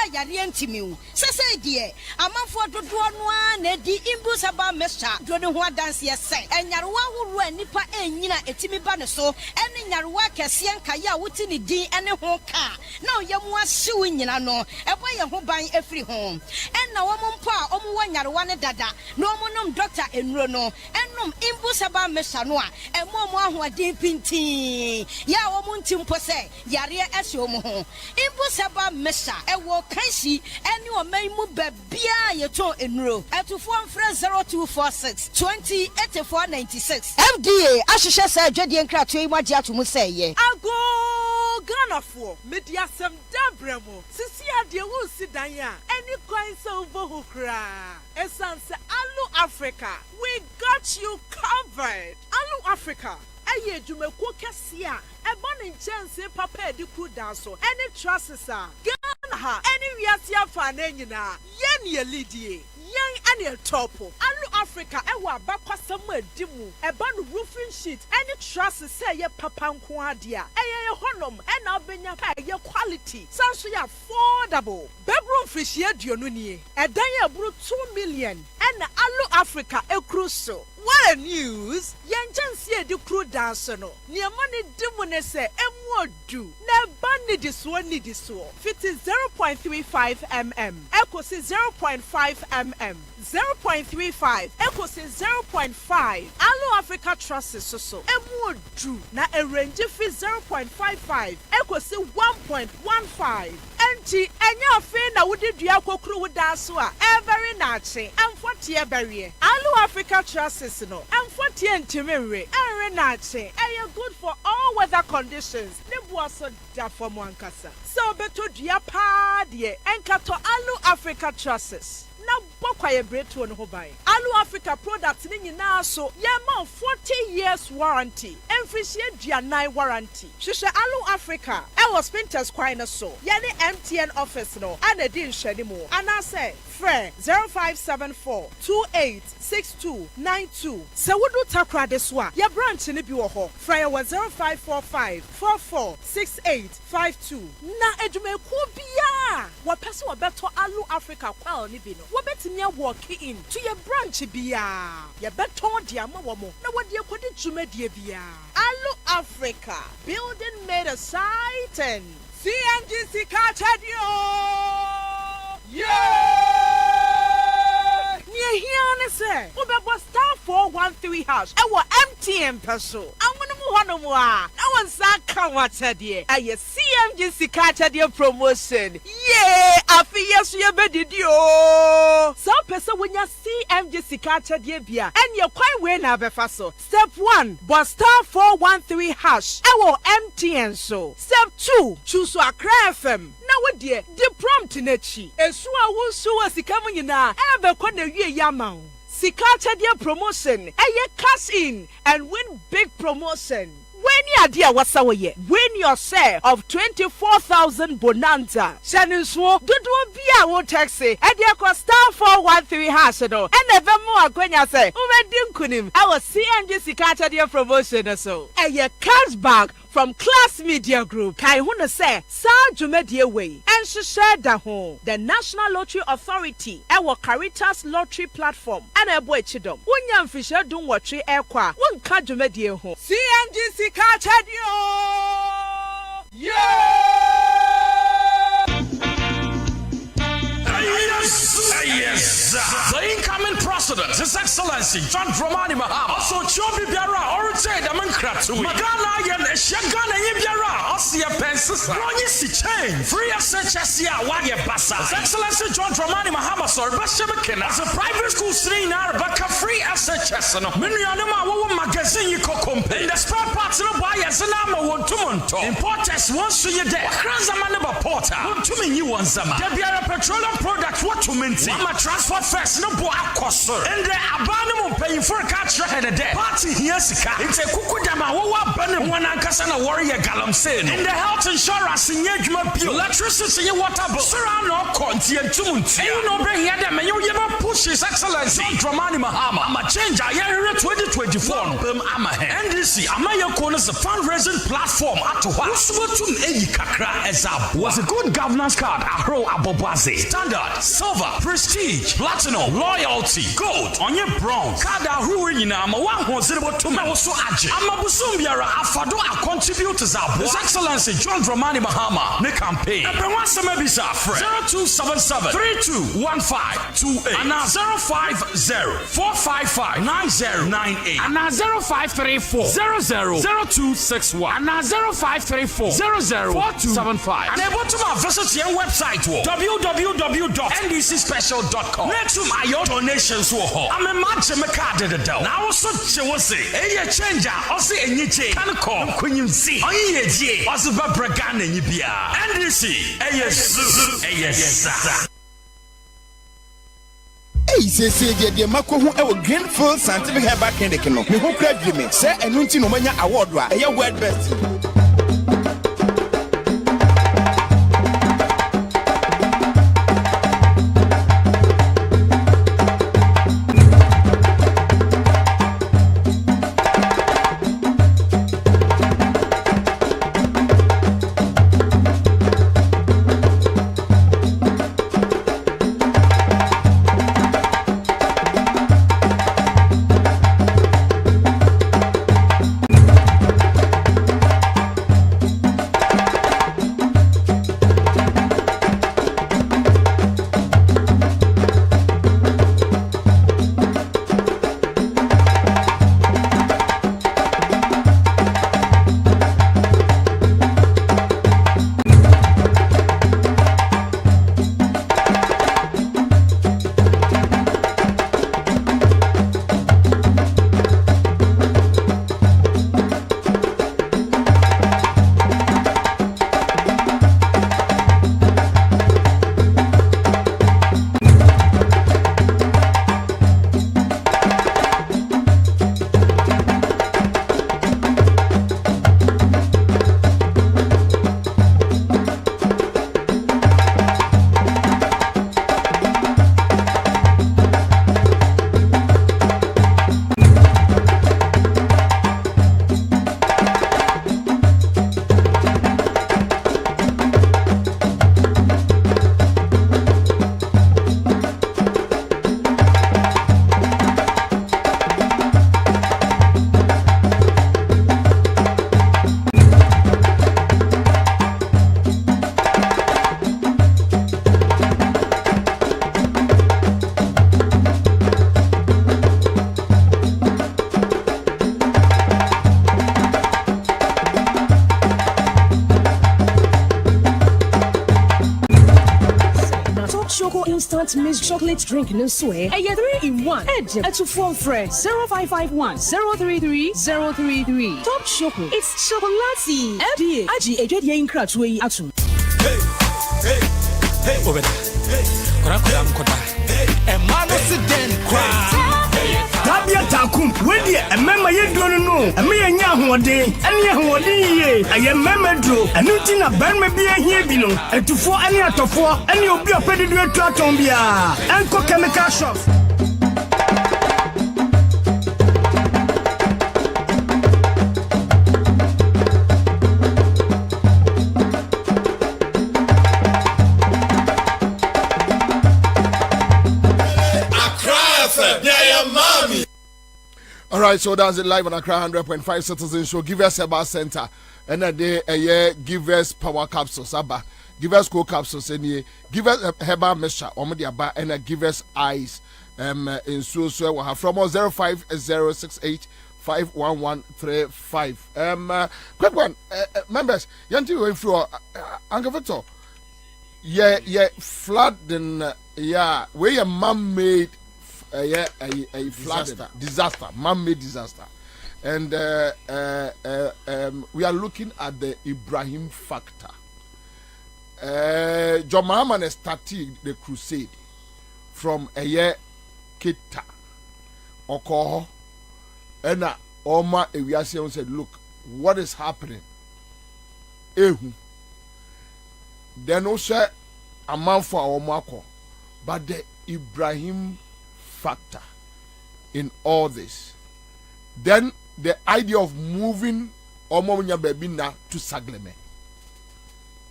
Timu. Say, dear, a month for the one, Eddie Imbusaba Mesa, do the one dance yes, and Yarwa who run Nipa and Yina Etimi Banaso, and in Yarwa Cassian Kaya Wutini D and a whole car. No, yamwa suing in ano, a way of buying every home. And now woman pa, one yarwana dada, no monum doctor in Rono, and num Imbusaba Mesanoa, and Momo who are deep in tea. Ya woman timpose, Yaria Esiomo. Imbusaba Mesa, a walk Kansi, and you may move bia your toe in row at to form friends 0246 20 8496. FDA, Ashisha said, Jedi and Cratui, what you have to say, ye. Ago Ghana for media sem dabremo. Sisi ade wo si dan ya. Any coins over who cry. Essence Alu Africa. We got you covered. Alu Africa. Aye dwumako kese a eba ne nkyɛnse papa edi ku dan so any trusses a Ghana ha any wiase afa na nyina yen ye lidie yen ane topo Alu Africa ewa abakwasam adimu eba no roofing sheet any trusses say ye papa nko ade a eye honom na obenya pa ye quality sanso ya affordable bedroom fish ye aduonu nie edan ye buru 2 million and Alu Africa ekruso. What a news! Yanjansi edi crew dance no. Niamani dimu ne se emu odu. Ne ba need so. Fit is 0.35 mm. Echo is 0.5 mm. 0.35 Echo is 0.5. Alo Africa Trust is so. Emu drew na a range fi 0.55. Echo is 1.15. Enti enya fe na wudi dua kokru wuda so a very nache. Amfotie berie. Alo Africa Trust is no. Amfotie ntimere. Enre nache. Eye good for all weather conditions. Ne buaso da for mwankasa. So beto dua pa de enkato Alo Africa Trust. Na bokwaye breto no hobai. Alo Africa products ni nyina so yema 40 years warranty. Emfishie duanai warranty. Hwehwe Alo Africa. E was Spinters kwai na so. Ye ni MTN office no. Ana di nhwani mu. Ana say frɛ 0574 286292. Se wudu takra de so a ye branch ni bi wo ho. Frɛ ye 0545 446852. Na edumeku bia. Wo pese wo beto Alo Africa kwal ni bi no. Wo betimi walk in to your branch bia. Ye beto dia ma wo mo. Na wo de kodi dwumadie bia. Alo Africa, building made exciting. CNGC Kachadio. Yeah! Here say, Ubebo star 413 hash. I will MTN peso. I want to move on. I want Saka Watadie. I CMGC Kachadio promotion. Yeah! I feel yes, you better do. Some person when you CMGC Kachadio bia, and you're quite well now, Befaso. Step 1, but star 413 hash. I will MTN so. Step 2, choose a FM. Now, dear, the prompt in it. And so I will show us the coming in a ever corner yamau. Sikachadia promotion, a cash in and win big promotion. When you dear what's our year, win your share of 24,000 bonanza. Shannon Swo, do be our taxi, and your cost star 413 hasado, and never more when you say, Uvedinkunim, our CNG Sikachadia promotion or so. A year cashback from Class Media Group. Kai Huna say, Sa Jumedia Way, and she shared the home. The National Lottery Authority, our Caritas Lottery Platform, and a boy chidom. Unyam Fisher don't watch airqua, one card Jumedia home. CNGC Kachadio! Yes, the incoming president, His Excellency John Dramani Mahama. Also, Chobi Biara, Orite, the Mankratu. Magana, and Shagana Biara, Osia Pensis, Ronisi Chain, Free SHSia, Wagya Bassa. His Excellency John Dramani Mahama, Sir Bashabakin, as a private school stream, Baka Free SHS, and Minianama magazine, Kokompe. The spare parts of the boy as an armor won't to Monto. Importers once to your day. Kranzamanaba Porter, won't to me you want some. Debiara petroleum products, what to minty. I'm a transport first, no boy, cost, and the abandon paying for a catcher and a day. Party here's a car. It's a Kukudama, Burning one Ankasana warrior Galam Sin. In the health insurance in Yajma Pure, electricity, water, Surround or Conti and Tumunti. You know, bring here them and you never push His Excellency Dramani Mahama. I'm a change. I hear 2024. NDC, Amaya Corners, a fundraising platform at Wasubutun Eyi Kakra Ezab was a good governance card. Ahro Abobaze. Standard, silver, prestige, platinum, loyalty, gold, on your bronze. Kada Ruina, Mawan Zero to Mawaso Aji. Amabusumbiara, Afado, a contributors are His Excellency John Dramani Mahama, the campaign. Everyone, some maybe 0277 321528 and 050 455 9098 and 0534 000261 and 0534 004275 and able to visit your website www.ndcspecial.com. Next to my donations, I'm a match and a card at the door. Now, also, she will say, a changer, or say, and you take, can call, when you see, oh, yeah, also, Babragan and Yibia. NDC, yes. Hey, say, dear Mako, who our Greenfield Scientific Herbal Clinic, no, who grabbed me, say, and Nunti Nomania Award, a your word best. malt mixed chocolate drink no swear. A 3-in-1. Edge at 2 fresh 0551 033 033. Top chocolate. It's chocolatey. FDA. Aji ejedi yin kratwe atum. Hey, Kwabena. Kora mkoda. Emano siden kwa. Tabia takum, wedi a member ye don't know. A me nya hoden, ani hoden ye. Aye member dro, anu ti na ban me bia hie bi no. Etufo ani atofo, ani obi opede du aton bia. Enko chemical shops. All right, so that's it live on Accra 100.5 Citizen Show. Give us Eba Center. And a day a year, give us power capsules, Abba. Give us cool capsules, and give us a Heba Mesha, Omediaba, and give us eyes. In so we have from 05068 51135. Quick one, members, Yanti went through Uncle Victor. Yeah, flooding, yeah, where a man made. A flood disaster, man-made disaster, and we are looking at the Ibrahim factor. John Mahama started the crusade from a year Kita Okoho, and Oma Ewiase said, "Look, what is happening?" Ehu. Then also a man for our Mako, but the Ibrahim factor in all this. Then the idea of moving Omomunya Bebina to Sagleme.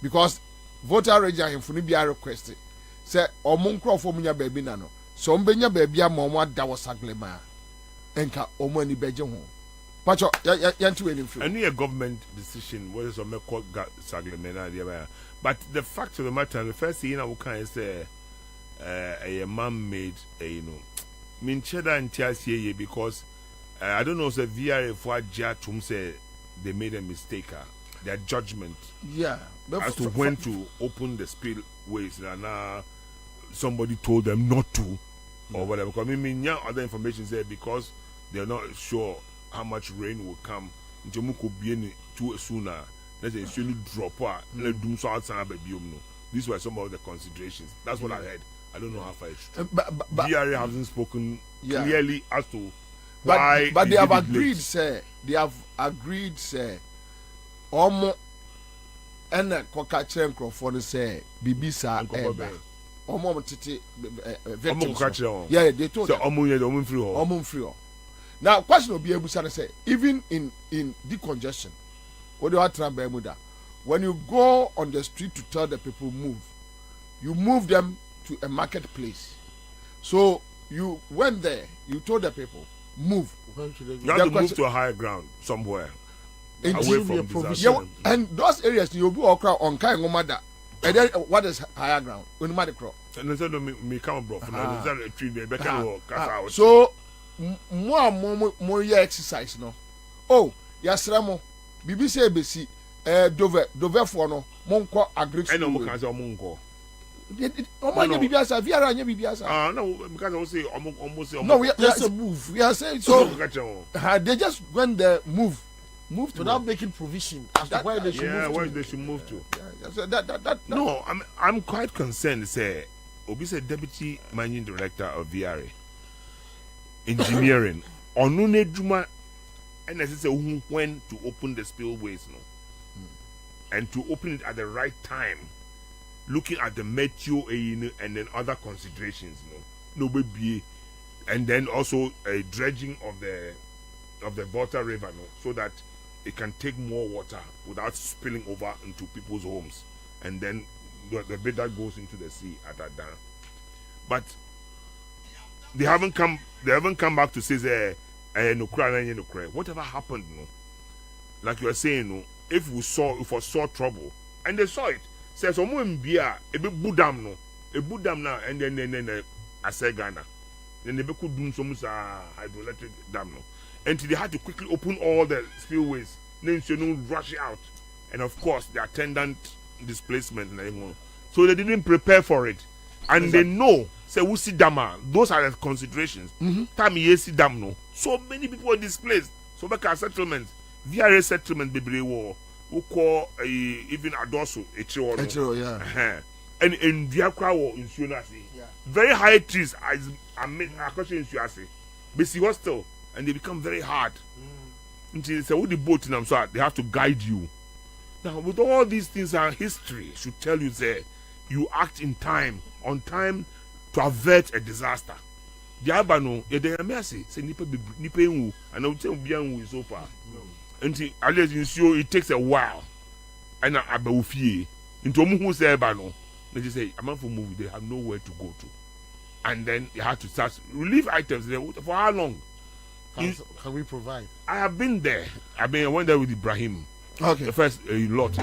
Because voter register in Funibia requested. Say Omunkro for Munya Bebina no. So Mbenya Bebia Moma Dawa Saglema. Enka Omoni Bejon. Pacho, yantu any free. Any government decision was on me called Saglemena. But the fact of the matter, the first thing I can say a man-made, mean cheddar and TSA because I don't know, say VR for Jatum say they made a mistake, their judgment, as to when to open the spillways, and somebody told them not to, or whatever. Because I mean, other information there because they're not sure how much rain will come. Jomuko be too sooner. Let's say surely drop out. Let do so outside. These were some of the considerations. That's what I heard. I don't know how far it's true. But DRA hasn't spoken clearly as to why. But they have agreed, sir. They have agreed, sir. Omo and Kokachere microphone say Bibisa Omo titi victims. Yeah, they told them. Omo free. Now, question will be able to say, even in decongestion, what do you have Bermuda? When you go on the street to tell the people move, you move them to a marketplace. So you went there, you told the people, move. You have to move to a higher ground somewhere. Away from disaster. Yeah, and those areas you'll be all crowd on Kai Mother. And then what is higher ground? When you crowd. And instead of me come bro, a tree there, better so more exercise no. Oh, yasramo. BBC ABC Dover for no Monko agriculture. I know Monko. No, because I say almost. No, we just a move. We are saying so. They just went there, move without making provision as to where they should move to. Where they should move to. That. No, I'm quite concerned. Say, Obi said deputy managing director of VRA engineering. Onune Juma, and as I say, when to open the spillways, and to open it at the right time. Looking at the meteo and then other considerations, no baby, and then also a dredging of the Volta River, so that it can take more water without spilling over into people's homes, and then the bit that goes into the sea at that dam. But they haven't come back to say no cry. Whatever happened, like you are saying, if we saw trouble, and they saw it. Says someone be a budam now, and then I say Ghana. Then they could do some hydroelectric dam no. And they had to quickly open all the spillways, then rush out. And of course the attendant displacement. So they didn't prepare for it. and they know say we see dama. Those are the considerations. Time you see dam no. So many people are displaced. So back at settlement, VRA settlement bebre war. We call even Adoso Echiro, yeah. And in Diakwa war in Sunasi. Very high trees as I mean in Sunasi. But see hostile and they become very hard. Until say with the boat in them, so they have to guide you. Now with all these things, our history should tell you that you act in time, on time, to avert a disaster. The Abano, they are mercy. Say nipe ngu, and I would say biangu is so far. Until unless you show it takes a while, and abawufie into who say Abano, they just say a man for movie they have nowhere to go to, and then you have to start relief items there for how long? Can we provide? I have been there. I went there with Ibrahim. Okay. The first lot.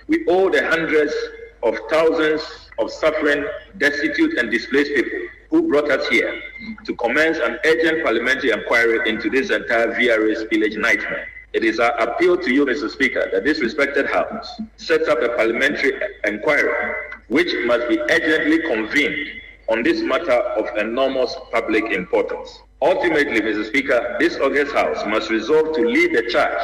We owe the hundreds of thousands of suffering, destitute and displaced people who brought us here to commence an urgent parliamentary inquiry into this entire VRA spillage nightmare. It is our appeal to you, Mr. Speaker, that this respected House sets up a parliamentary inquiry which must be urgently convened on this matter of enormous public importance. Ultimately, Mr. Speaker, this august House must resolve to lead the charge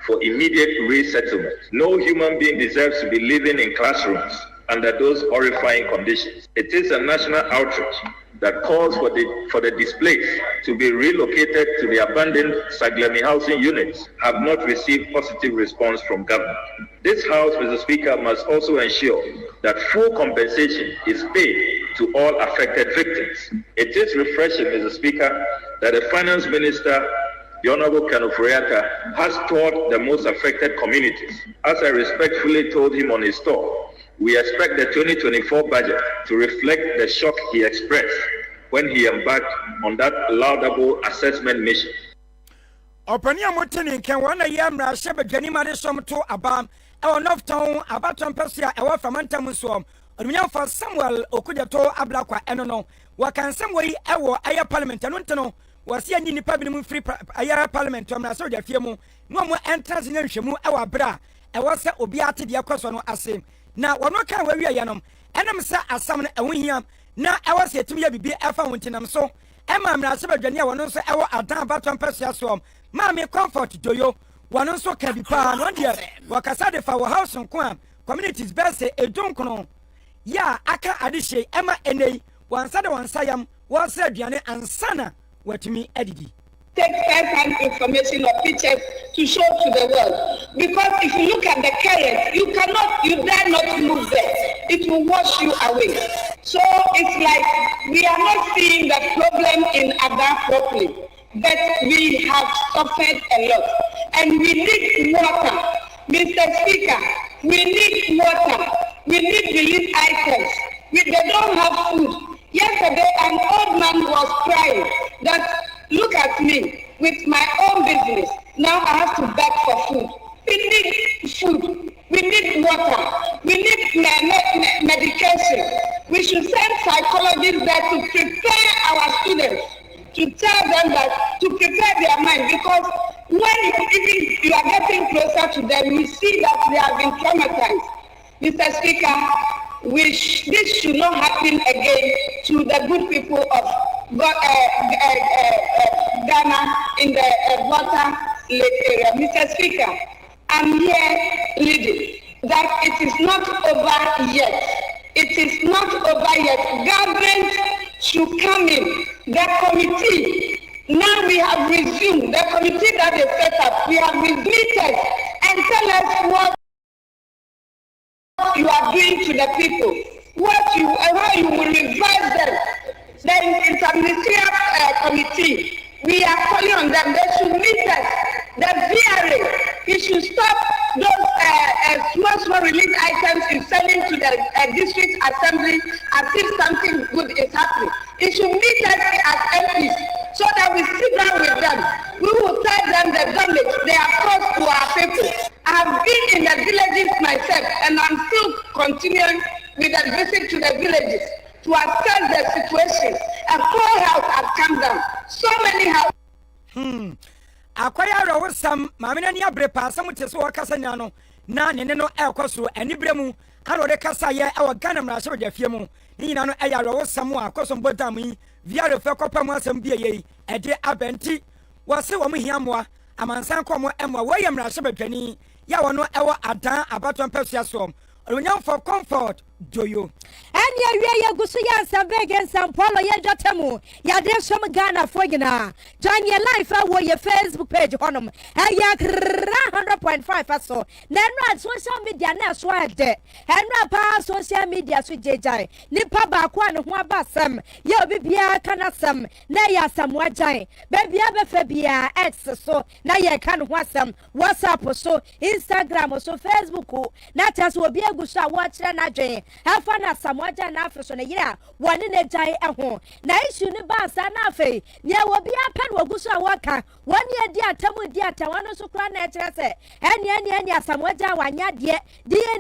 for immediate resettlement. No human being deserves to be living in classrooms under those horrifying conditions. It is a national outrage that calls for the displaced to be relocated to the abandoned Saglemi housing units have not received positive response from government. This House, Mr. Speaker, must also ensure that full compensation is paid to all affected victims. It is refreshing, Mr. Speaker, that the Finance Minister, the Honorable Kanufuriata, has toured the most affected communities. As I respectfully told him on his tour, we expect the 2024 budget to reflect the shock he expressed when he embarked on that laudable assessment mission. Opani amotene nkan wana yamra shebe dwani made som to abam e onof town abaton pesia e wa famanta musom onunya fa Samuel okujato ablakwa eno no wakansem wori e wo aya parliament no nteno wasi ani nipa bi mu free aya parliament amra so da fie mu no mo entrance ne nhwemu e wa bra e wo se obi ate de akoso no ase na wono kan wa wiya yanom enam se asam no ehunhia na e wo se etimi ya bibi efa wontinam so e ma amra se badwane a wono so e wo adan baton pesia so ma me comfort doyo wono so ka bi pa no de wakasa de fa wo house nko a communities best edunkono ya aka adihye e ma enei wansa de wansa yam wansa aduane ansana watimi adidi. Take first-hand information or pictures to show to the world. Because if you look at the current, you dare not move there. It will wash you away. So it's like we are not seeing the problem in Ada properly. But we have suffered a lot. And we need water. Mr. Speaker, we need water. We need relief items. They don't have food. Yesterday, an old man was crying that, look at me, with my own business. Now I have to beg for food. We need food. We need water. We need medication. We should send psychologists there to prepare our students, to tell them that, to prepare their mind, because when you are getting closer to them, you see that they have been traumatized. Mr. Speaker, this should not happen again to the good people of Ghana in the water lake area. Mr. Speaker, I'm here leading that it is not over yet. It is not over yet. Government should come in. The committee, now we have resumed, the committee that they set up, we have resumed and tell us what you are doing to the people, how you will revise them. The interministerial committee, we are calling on them. They should meet us. The VRA, it should stop those small relief items in selling to the district assembly as if something good is happening. It should meet us as MPs so that we sit down with them. We will tell them the damage they have caused to our people. I have been in the villages myself and I'm still continuing with a visit to the villages to assess the situation. A poor house has come down. So many houses. Akwaya ro sam mamina ni abrepa sam te so wakasa nya no na ne no ekoso anibre mu aro de kasa ye e wagana mra so de fie mu ni na no e ya ro sam akoso mbodam yi via re fe kopa mu asam bie ye e de abenti wo se wo mu hiamoa amansan ko mo emwa wo ye mra so betwani ya wo no e wo adan abaton pesua so onyam for comfort joyo ani awie ye gusu ya Ansah and Sampolo ye jotemu ya de som Ghana for gina join your life wo ye Facebook page honom ya 100.5 aso na no social media na so ade enra pa social media so jejai nipa ba kwa ne ho abasam ye obibia kana sam na ya samwajan bebia befa bia X so na ye kan ho asam WhatsApp so Instagram so Facebook na taso obi agusu a wo kire na dwen afa na samwaja na afi so na yira woni na jan eho na issue ni ba sa na afi ne wo bia pen wagusu a waka woni edi atamu di atawano so kra na kire se eni samwaja wanya de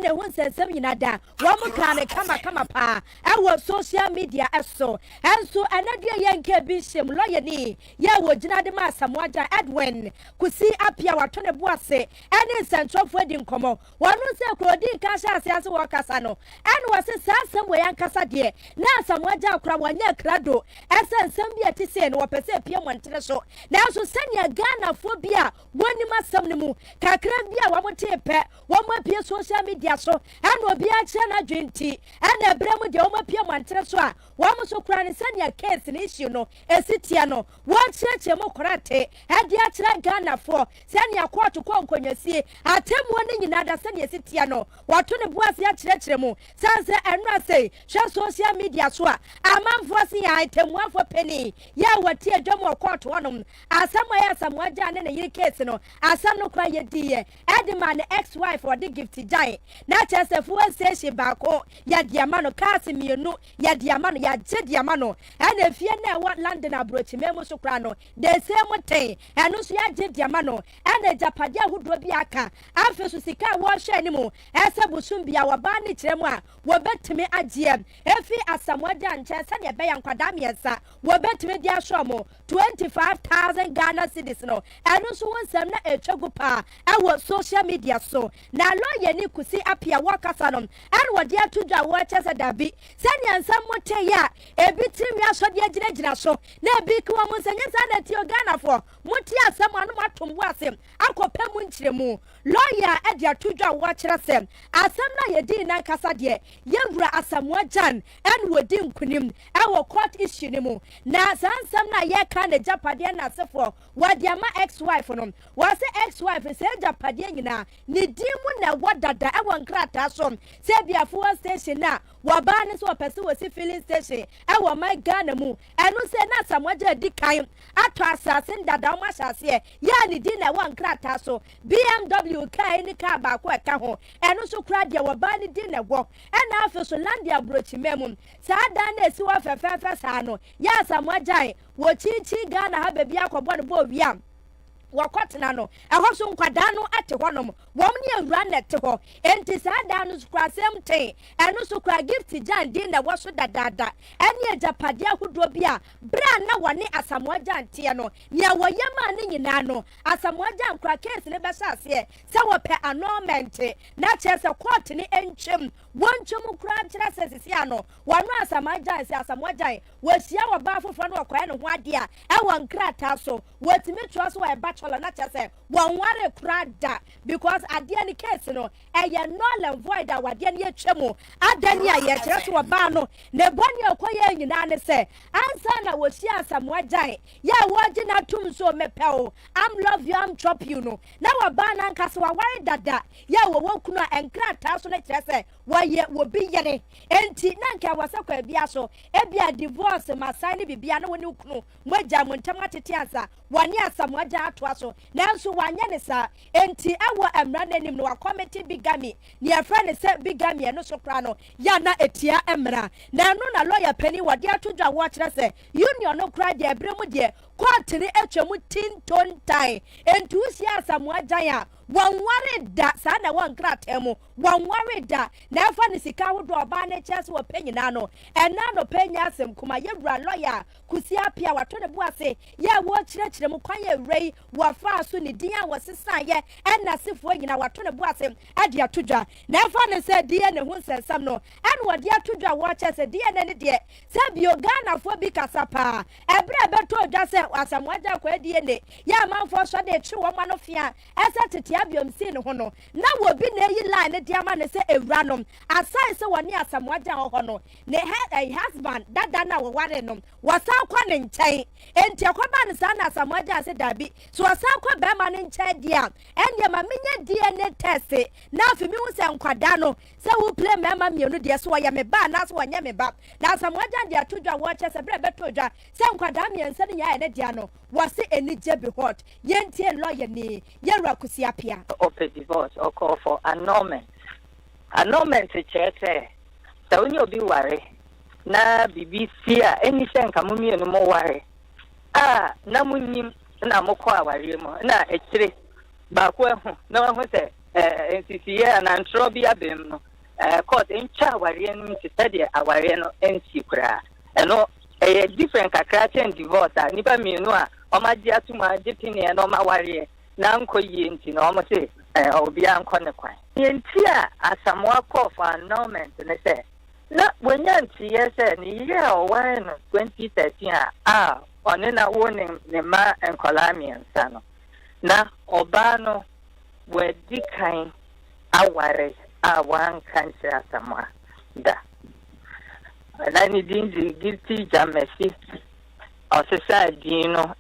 ne hu nsensem yinada wo mu ka ne kama pa e social media eso enso anadua yenke bi shem lawyer ni ye wo gina de ma samwaja Edwin kusi apia wato ne boase eni nsentofo di nkomo wonu se krodi ka sha ase wakasa no and was a sassam way and cassa dear. Now some waja crawanya crado, as a sambia to say no per se PM Montreso. Now so send your Ghana phobia, one must some mu, Kakrabia, one more tape, one more peer social media so, and will be a chana drink tea, and a bremo de Oma PM Montreso. One must so crying send your case in issue no, a sitiano, one church a mokorate, and the actual Ghana for, send your quarter to come when you see, I tell one in another send your sitiano, what to the boys ya church. Sansa and say, shall social media swa. A man for see item 1 for penny. Ya what tear domo court one as somewhere someone done in a year case no. As some no cry ye dear. Edman ex-wife or the gift die. Not as a full station bako. Ya diamano casimir no. Ya diamano ya jet diamano. And if you know what London abroach memo soprano. They say what day. And no ya jet diamano. And a japadia who drop yaka. After Susika wash anymore. As a busumbi our bani tremwa. Wobet me agm efi asamwaja nchesa ne be yankwadam yesa wobet me dia shomo 25,000 Ghana cedis no eno so wonsam na etwagu pa e social media so na lawyer ni kusi apia wakasa no and wode atudwa wo chese dabi sani ansam mote ya ebitimi asode agina so na ebi kwa munsanya sa na ti Ghana for moti asam anu matombo asem akopɛ mu nkyeremu lawyer e dia atudwa wo kire sem asam na yedi na kasa de yewura asamwajan and wodi nkunim e court issue ni mu na sansam na ye ka na japade na sefo wadi ama ex-wife no was ex-wife say japade nyina ni dimu na wadada e nkrata so se biafo station na waba ne so pese wosi filling station e my Ghana mu enu se na asamwaja di kan ato asase ndada o mahase ya ni di na nkrata so BMW kai ni ka ba ko eka ho enu so kra de waba ni di na wo ena afi so landia brochi memu sa da na esi wa fefe sa no ya asamwaja wo chichi Ghana ha bebi akobo no bo wiam wakotena no eho so nkwada no ate honom wom ne awura net ho enti sada no skra semten eno so kra gift jan din na woso dadada ene japade ahodo bia bra na wone asamwaja ante no ne woyema ne nyina no asamwaja nkra case ne be sase se wo pe annulment na chese court ne entwem wonchum kra kira sesisi ano wano asamwaja se asamwaja wosia wo ba fofo no kwaya ne ho ade a e won krata so wotimi twa so e ba na chese won ware krada because ade ni case no e ye null and void a wade ni etwemu adani a ye kire so ba no ne boni akoye nyina ne se Ansah na wosia asamwajan ya woji na tum so mepeo am love you am chop you no na wa ba na nka so wa ware dada ya wo wokuno enkrata so na kire se wo ye wo bi yere enti na nka wasakwa bia so e bia divorce masane bibia na woni kunu moja montam atete Ansah wani asamwaja atwa so nanso wanya ne sa enti ewo emra nanim no committee bigami ne afra ne se bigami no so kra no ya na etia emra na no na lawyer pani wade atodwa wo kire se union no kra de ebremu de court ne etwemu tinton tai entu si Asamoah Gyan wan ware da sa na wan kratemu wan ware da na afa ne sika hodo oba ne chese wo panyina no ena no panya asem kuma yewura lawyer kusi apia wato ne buase ya wo kyerɛkyerɛ mu kwan ye rei wa fa so ne dia wo sesa ye ena sefo nyina wato ne buase ade atodwa na afa ne se die ne ho nsensam no ena wo de atodwa wo kyese die ne de se bio Ghana fo bi kasapa ebre beto odwa se Asamoah Gyan kwa die ne ya manfo so de twi wo ma no fia ese tete abiom si ne ho no na wo bi na yi line ne dia ma ne se ewranom asai se woni Asamoah Gyan ho no ne husband dada na wo ware no wasa kwa ne nkyɛn enti akwaba ne sa na Asamoah Gyan se dabi so wasa kwa be ma ne nkyɛn dia enye ma menya DNA test na afi mi hu se nkwada no se wo play me ma mienu de so ya me ba na so wanya me ba na Asamoah Gyan de atodwa wo che se bre beto odwa se nkwada miense ne ya ne dia no wase enije be hot yentie lawyer ni yewura kusi apia of a divorce or call for annulment to chete so when you be worry na BBC any senka mumie no mo worry na munyim na mokọ aware mo na ekire ba ko ehu na ho se NCCA na ntro bi abem no court encha aware no ti study aware no ensi kura eno different kakra chen divorce nipa mienu a omaji atuma jipini na omaware na nkoyi nti na omo se obi anko ne kwan yenti a Asamoah call for annulment ne se na wenyanti yese ni ye o wan no 2013 one na woni ne ma enkolami Ansah no na oba no wedi kan aware wan kanse Asamoah da na ni dinji gilti jamesi o se sa dino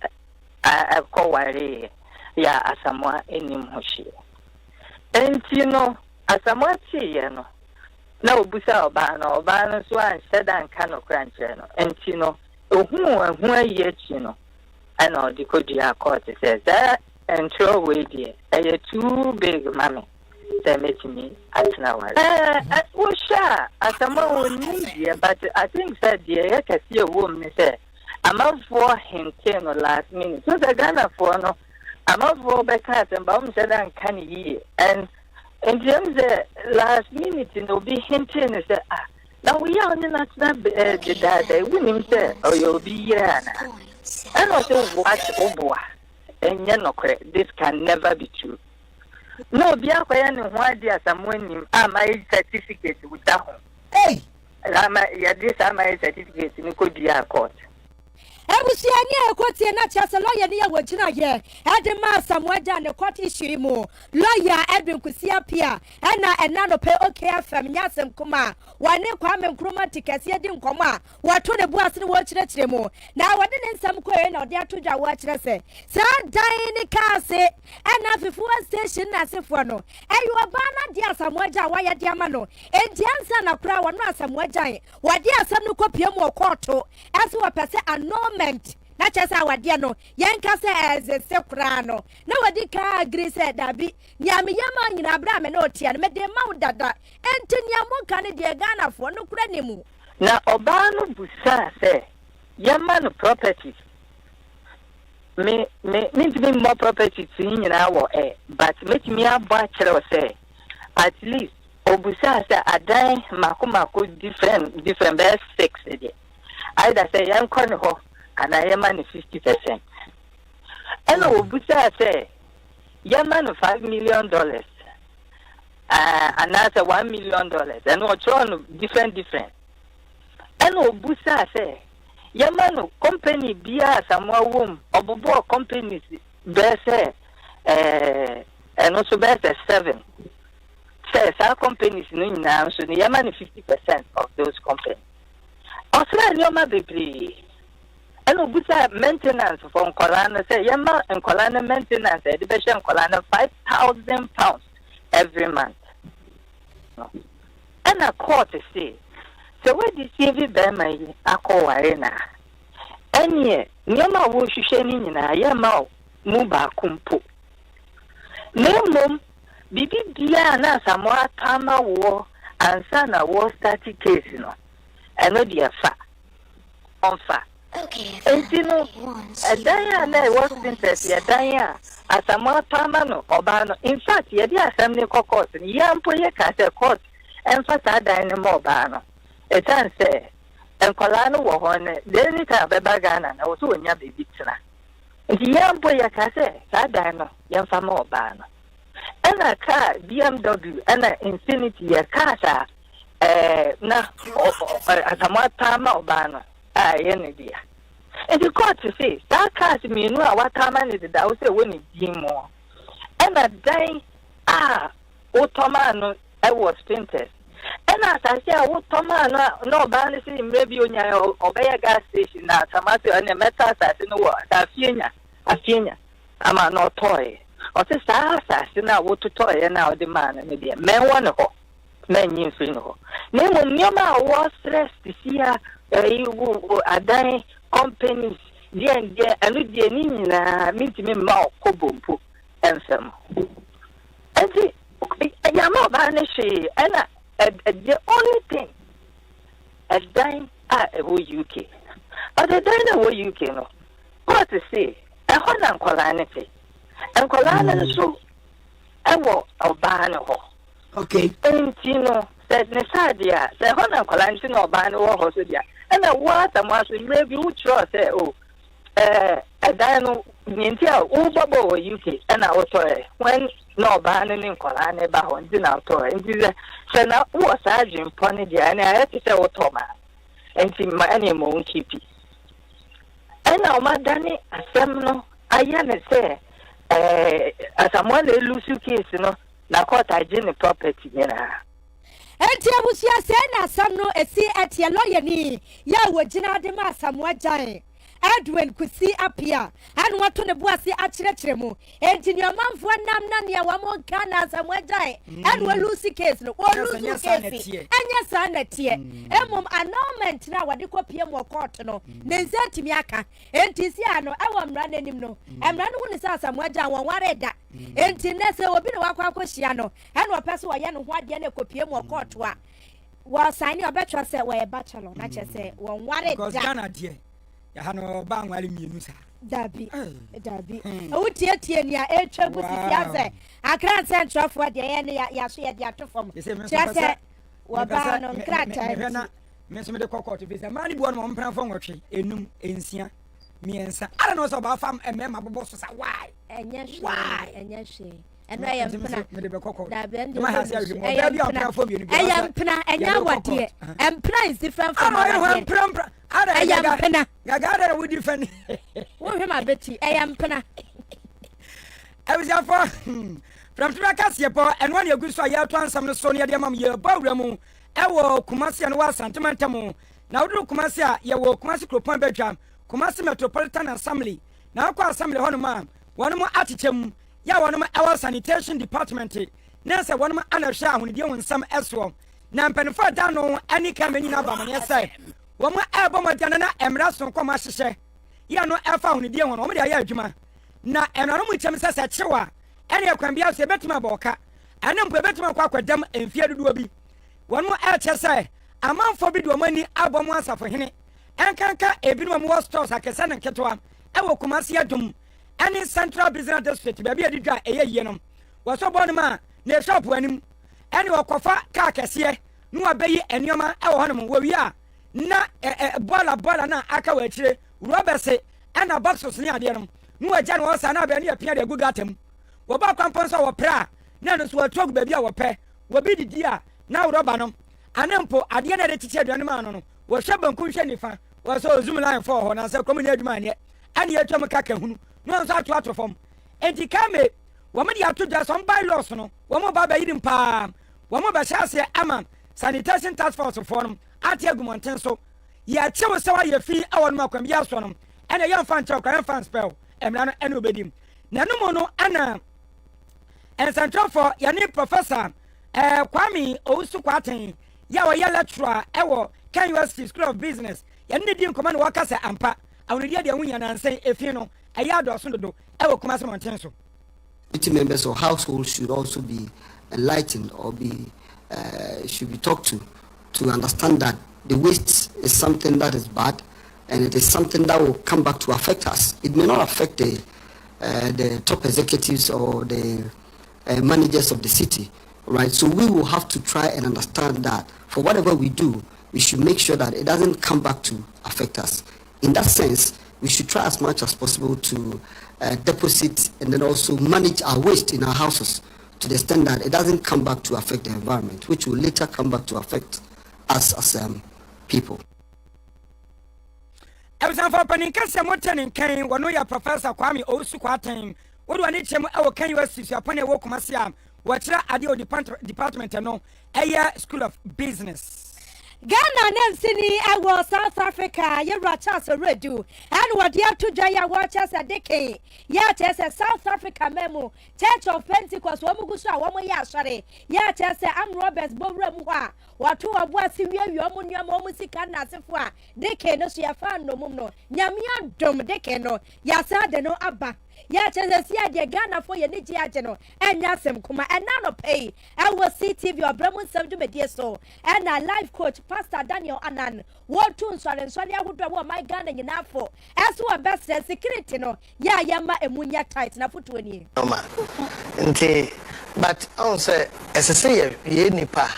akoware ya Asamoah enim hoshi enti no Asamoah tie no na obusa oba no so an sedan kano kranche no enti no ohu aye chi no ana odikodi court says that entro we die too big mami say make me atna wale usha Asamoah oni but I think that the yakasi woman say I'm for him no last minute so the Ghana for no I'm for bekat and baum said and can ye and in terms last minute no be hinting say now we are on the national the winning say oh you'll be here and also watch oboa and you know this can never be true no be akwaya ni ho ade Asamoah nim my certificate with that home hey this my certificate ni ko dia court Ebusiani ekoti na chase lawyer ni yewagina ye ede ma Asamoah Gyan ne court issue mu lawyer Edwin Kusiapia ena no pe OKFM nyasem kuma wane Kwame Nkrumah tikasi edi nkoma wato ne buase ne wo kyerɛkyerɛ mu na wade ne nsam koe na ode atodwa wo kyerɛ se sa dan ne kase ena fifuwa station na sefo no eyo ba na de Asamoah Gyan wa ye de ama no enti Ansah na kura wo no Asamoah Gyan wade asam no kopie mu okoto ase wo pese na chesa wadia no yenka se ezese kura no na wadi ka agree se dabi nyame yama nyina bra me na otia no me de ma dada enti nyamo ka ne de Ghana fo no kura ne mu na oba no busa se yama no property me more property nyina wo but make me aba kire se at least obusa se adan mako different best 6 dey either say yanko ne ho and I am 50%. And obusa say yaman $5 million and that's $1 million and what on different and obusa say yaman company bia Asamoah wom obobo companies best and also best 7 says our companies no now so yaman 50% of those companies Australia be and obusa maintenance for Nkolana say yama Nkolana maintenance the best Nkolana £5,000 every month. And a court say so what this every bema ako warena any nyama wo hwehwe na yama mu ba kumpo nemom bibi bia na Asamoah kama wo Ansah na wo start case no eno dia fa onfa And you know, a Diana was interested, a Diana, as a more Tamano or Bano. In fact, ye dear assembly court, and young Poyaka at court, and for Diana Mobano. A time say, and Colano were on it, then it have a bagana, and also in your baby. And young Poyaka say, Diana, young Famo Bano. And a car, BMW, and an infinity, a car, na as a more Tama any dear. And you got to say, that cast me know what time is it? I will say when it's more. And I day, Ottomano, I was painted. And as I say, Ottomano, no banishing maybe on your obey a gas station now, Tomato and a metal assassin, a Fina, I'm a no toy. Or the assassin, I want to toy and now demand maybe a man one of men you know. Name of Yama was stressed to see her. A dying companies, dear, and dear Nina, meet me more cobumpo, and some. And the Yama Banishi, and the only thing a dying at a UK. But a dying away UK, no. What to say? A Holland Colanity. And Colana so I walk a banner. Okay. And you know, said Nesadia, the Holland Colanity or banner or Hosodia. And I want a master, maybe you trust, a dino, Nintia, Ubabo, UK, and our toy. When no banning in Colane Bahon, dinner toy, and this said now was Sergeant Ponidia, and I had to say Otoma, and see my animal keep it. And now, Madame, a seminal, I am say, as a one lose case, you know, now caught hygienic property, you know. Enti abusia se na asam no esi etie lawyer ni ya wogina de ma Samuel Jan Edwin kusi apia anu wato ne buase akyerɛkyerɛ mu enti ni omanfo nam na ne wa mo Ghana Samuel Jan anu lucy case no lucy case anya sa na tie emom annulment na wade kɔ PM All court no ne nzatimi aka enti si ano ewo mra nanim no emra no hu ne sa Samuel Jan won ware da enti ne se obi ne wakɔ akɔhia no anu opɛ so wɔyɛ no ho ade na kɔ PM All court wa sign your better say we bachelor na che say won ware da Ghana die ya ha no ba nware mienu sa dabi o tie ni a etwa gusi ya say Accra Central for de ya so ye de atofom che say wa ba no nkrata na me so me de kokot bi say mani bo no mpran fo nwotwe enum ensia miensa ara no so ba fam emema bobo so sa why enya hwe and I am pena enya wade and price different from I am pena gagara we different wo hwe ma beti I am pena I was for from Trakasia po and when you go so ya to ansam no so ne de mam ye bawra mu e wo Kumasi and wa sentimentamo na wo Kumasi ye wo Kumasi Kropon Bedwam Kumasi Metropolitan Assembly na kwa assembly hono ma wono mo atechem ya wono our sanitation department na se wono anahwe ahunide won sam eso na mpanfo da no ani ka manyi na ba mane sai wo mo ebo mo dana na emra so koma hyehye ya no efa ahunide won mo de aya adwuma na eno no mo kyem se se kyewa ene akwan bia so betima ba oka ene mpo betima kwa kwadam emfie dodo bi wono mo eche sai amanfo bi do mani abom asafo hene enkanka ebinu mo stores akese na nketwa ewo Kumasi adum any central business district baby edidwa eye no wo so bon ma na shop anim any okofa ka kese no abeyi enioma e wo honom wo wi a na bola na aka wa kire robese ana boxes ni ade no no agya no sa na be na pia de gugu atem wo ba kwampon so wo pra na no so wo trog baby a wo pe wo bi didi a na wo roba no anempo ade na de tiche aduane ma no wo hwe bankun hwe nifa wo so zoom line for ho na se komi na aduma ne ani atwam kaka hunu no so ato from enti kame wo me dia to da some bylaws no wo mo ba ba yidim pa wo mo ba chase ama sanitation task force for no ati agumonten so ya chewo se wa ye fi e won makwam ya so no ene yan fan chew kan fan spell emra no ene obedim na no mo no ana en central for ya ni professor Kwame Owusu Kwaten ya wo ya lecturer e wo Kan University School of Business ya ne di nkoma no wakase ampa awunia de wunya na nsen efi no eya do so dodo e wo Kumasi mountain so. Committee members or households should also be enlightened or should be talked to understand that the waste is something that is bad and it is something that will come back to affect us. It may not affect the top executives or the managers of the city, right? So we will have to try and understand that for whatever we do, we should make sure that it doesn't come back to affect us. In that sense, we should try as much as possible to deposit and then also manage our waste in our houses to the extent that it doesn't come back to affect the environment, which will later come back to affect us as people. Ebusanfo paninka se motanin kan wono ya Professor Kwame Owusu Kwaten wodo ani chem e wo kan university apone wo Kumasi am wo kira ade o department no eye School of Business. Ghana Nansini I South Africa ye Rachas Redu and what you have to Jaya watches a decade. Yet as a South Africa memo, Church of Pentecost, Womugusa, Womoya Shari, yet as I'm Roberts Bobremwa, what two of what's in your Musica Nasifwa, decade no see a fan no muno, Yamia dom decano, Yasa de no abba. Yet as a Ghana for your Nigiano, and Yasem Kuma, and none pay. I will see TV or Bremen Subjume so, and a life coach, Pastor Daniel Anan. What tunes are and Sonia would want my Ghana in Afo. As to a best security, no, Yama and Munya tight, na put to any. No, man. But also, as I say, ye nipa.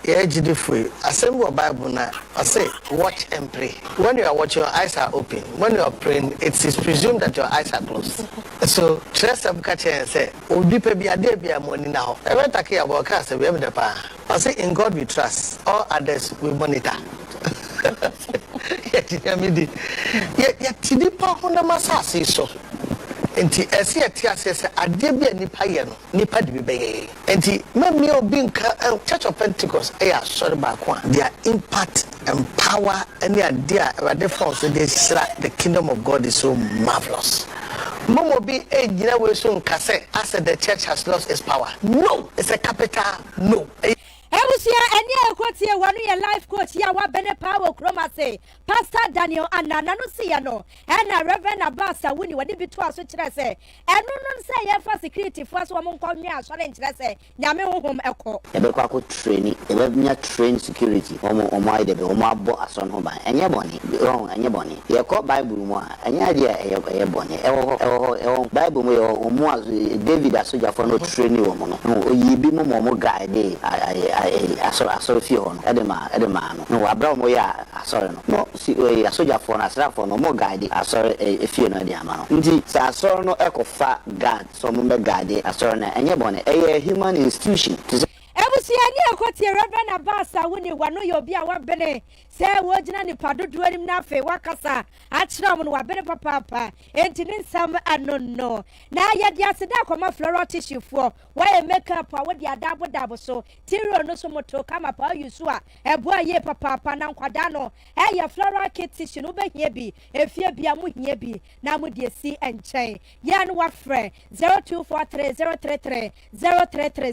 I assemble Bible now. I say, watch and pray. When you are watching, your eyes are open. When you are praying, it is presumed that your eyes are closed. So, trust some catcher and say, oh, deep be a day be a money now. I went to care about cast and we have the power. I say, in God we trust. All others we monitor. Yet, Tidipa on the Masasi so. Enti esi eti asese ade bia nipa ye no nipa de bibeye enti me obi nka Church of Pentecost sorry back one their impact and power any idea the force the kingdom of God is so marvelous. Momo be ejina we so nka say as the church has lost its power. No, it's a capital no. Ebusia eni ekwotie wanu ye life coach ya wa bene power kroma say Pastor Daniel Anana no see ya no na Reverend Abasa woni wadi bitu aso kire say enu no say ye for security for so mo nko nwa aso le kire say nyame honhom eko ebe kwa ko training ebe nya train security omo ide be omo abo aso no ba enye boni enye boni ye ko Bible mu a enye ade ye boni ewo Bible mu ye omo aso David aso jafo no training wo mo no oyibi mo guide asoro fi ho no edema no no abra mo ya asoro no si asoja for na asra for no mo guide asoro fi no de ama no nti sa asoro no ekofa guard so mo be guide asoro na enye bone human institution. Ebusia ni ekwotie Reverend Abasa woni wano ye obi a wabene se wojina ni padodo anim na fe wakasa achira mo no wabene papa enti ni nsam anono na ye dia se da koma floral tissue for why makeup a wodi adabo so tiro no so moto kama pa yusu a ebo aye papa na nkwada no ye floral kit tissue no be hia bi efie bia mo hia bi na mo de si enchen ye no wa frɛ 0243 033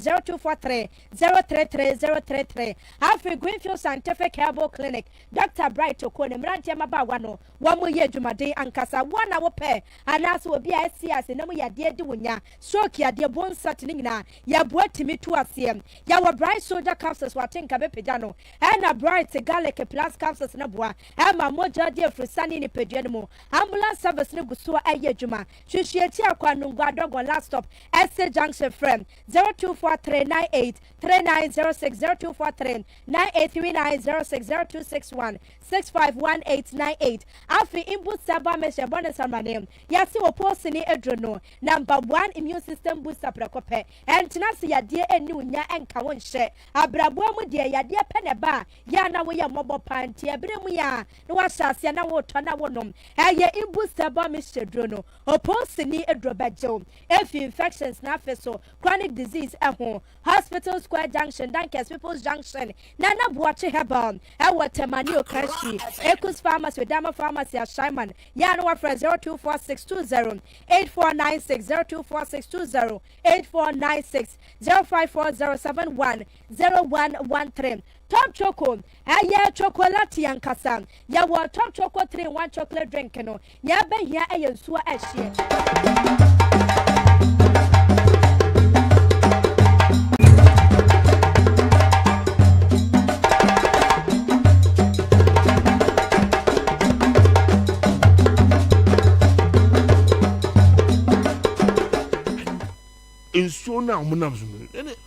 033 Afri Greenfield Scientific Herbal Clinic Dr. Bright Okone Mrantia Mabawa no wamu ye dwumade ankasa wana wo pe anaso obi a siase na mu ya de wunya stroke ya de bon satini nyina ya boatimi to asem ya wa Bright Soldier capsules watenka be pejano no na Bright Garlic Plus capsules na boa ma moja de frusani ni pedua mu ambulance service ne guso aye dwuma hwehwe ti akwa nungwa dogo last stop SA Junction frame 024398 3906 0243 983906 0261 651898 Afi input saba meshe bonus amane yasi oposi ni edrono number 1 immune system booster prekope entinasi yade eni unya enka wonhye abrabo mu de yade pene ba ya na wo ye mobo panti ebere mu ya na wasase na wo to na wonom eye input saba meshe drono oposi ni edrobajo if infections na feso chronic disease eho hospital square junction Dankers People's Junction Nana Buachi Hebon Ewatemani Okashi Ekus Pharmacy Dama Pharmacy Ashaiman Yanwa Friends 024620 8496 024620 8496 054071 0113 Top Choco Aya chocolate yankasa ya wa Top Choco 3-1 chocolate drink no ya be hia ayensuo ahye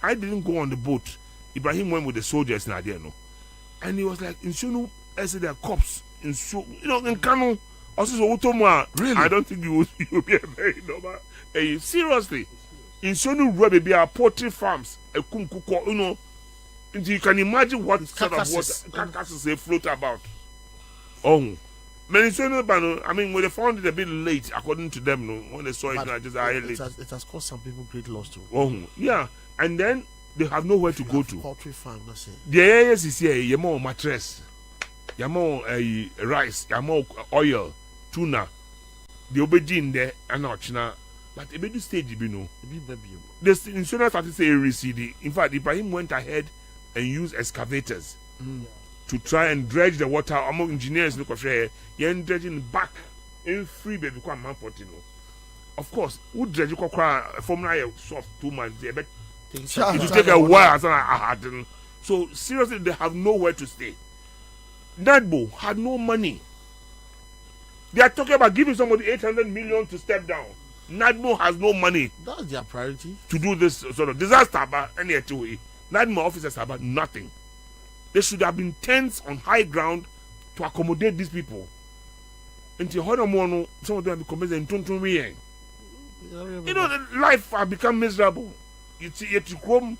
I didn't go on the boat. Ibrahim went with the soldiers in Adiano. And he was like, in Shunu, I said there are cops in Kano. Really? I don't think you will be a very normal. Seriously. In Shunu, there are poultry farms. You can imagine what sort of water carcasses they float about. Oh. I mean, when they found it a bit late, according to them, when they saw it, it has caused some people great loss too. Oh, yeah. And then they have nowhere to go to. Poultry farm, that's it. The areas is here, you more mattress, you more rice, you more oil, tuna. The aubergine there, and not now. But a bit stage, you know. The insurance started to say recede. In fact, Ibrahim went ahead and used excavators. To try and dredge the water. Among engineers, look at you're dredging back in free baby. Of course, would dredge from now soft 2 months. It will take a while. So seriously, they have nowhere to stay. Nadbo had no money. They are talking about giving somebody 800 million to step down. Nadmo has no money. That's their priority. To do this sort of disaster, but any way. Nadmo officers have about nothing. There should have been tents on high ground to accommodate these people. Until some of them become you know, life has become miserable. You see, you come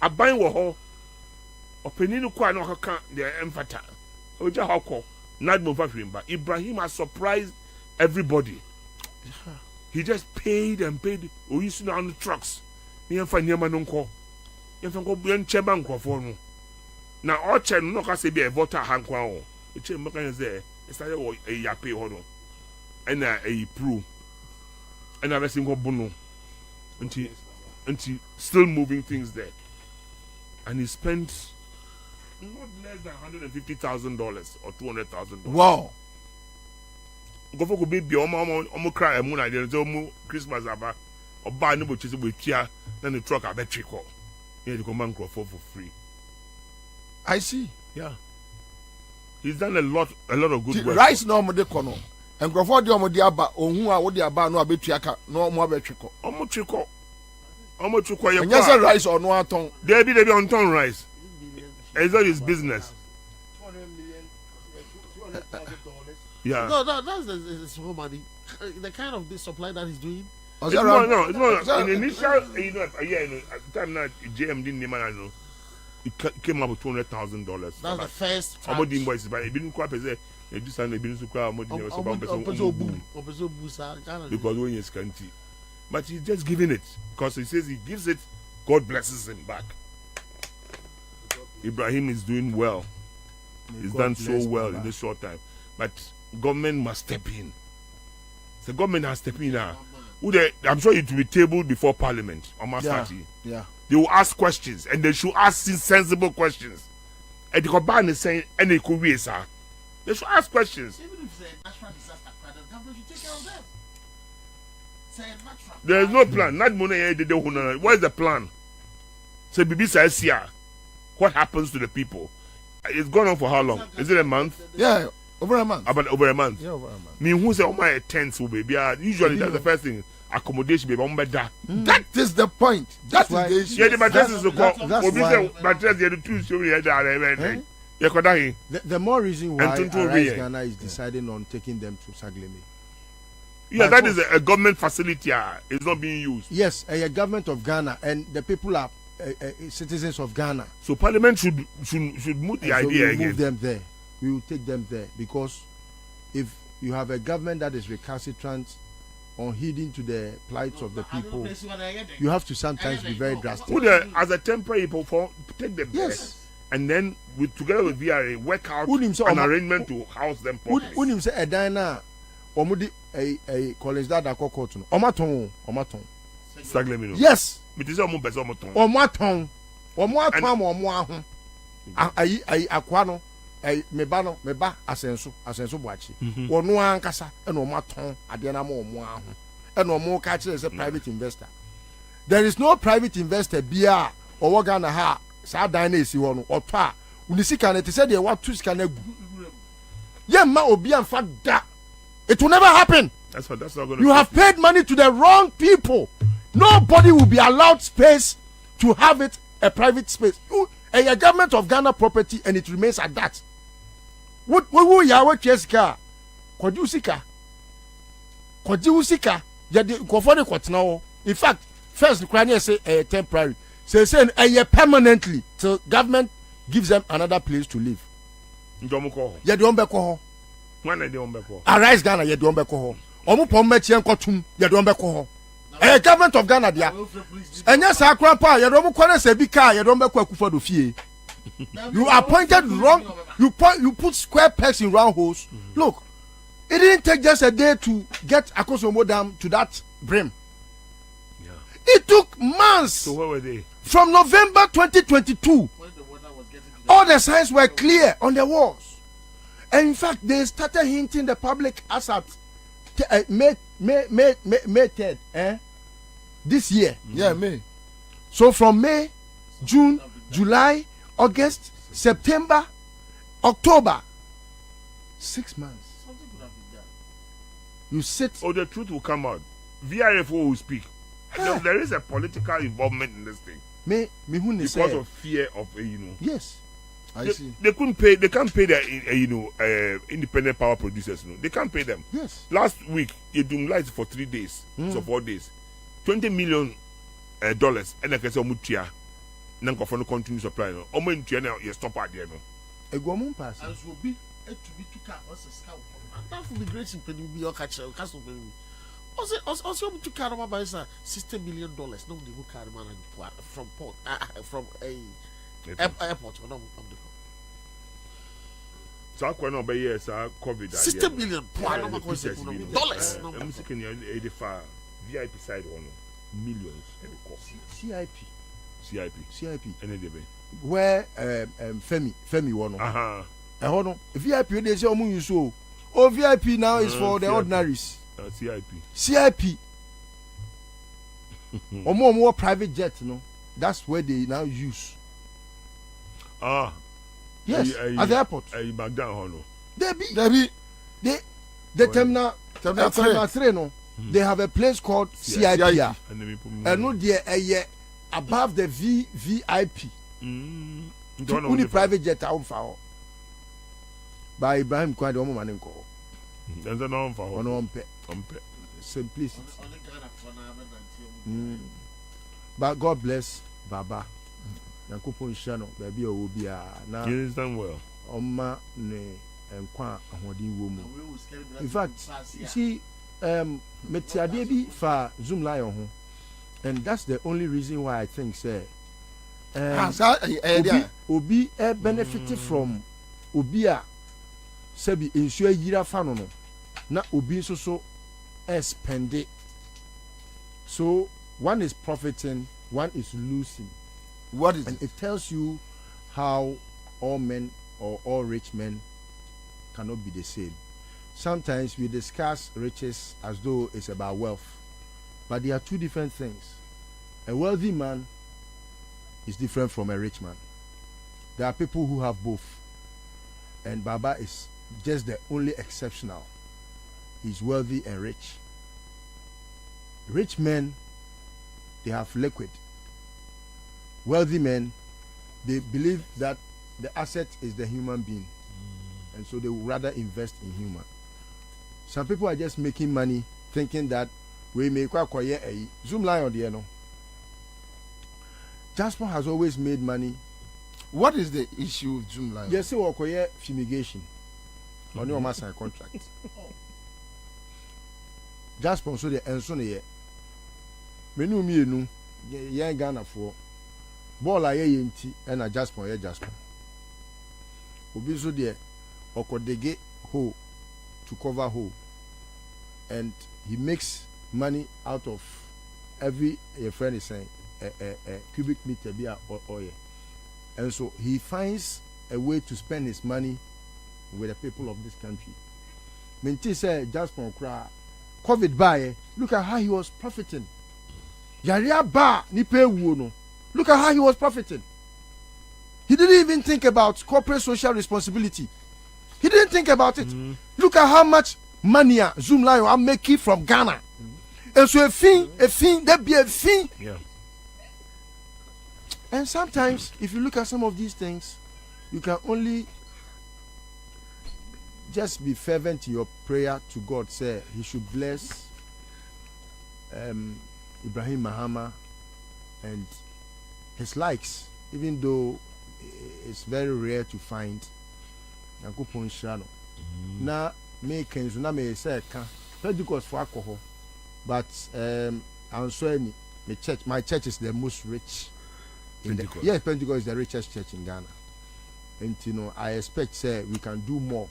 a buying war or peninu kwa no haka the emphata. Oja hako Nadmo Fafrimba. Ibrahim has surprised everybody. He just paid and paid. We used to on the trucks. You find Yamanunko. You can go beyond Chebanko for no. Now, all Chen no can say be a voter hankwao. The Chen Makan is there. It's like a yape hono. And a pro. And a single bono. Until still moving things there. And he spent not less than $150,000 or $200,000. Wow. Go for baby omo cry emu na dey omo Christmas aba oba no bo chese bo tia na the truck abetwiko. Here the command for free. I see. Yeah. He's done a lot of good work. Rice no mo de kono. Enkrofo de omo de aba ohun a wo de aba no abetua ka no mo abetwiko. Omo twiko ye kwa. Anya say rice or no aton. There be on ton rice. Is that his business? Yeah. No, that's the small money. The kind of this supply that he's doing. It's not. In initial, at the time that JM didn't name it, it came up with $200,000. That's the first. Somebody invoice, but it didn't quite say. It just signed a business to cry. Because when he's scanty, but he's just giving it because he says he gives it, God blesses him back. Ibrahim is doing well. He's done so well in this short time, but government must step in. The government has stepped in now. I'm sure it will be tabled before Parliament on Masati. Yeah. They will ask questions, and they should ask sensible questions. And the Kwabena is saying, "Any could be sir." They should ask questions. Even if it's a natural disaster, the government should take care of them. There is no plan. Not money. What is the plan? So Bibi says here, what happens to the people? It's gone on for how long? Is it a month? Yeah. Over a month. About over a month. Yeah, over a month. Me who say my tents will be usually that's the first thing. Accommodation be That is the point. That's why. The issue. Yeah, the mattress is the the more reason why Ghana is deciding on taking them to Sagleme. Yeah, that is a government facility. It's not being used. Yes, a government of Ghana, and the people are citizens of Ghana. So Parliament should move the idea again. Move them there. We will take them there, because if you have a government that is recalcitrant on heeding to the plights of the people, you have to sometimes be very drastic. As a temporary people, take them there, and then together with VRA work out an arrangement to house them properly. Unim say Edina, omudi a college that akokoto. Omaton. Sagleme. Yes. But is omo beso omaton. Omaton ahun. Ayi akwano. Meba asenso buachi. Onu ankasa e no maton ade na mo ahun. E no mo ka kire say private investor. There is no private investor bia owo Ghana ha sa dan na esi ho no oto a unisika na te say de what to sika na gu. Ye ma obi amfa da. It will never happen. That's not going to You have paid money to the wrong people. Nobody will be allowed space to have it a private space. A government of Ghana property and it remains at that. What ya what cheska? Kodusika. Ya de kofone kwatna. In fact, first Ukraine say temporary. Say permanently till government gives them another place to live. Ya de ombeko ho. When are the ombeko? Arise Ghana ya de ombeko ho. Omu pommechi enkotum ya de ombeko ho. Government of Ghana dia. Enya sa krampa ya do mo kwere se bi ka ya do mbeko akufa do fie. You appointed wrong. You put square pegs in round holes. Look, it didn't take just a day to get Akosomo Dam to that brim. Yeah. It took months. So where were they? From November 2022. All the signs were clear on the walls. And in fact, they started hinting the public as at May 3rd, this year. Yeah, May. So from May, June, July, August, September, October, 6 months. You sit. Oh, the truth will come out. VRF will speak. There is a political involvement in this thing. Because of fear of Yes. I see. They couldn't pay. They can't pay their independent power producers. They can't pay them. Yes. Last week, you doom lights for 3 days, so 4 days, $20 million, and I can say mutia. Nanko for no continue supply. No, omo mutia now you stop at there no. Egomon pass. As will be to be took out as a scout. That will be great in Penny be your catcher castle. Also to carry my $60 million. No, they will carry man from port from a airport. So I can't be yes, COVID. $60 million dollars. I'm seeking 85 VIP side one millions. CIP. Where Femi one. Hold on. VIP they say omu use so. Oh, VIP now is for the ordinaries. CIP. Omo private jet, no. That's where they now use. Yes, at the airport. Back down, no. The terminal 3, no. They have a place called CIP. And no, they above the VIP. Only private jet out for. By Ibrahim Kwade omo manen ko. There's an on for on simplicity. But God bless Baba. Yankopon Shano, baby obia na. You understand well. Oma ne enkwa ahodin wo mu. In fact, you see metiade bi fa Zoom lion ho. And that's the only reason why I think say Obi benefited from Obia Sebi insure yira fa no na Obi so spend it. So one is profiting, one is losing. What is and it tells you how all men or all rich men cannot be the same. Sometimes we discuss riches as though it's about wealth, but they are two different things. A wealthy man is different from a rich man. There are people who have both, and Baba is just the only exceptional. He's wealthy and rich. Rich men, they have liquid. Wealthy men, they believe that the asset is the human being, and so they would rather invest in human. Some people are just making money thinking that we make a Zoom line on the end. Jasper has always made money. What is the issue with Zoom line? Yes, we fumigation on your master contract. Jasper so the enso ye. Menu mienu ye Ghana for ball aye yenti and a Jasper ye Jasper. Obi so there okodege hole to cover hole, and he makes money out of every your friend is saying a cubic meter be oil, and so he finds a way to spend his money with the people of this country. Minti say Jasper cry COVID buy. Look at how he was profiting. Yaria ba ni pay no. Look at how he was profiting. He didn't even think about corporate social responsibility. He didn't think about it. Look at how much money Zoom Lion are making from Ghana. And so a thing, that be a thing. Yeah. And sometimes, if you look at some of these things, you can only just be fervent in your prayer to God. Say He should bless Ibrahim Mahama and his likes, even though it's very rare to find. Yankopon Shano. Na me kenzo na me say ka Pentecost for alcohol, but answer my church is the most rich. Pentecost. Yes, Pentecost is the richest church in Ghana. And you know, I expect say we can do more.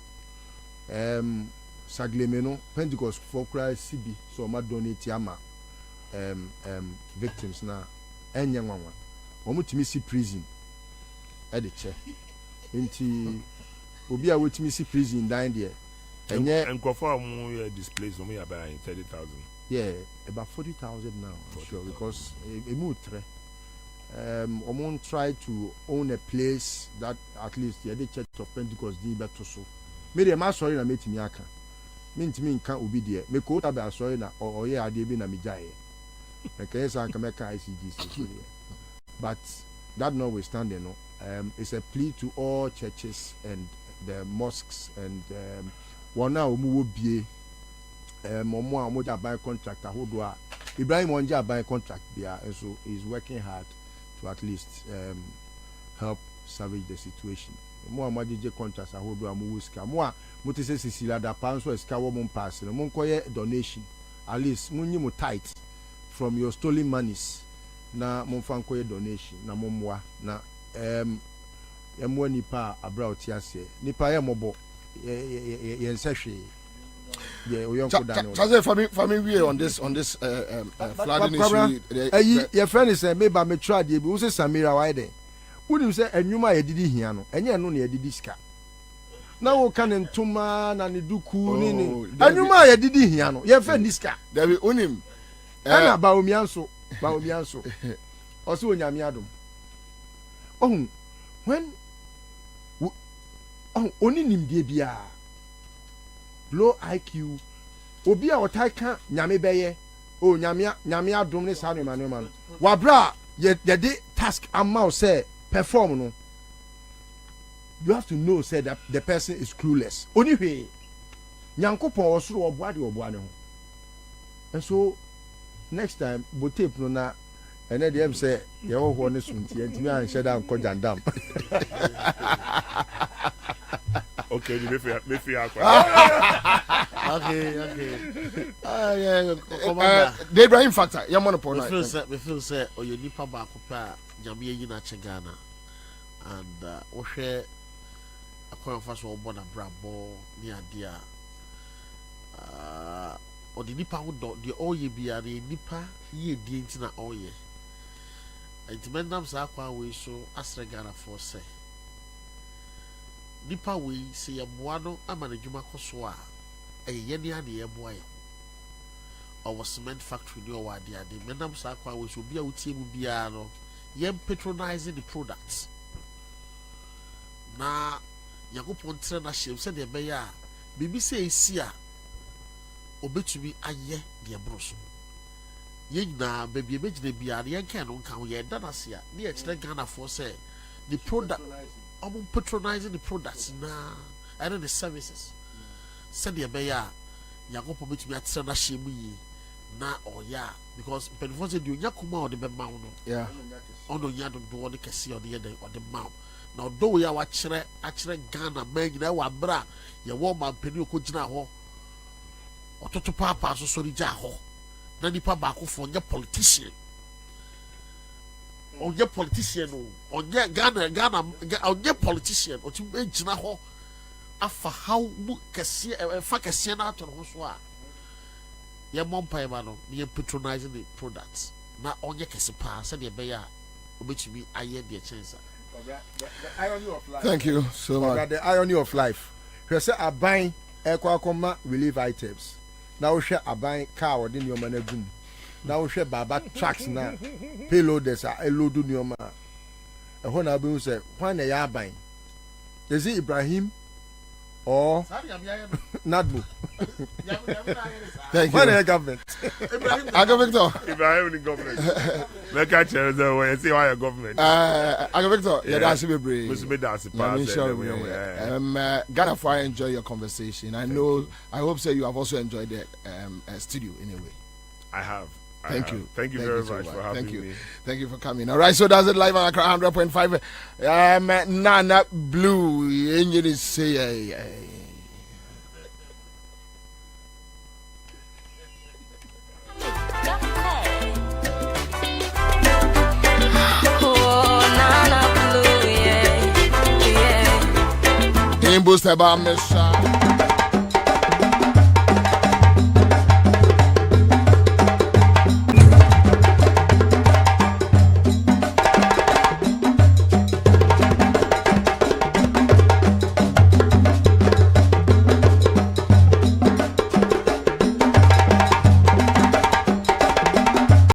Saglemeno, Pentecost for Christ CB, so ma donate yama victims na enya nwanwa. Omo timi si prison at the church. Nti obi a wetimi si prison down there. And Kofa we displaced only about 30,000. Yeah, about 40,000 now. 40, sure, because a mutre. Omon try to own a place that at least the Church of Pentecost did better so. Maybe I'm sorry na meti mi aka. Me can't obi there. Me ko ta be sorry na or yeah ade bi na me jaye. Because I can make ICGC. But that notwithstanding, it's a plea to all churches and the mosques and one now omo bie omo a moja buy contract ahodo a Ibrahim Onja buy contract bia, and so he's working hard to at least help salvage the situation. Mo amajeje contracts ahodo amu wuska mo a motese sisila da panso eska wo mo pass no mo nkoye donation at least munyi mo tithe from your stolen monies na mo fa nkoye donation na mo moa na emo nipa abra otiase nipa ye mobo ye nsehwe ye oyonko da no. Jose for me we on this flooding issue your friend is me ba me try dey bi wo say Samira why dey wouldn't say enwuma ye didi hia no enye no na ye didi sika na wo kan ntoma na ne duku ni enwuma ye didi hia no ye friend sika there be onim ana ba omianso oso onyame adom when oni nimdie bia low IQ obi a otai kan nyame beye nyame adom ne sa no man wabra ye de task amount say perform no, you have to know say that the person is clueless. Only way nyankopon osoro oboade ho. And so next time bo tape no na ene dem say ye ho ne sunti entimi an sheda anko jandam. Okay, me fi akwa. Okay. Yeah, Commander. The Ibrahim factor. Ya mo no pon. We feel say oyo nipa ba ko pa nyame yi na Ghana. And wo hwe akwa fa so obo na brabo ni ade a odi nipa ho do de oye bia na nipa ye die ntina oye. Intimendam sa akwa we so asre Ghana for say nipa we say ya boa no ama na dwuma koso a ye ne ade ye boa ye our cement factory ni o wa ade mendam sa akwa we so bia utie mu bia no ye patronizing the products na yakopon tre na shem se de be ya bibi se esi a obetumi aye de broso ye na baby ebegine bia ye kan no kan ye da na se a ne ye kire Ghana for say the product patronizing the products and the services. Said the beya Yakopo betumi atre na shemu yi na oya because penfo say the yakuma or the be maw no. Yeah. Ono nya do the kese or the maw. Now do ya wa kire Ghana man nyina wa bra ye wo man peni okogina ho. Ototo papa so so rija ho. Na nipa ba akofo nya politician. Onye politician o onye Ghana onye politician o ti gina ho afa how mu kese fa kese na ato ho so a ye mompa ba no ye patronizing the products na onye kese pa se de be ya obetumi aye de chance. Thank you so much. The irony of life. You say aban ekwa relief items. Na wo hwe aban car odi nyoma na gum. Na wo hwe baba trucks na payloaders a elodu nyoma. Ehona be say when na ya aban. Is it Ibrahim or Nadbu. Thank you. When government? Uncle Victor. Ibrahim the government. Make a chair there when you say why your government. Uncle Victor, yeah, that's a brave. Must be that's a Ghana, for I enjoy your conversation. I hope so. You have also enjoyed the studio in a way. I have. Thank you. Thank you very much for having me. Thank you for coming. All right, so that's it live on Accra 100.5. Nana Blue. Engine say. Booster by Miss